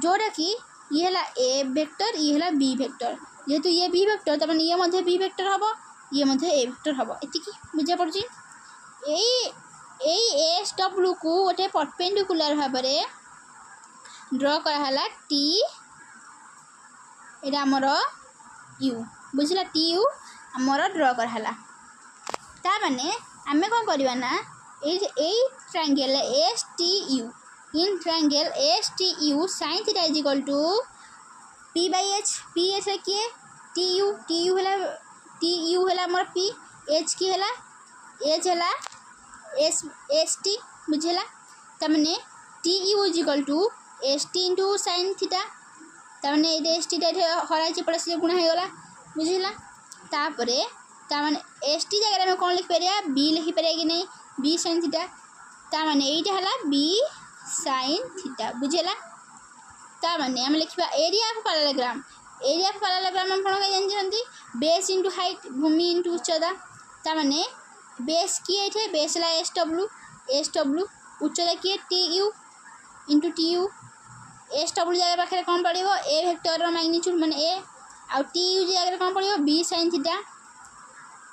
जोटा कि ये है ए वेक्टर ये है बी वेक्टर जेहेतु ये बी वेक्टर तब ये मध्य बी वेक्टर हम ये मध्य ए वेक्टर हम एतिकी बुझा पड़ी एस डब्ल्यू को गोटे परपेंडिकुलर भाव में ड्र कराला टी एटा आमर यू बुझला टी यू आमर ड्र कराला ता माने आमे कौन करवा ना a triangle s t u in triangle s t u sine theta is equal to P by h है किए टी यू है आमर पी एच की है एच है एस टी बुझेला तमने t u is equal to s t into sine theta तमने ये एस टी हराई पड़े से गुणा हो गला बुझेला तापरे ताने एस टी जगह में कौन लिखिपर बी लिखिपर कि नहीं बी साइन थीटा ताने यहीटा है बी साइन थीटा बुझेला ताने आम लिखा एरिया ऑफ पैरेललोग्राम आप जानते बेस इंटू हाइट भूमि इंटू उच्चता ताने बेस किए बेस है एस डब्ल्यू उच्चता किए T U into T U S W जगह पाखे कौन पड़ो ए वेक्टर मैग्नीट्यूड माने ए आउ टी यू जगह कौन पड़ो बी साइन थीटा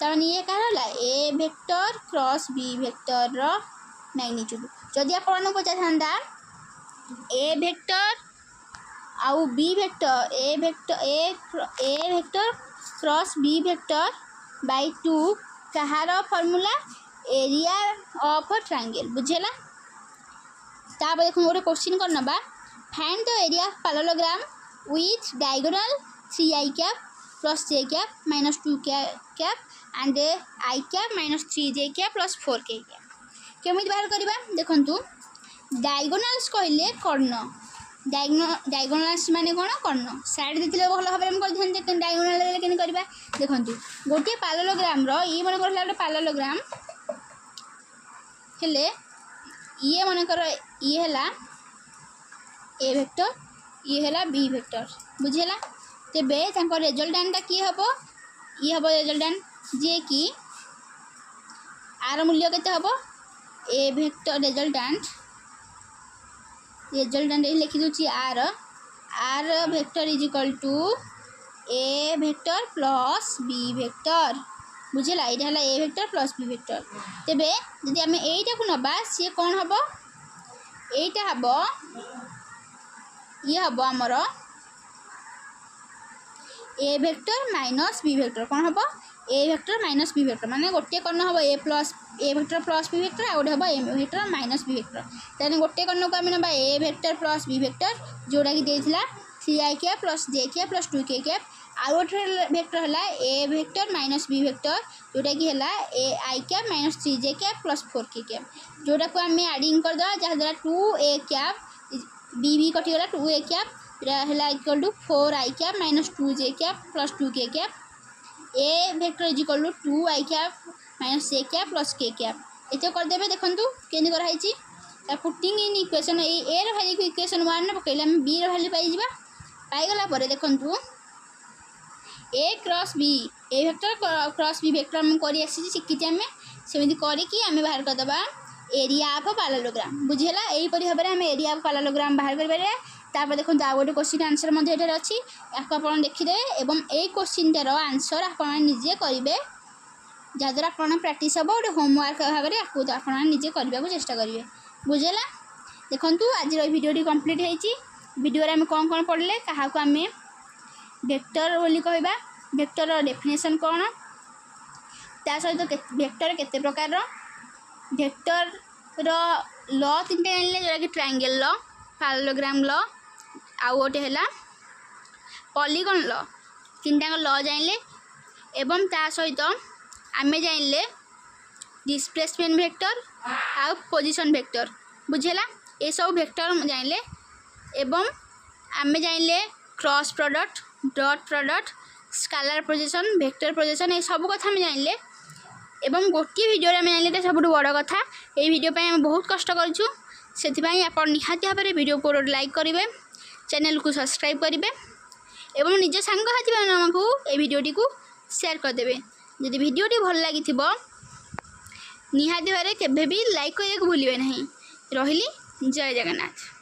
ताने ये कहा a vector cross B vector magnitude जदि आप पचार ए वेक्टर आउ b vector A vector cross B vector by 2 कहार फॉर्मूला एरिया ऑफ ट्रायंगल बुझेला तापर देखो गोटे क्वेश्चन कर नबा find the area of parallelogram with diagonal 3i cap plus j cap minus 2 cap and i cap minus 3j cap plus 4k cap केमिति बाहर करबा देखंतु डायगोनल्स कहले कर्ण डायगोनल्स माने कौन कर्ण साइड देते भल भाव में कर डायगोनल के करवा देखो गोटे पैरेललोग्राम ये मन कर गोटे पैरेललोग्राम हेले ये मनकर ये है ए वेक्टर ये है बी वेक्टर बुझेला तेबे रिजल्टांटा किए हम ये हम रिजल्टांट जे कि आर मूल्य केते हम ए वेक्टर रिजल्टांट लिखी दूची r vector is equal to A vector plus B vector बुझेला ये है ए वेक्टर प्लस बी वेक्टर तेबे जदि आम एटा को नबा सी कौन हम एटा हम ये हम आमर ए वेक्टर माइनस बी वेक्टर कौन हम ए वेक्टर माइनस बी वेक्टर माने गोटे कर्ण हम ए वेक्टर प्लस बी वेक्टर आ गोटे हम ए वेक्टर माइनस बी वेक्टर तेने गोटे कर्ण को आम ना ए वेक्टर प्लस बी वेक्टर जोड़ा कि देथिला 3i cap plus j cap plus 2k cap आउ गोटे वेक्टर है ए वेक्टर माइनस बी वेक्टर जोटा कि है ए आई cap minus 3j cap plus 4k cap जोटा को आम एडिंग करदे जहाँद्वारा 2a कैप बी कटिगला 2a कैप है equal to 4i cap minus 2j cap plus 2k cap A vector is equal to 2i cap minus j cap plus k cap ये करदे देखूँ केमती कराई putting in equation A value को इक्वेशन 1 में पकड़े आम बी वैल्यू पाईगला देखु A cross B A vector cross B vector आम कर शिखी आम सेमती करके बाहर करदे एरिया ऑफ पैरेललोग्राम बुझीगला यहीपरि भाव में आम एरिया ऑफ पैरेललोग्राम बाहर कर देखो आउ गोटे क्वेश्चन आंसर अच्छी आप देखीदे एवं यही क्वेश्चनटार आंसर आप निजे करेंगे जहाँद्वारा आप प्राक्ट हम गोटे होमवर्क भाव में आप निजे करने को चेष्टा करेंगे बुझेगा देखु आज भिडियो कंप्लीट होती वीडियो आम कौन कौन पढ़ले क्या आम वेक्टर बोली कहबा वेक्टर डेफिनेशन कौन ता सहित वेक्टर केते प्रकार वेक्टर लॉ 3टा जानिले जोटा कि ट्रायंगल लॉ पैरेललोग्राम लॉ आउ गोटे है पॉलीगॉन लॉ 3टा लॉ जानिले एवं ता सहित आमे जानिले डिस्प्लेसमेंट वेक्टर आउ पोजीशन वेक्टर बुझेला ये सब वेक्टर जानिले एवं आमे जानिले cross product dot product scalar projection vector projection ये सब कथा आम जानिले एवं गोटे वीडियो आम जानिले सब बड़ कथा ये वीडियो पे आम बहुत कष्ट करूँ से आप निहाती भाव में वीडियो को लाइक करेंगे चैनल को सब्सक्राइब करेंगे एवं निज सांगसाथी मानू ये वीडियोटी को शेयर करदे जदि वीडियोटी भल लगी निहाती भाव में केभी भी लाइक करने को भूलिए ना रही जय जगन्नाथ।